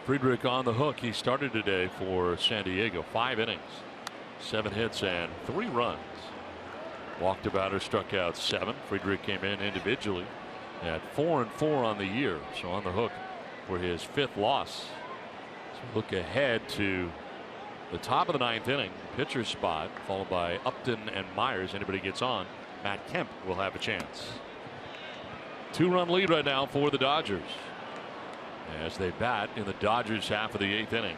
Friedrich on the hook. He started today for San Diego. 5 innings, 7 hits, and 3 runs. Walked a batter, struck out 7. Friedrich came in individually at 4-4 on the year, so on the hook for his 5th loss. So look ahead to the top of the 9th inning, pitcher spot, followed by Upton and Myers. Anybody gets on, Matt Kemp will have a chance. 2-run lead right now for the Dodgers as they bat in the Dodgers half of the 8th inning.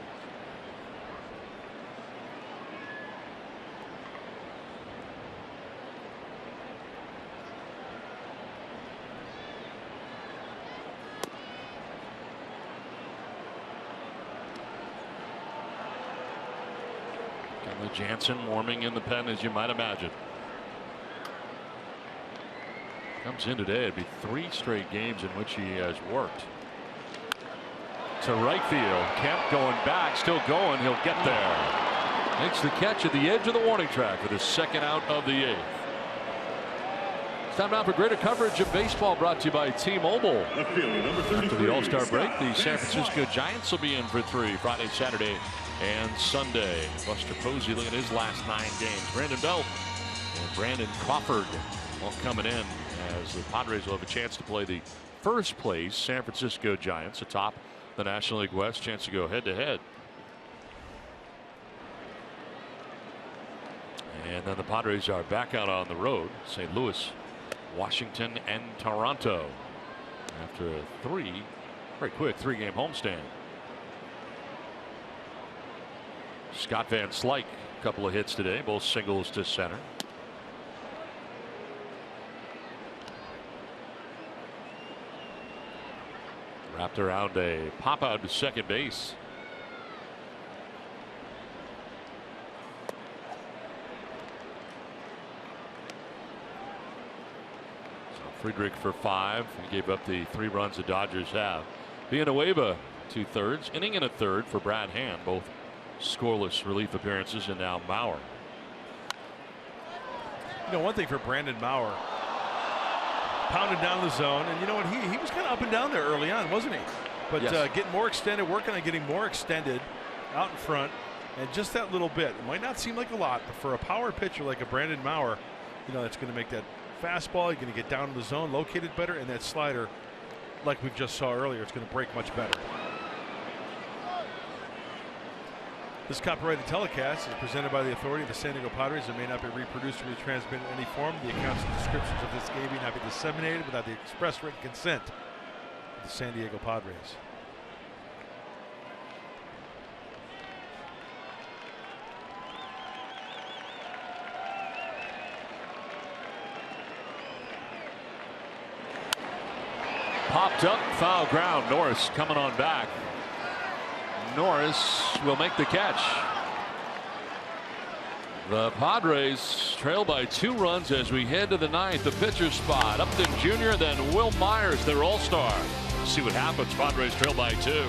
Jansen warming in the pen, as you might imagine. Comes in today. It'd be 3 straight games in which he has worked. To right field. Kemp going back, still going. He'll get there. Makes the catch at the edge of the warning track for the 2nd out of the 8th. It's time now for greater coverage of baseball, brought to you by T-Mobile. After the All-Star break, the San Francisco Giants will be in for 3 Friday, Saturday, and Sunday. Buster Posey looking at his last 9 games. Brandon Belt and Brandon Crawford all coming in as the Padres will have a chance to play the 1st place San Francisco Giants atop the National League West. Chance to go head-to-head. And then the Padres are back out on the road. St. Louis, Washington, and Toronto after a very quick 3-game homestand. Scott Van Slyke, a couple of hits today, both singles to center. Wrapped around a pop out to second base. So Friedrich for 5. He gave up the 3 runs the Dodgers have. Villanueva 2/3, inning and a 1/3 for Brad Hand, both scoreless relief appearances, and now Maurer. You know, one thing for Brandon Maurer, pounded down the zone, and you know what, he was kind of up and down there early on, wasn't he? But yes. Getting more extended, working on getting more extended out in front, and just that little bit. It might not seem like a lot, but for a power pitcher like a Brandon Maurer, you know, it's going to make that fastball, you're going to get down in the zone, located better, and that slider, like we just saw earlier, it's going to break much better. This copyrighted telecast is presented by the authority of the San Diego Padres and may not be reproduced or retransmitted in any form. The accounts and descriptions of this game may not be disseminated without the express written consent of the San Diego Padres. Popped up, foul ground. Norris coming on back. Norris will make the catch. The Padres trail by 2 runs as we head to the 9th. The pitcher spot. Upton Jr., then Will Myers, their all-star. See what happens. Padres trail by 2.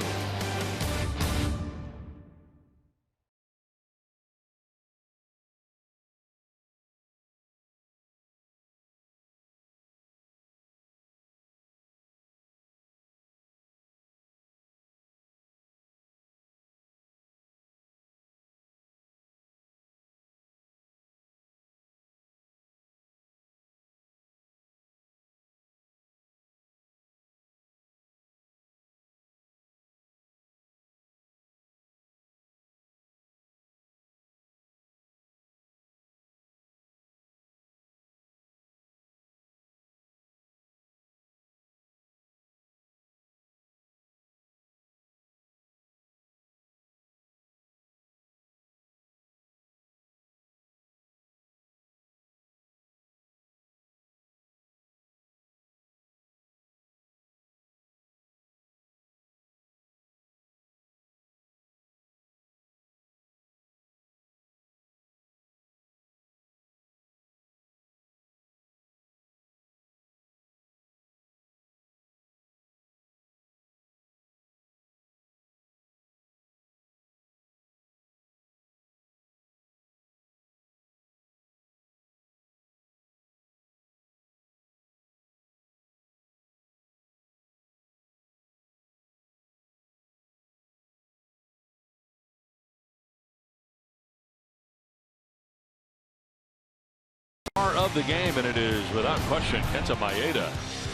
Of the game, and it is without question Kenta Maeda.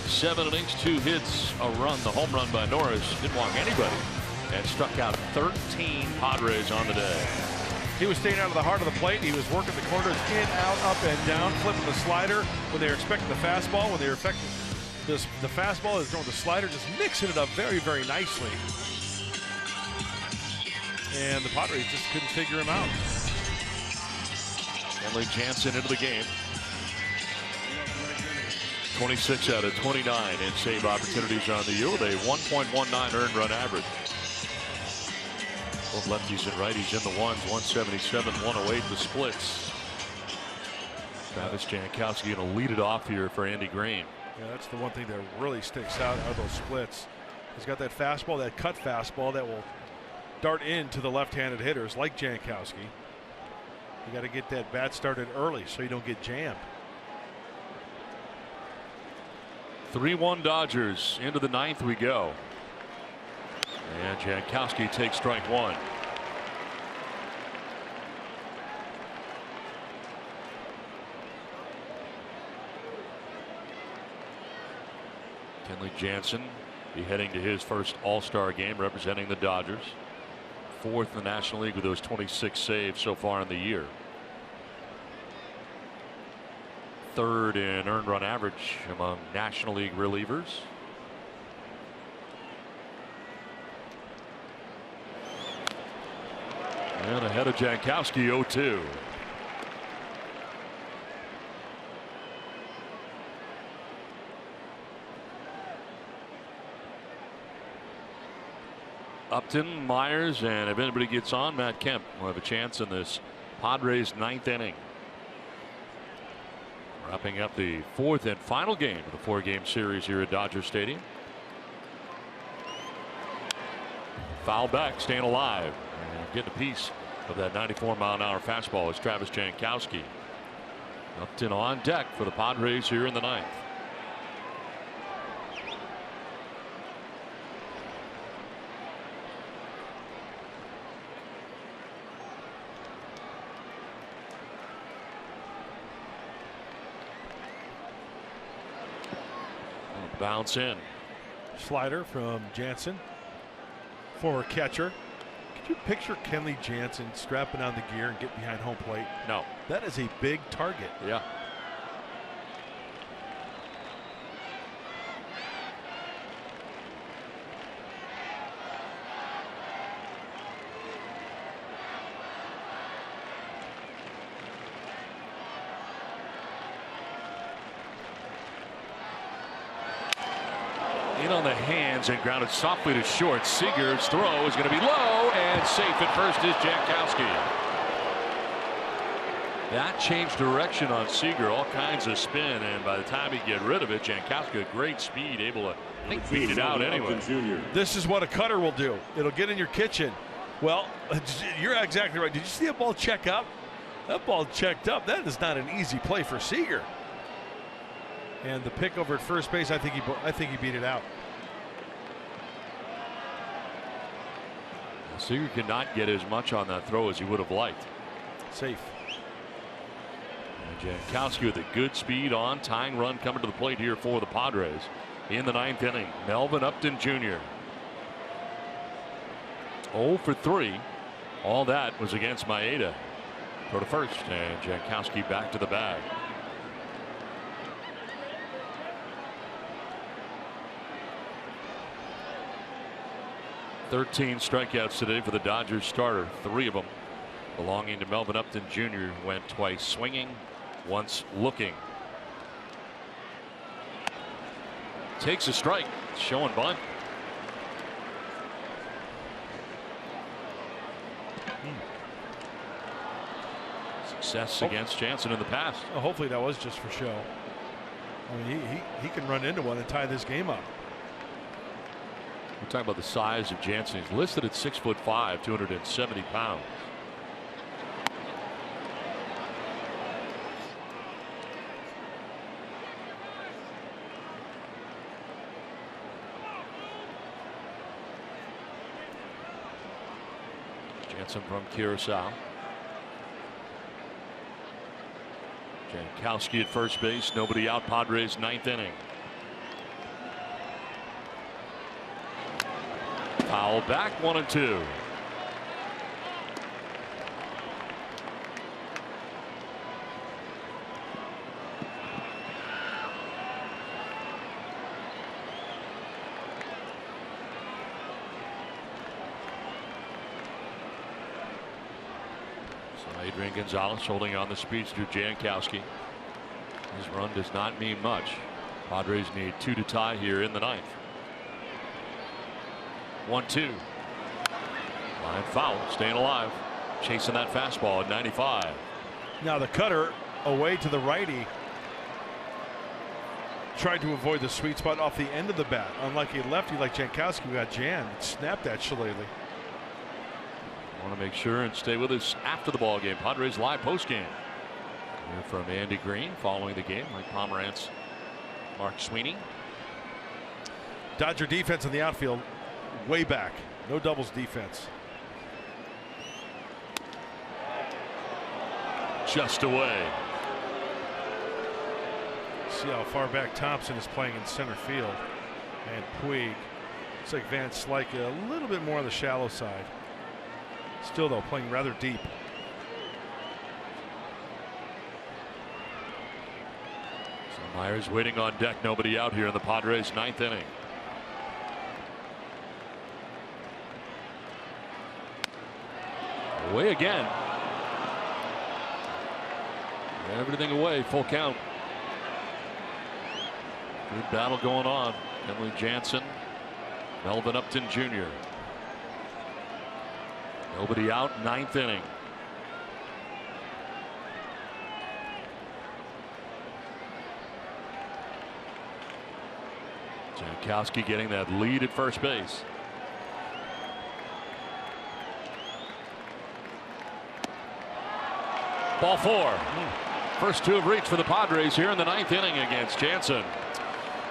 7 innings, 2 hits, a run. The home run by Norris didn't walk anybody and struck out 13 Padres on the day. He was staying out of the heart of the plate. He was working the corners in, out, up, and down, flipping the slider when they were expecting the fastball. When they were expecting the fastball, is throwing the slider, just mixing it up very, very nicely. And the Padres just couldn't figure him out. Kenley Jansen into the game. 26 out of 29 in save opportunities on the year with a 1.19 earned run average. Both lefties and righties in the ones. 177, 108 the splits. Travis Jankowski going to lead it off here for Andy Green. Yeah, that's the one thing that really sticks out of those splits. He's got that fastball, that cut fastball that will dart into the left-handed hitters like Jankowski. You got to get that bat started early so you don't get jammed. 3-1 Dodgers. Into the 9th we go. And Jankowski takes strike 1. Kenley Jansen be heading to his first All-Star game representing the Dodgers. 4th in the National League with those 26 saves so far in the year. 3rd in earned run average among National League relievers. And ahead of Jankowski, 0-2. Upton, Myers, and if anybody gets on, Matt Kemp will have a chance in this Padres 9th inning. Wrapping up the 4th and final game of the 4-game series here at Dodger Stadium. Foul back, staying alive, and getting a piece of that 94-mile-an-hour fastball is Travis Jankowski. Upton on deck for the Padres here in the 9th. Bounce in. Slider from Jansen, former catcher. you picture Kenley Jansen strapping on the gear and getting behind home plate? No. That is a big target. Yeah. In on the hands and grounded softly to short. Seager's throw is going to be low, and safe at first is Jankowski. That changed direction on Seager, all kinds of spin, and by the time he get rid of it, Jankowski at great speed, able to, I think, beat it out anyway. This is what a cutter will do. It'll get in your kitchen. Well, you're exactly right. Did you see that ball check up? That ball checked up. That is not an easy play for Seager. And the pick over at first base, I think he beat it out. Seager could not get as much on that throw as he would have liked. Safe. And Jankowski with a good speed on, tying run coming to the plate here for the Padres in the 9th inning. Melvin Upton Jr. 0 for 3. All that was against Maeda. Go to first, and Jankowski back to the bag. "13 strikeouts today for the Dodgers starter. 3 of them belonging to Melvin Upton Jr. Went twice swinging, once looking. Takes a strike, showing bunt. Success against Jansen in the past. Well, hopefully that was just for show. I mean, he can run into one and tie this game up. We're talking about the size of Jansen. He's listed at 6'5", 270 pounds. Jansen from Curacao. Jankowski at first base. Nobody out. Padres 9th inning. Foul back, 1-2. So Adrian Gonzalez holding on the speedster Jankowski. His run does not mean much. Padres need 2 to tie here in the 9th. 1-2. Line foul, staying alive, chasing that fastball at 95. Now the cutter away to the righty. Tried to avoid the sweet spot off the end of the bat. Unlike a lefty like Jankowski, who got jammed. Snapped that shillelagh. Want to make sure and stay with us after the ball game. Padres live post game. Here from Andy Green following the game. Mike Pomerantz, Mark Sweeney. Dodger defense in the outfield. Way back. No doubles defense. Just away. See how far back Thompson is playing in center field. And Puig. Looks like Van Slyke a little bit more on the shallow side. Still though playing rather deep. So Myers waiting on deck. Nobody out here in the Padres 9th inning. Away again. Everything away. Full count. Good battle going on. Kenley Jansen, Melvin Upton Jr. Nobody out. 9th inning. Jankowski getting that lead at first base. Ball 4. First 2 have reached for the Padres here in the 9th inning against Jansen.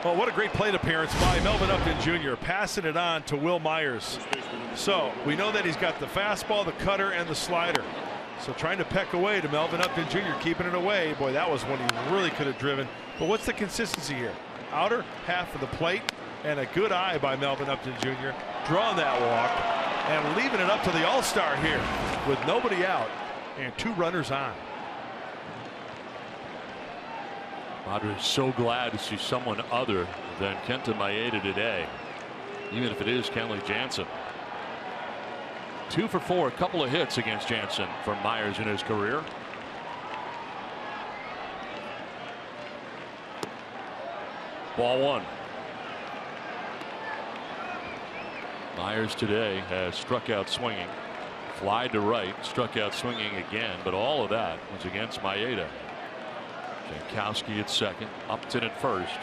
Well, what a great plate appearance by Melvin Upton Jr. passing it on to Will Myers. So we know that he's got the fastball, the cutter, and the slider. So trying to peck away to Melvin Upton Jr. keeping it away. Boy, that was one he really could have driven. But what's the consistency here? Outer half of the plate and a good eye by Melvin Upton Jr. drawing that walk and leaving it up to the All-Star here with nobody out and 2 runners on. Padres so glad to see someone other than Kenta Maeda today, even if it is Kenley Jansen. 2 for 4, a couple of hits against Jansen from Myers in his career. Ball 1. Myers today has struck out swinging, fly to right, struck out swinging again, but all of that was against Maeda. Jankowski at second, Upton at first,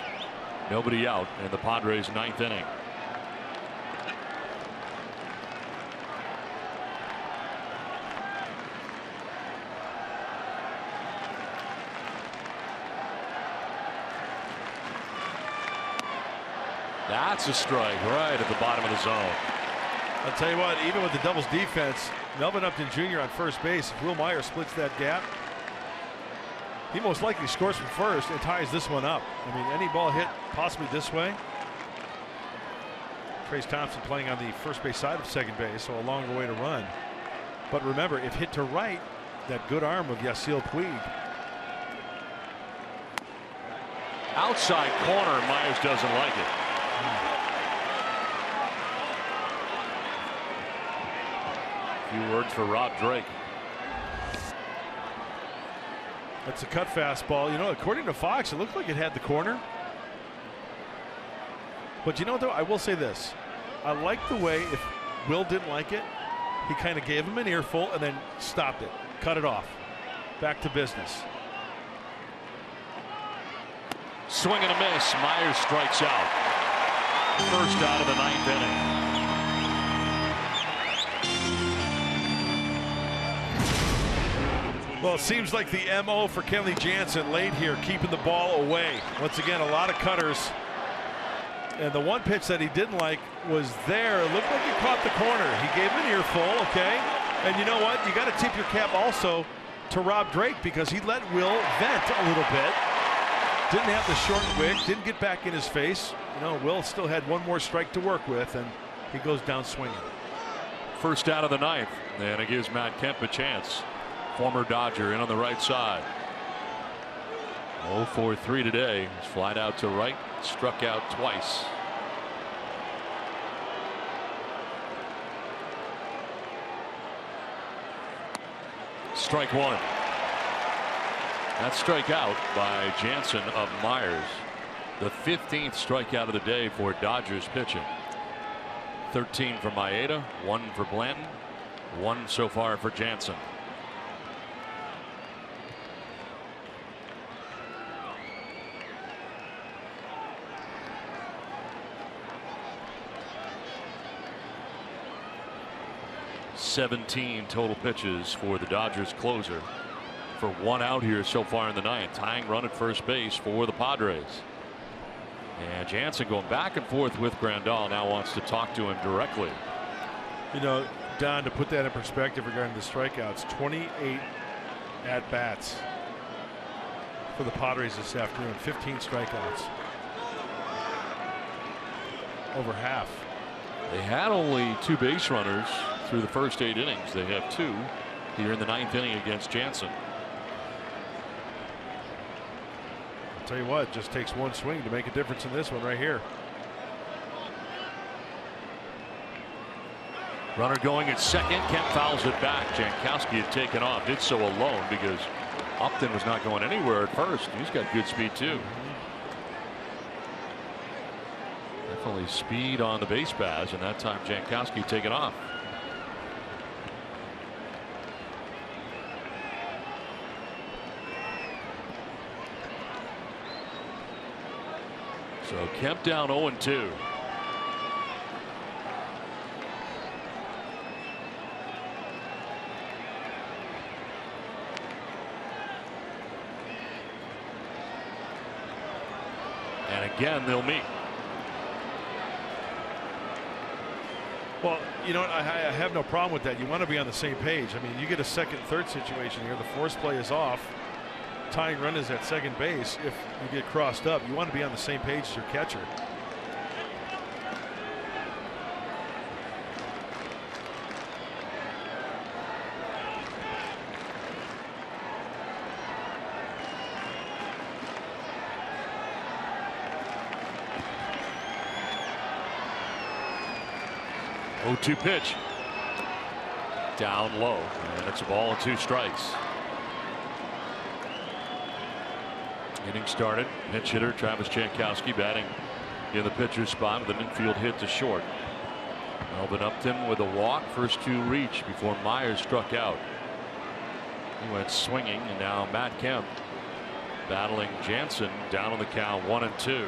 nobody out in the Padres' 9th inning. That's a strike right at the bottom of the zone. I'll tell you what, even with the doubles defense, Melvin Upton Jr. on first base, if Will Myers splits that gap, he most likely scores from first and ties this one up. I mean, any ball hit possibly this way. Trayce Thompson playing on the first base side of second base, so a longer way to run. But remember, if hit to right, that good arm of Yasiel Puig. Outside corner, Myers doesn't like it. Few words for Rob Drake. That's a cut fastball. You know, according to Fox, it looked like it had the corner. But you know, though, I will say this. I like the way, if Will didn't like it, he kind of gave him an earful and then stopped it, cut it off. Back to business. Swing and a miss. Myers strikes out. First out of the 9th inning. Well, it seems like the MO for Kenley Jansen late here, keeping the ball away. Once again, a lot of cutters. And the one pitch that he didn't like was there. It looked like he caught the corner. He gave him an earful, okay? And you know what? You got to tip your cap also to Rob Drake, because he let Will vent a little bit. Didn't have the short wick, didn't get back in his face. You know, Will still had one more strike to work with, and he goes down swinging. First out of the 9th, and it gives Matt Kemp a chance. Former Dodger in on the right side. 0-for-3 today. He's flied out to right, struck out twice. Strike 1. That strikeout by Jansen of Myers. The 15th strikeout of the day for Dodgers pitching. 13 for Maeda, 1 for Blanton, 1 so far for Jansen. (17) total pitches for the Dodgers closer, for 1 out here so far in the 9th. Tying run at first base for the Padres. And Jansen going back and forth with Grandal, now wants to talk to him directly. You know, Don, to put that in perspective regarding the strikeouts, 28 at-bats for the Padres this afternoon, 15 strikeouts. Over half. They had only 2 base runners through the first 8 innings. They have 2 here in the 9th inning against Jansen. I'll tell you what, it just takes one swing to make a difference in this one right here. Runner going at second. Kemp fouls it back. Jankowski had taken off, did so alone because Upton was not going anywhere at first. He's got good speed too. Definitely speed on the base paths, and that time Jankowski taken off. So Kemp down 0-2. And again, they'll meet. Well, you know what? I have no problem with that. You want to be on the same page. I mean, you get a second, third situation here. The force play is off. Tying run is at second base. If you get crossed up, you want to be on the same page as your catcher. 0-2 pitch. Down low, and it's a ball and 2 strikes. Inning started. Pinch hitter Travis Jankowski batting in the pitcher's spot with an infield hit to short. Melvin Upton with a walk, first 2 reach before Myers struck out. He went swinging, and now Matt Kemp battling Jansen down on the count 1-2.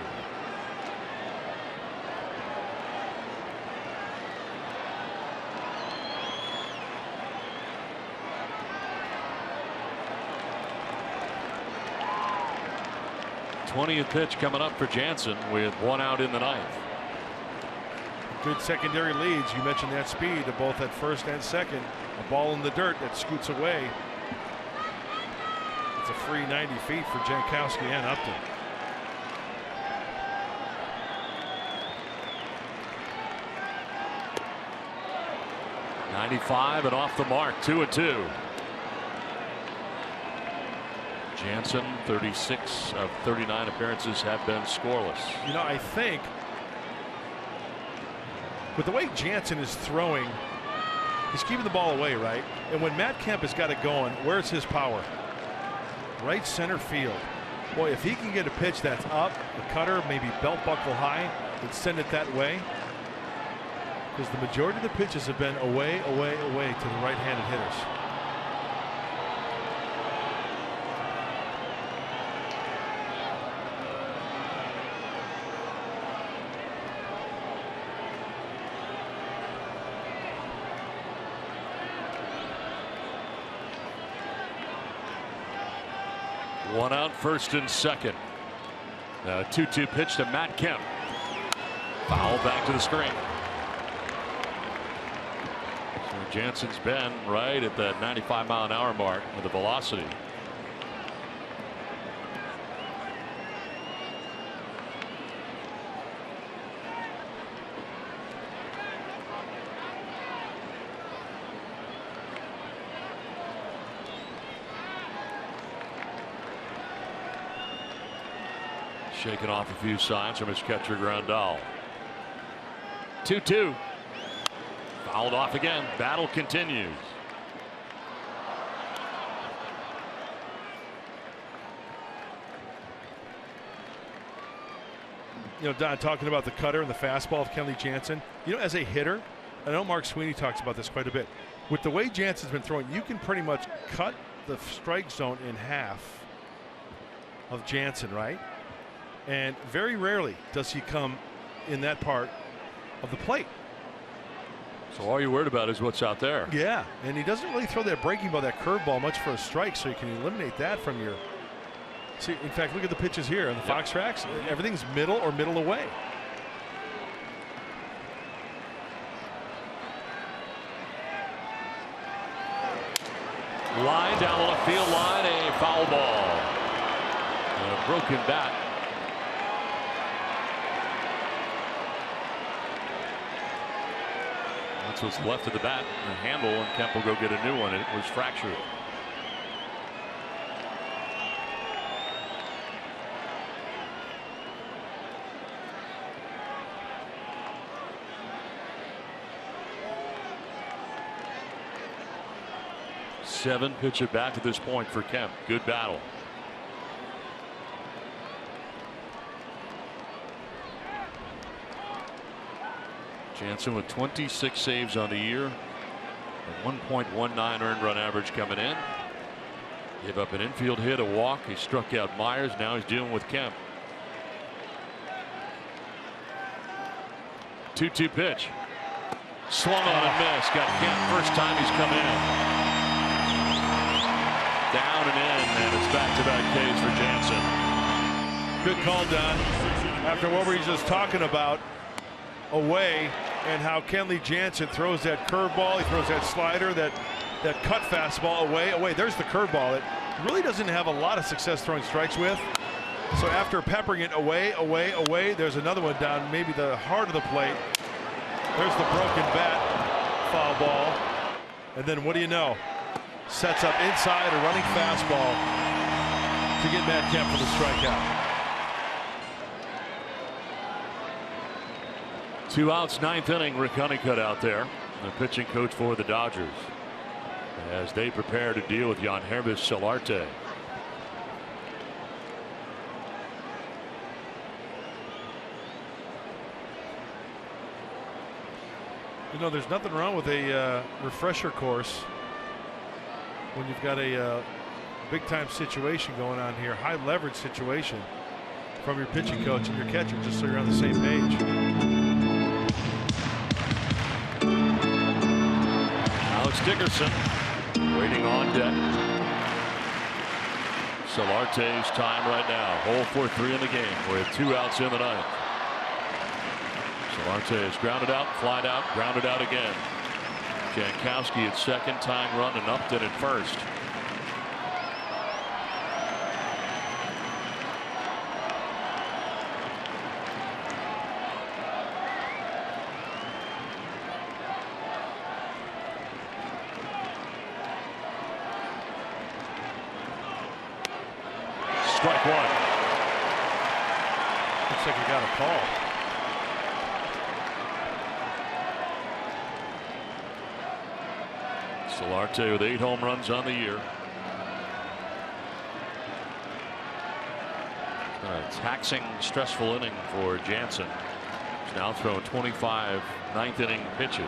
th pitch coming up for Jansen with 1 out in the 9th. Good secondary leads. You mentioned that speed of both at first and second. A ball in the dirt that scoots away. It's a free 90 feet for Jankowski and Upton. .95 and off the mark, 2-2. Jansen, 36 of 39 appearances have been scoreless. You know, I think with the way Jansen is throwing, he's keeping the ball away, right? And when Matt Kemp has got it going, where's his power? Right center field. Boy, if he can get a pitch that's up, a cutter, maybe belt buckle high, and send it that way. Because the majority of the pitches have been away, away, away to the right-handed hitters. One out, first and second. 2-2 pitch to Matt Kemp. Foul back to the screen. So Jansen's been right at the 95-mile-an-hour mark with the velocity. Shaking off a few signs from his catcher Grandal. 2-2. Fouled off again. Battle continues. You know, Don, talking about the cutter and the fastball of Kenley Jansen. You know, as a hitter, I know Mark Sweeney talks about this quite a bit. With the way Jansen's been throwing, you can pretty much cut the strike zone in half of Jansen, right? And very rarely does he come in that part of the plate. So all you're worried about is what's out there. Yeah, and he doesn't really throw that breaking ball, that curveball, much for a strike, so you can eliminate that from your. See, in fact, look at the pitches here on the Fox tracks. Everything's middle or middle away. Line down the left field line, a foul ball. And a broken bat. That's what's left of the bat, the handle, and Kemp will go get a new one. It was fractured. Seven pitch at bat to this point for Kemp. Good battle. Jansen with 26 saves on the year, a 1.19 earned run average coming in. Gave up an infield hit, a walk. He struck out Myers. Now he's dealing with Kemp. 2-2 pitch. Swung on and missed. Got Kemp first time he's come in. Down and in, and it's back-to-back Ks for Jansen. Good call, Don. After what we were just talking about, away, and how Kenley Jansen throws that curveball, he throws that slider, that cut fastball away. There's the curveball that really doesn't have a lot of success throwing strikes with. So after peppering it away, there's another one down, maybe the heart of the plate. There's the broken bat, foul ball. And then what do you know? Sets up inside a running fastball to get Matt Kemp for the strikeout. 2 outs, 9th inning. Rick Honeycutt out there, the pitching coach for the Dodgers, as they prepare to deal with Yangervis Solarte. You know, there's nothing wrong with a refresher course when you've got a big time situation going on here, high leverage situation from your pitching coach and your catcher, just so you're on the same page. Alex Dickerson waiting on deck. Solarte's time right now, 0-for-3 in the game with 2 outs in the 9th. Solarte is grounded out, flied out, grounded out again. Jankowski at second, tying run, and Upton at first. Strike 1. Looks like he got a call. Solarte with 8 home runs on the year. A taxing, stressful inning for Jansen. He's now thrown 25 9th inning pitches.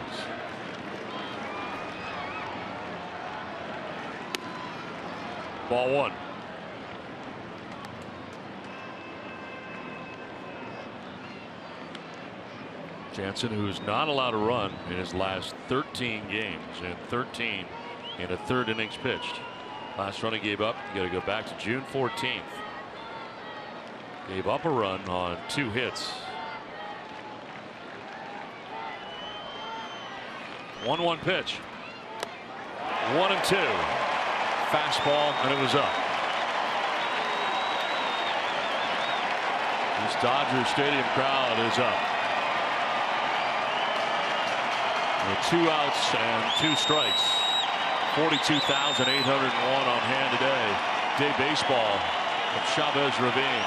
Ball 1. Jansen, who's not allowed to run in his last 13 games, and 13 in a 3rd innings pitched. Last run he gave up. You got to go back to June 14th. Gave up a run on 2 hits. 1-1 pitch. 1-2. Fastball, and it was up. This Dodger Stadium crowd is up. With 2 outs and 2 strikes. 42,801 on hand today. Day baseball from Chavez Ravine.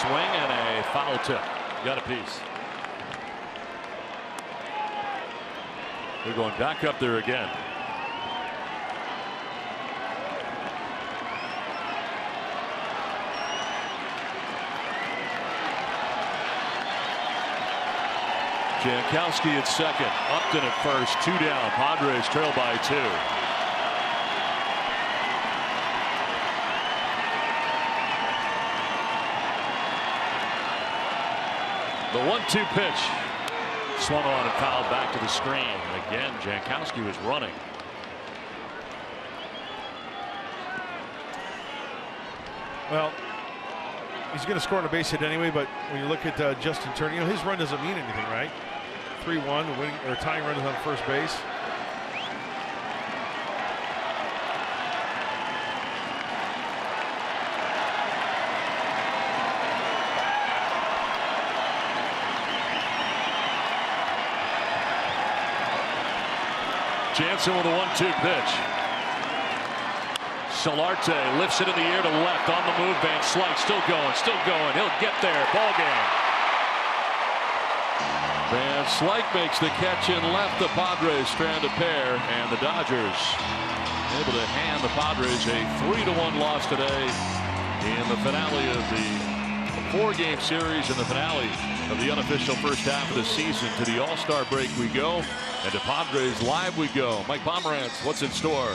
Swing and a foul tip. Got a piece. They're going back up there again. Jankowski at second, Upton at first, 2 down. Padres trail by 2. The 1-2 pitch swung on and fouled back to the screen. Again, Jankowski was running. Well, he's going to score on a base hit anyway, but when you look at Justin Turner, you know, his run doesn't mean anything, right? 3-1, winning or tying runners on first base. Jansen with a 1-2 pitch. Solarte lifts it in the air to left on the move. Van Slyke still going, still going. He'll get there. Ball game. Van Slyke makes the catch in left. The Padres strand a pair, and the Dodgers able to hand the Padres a 3-1 loss today in the finale of the 4-game series and the finale of the unofficial first half of the season. To the All-Star break we go, and to Padres Live we go. Mike Pomerantz, what's in store?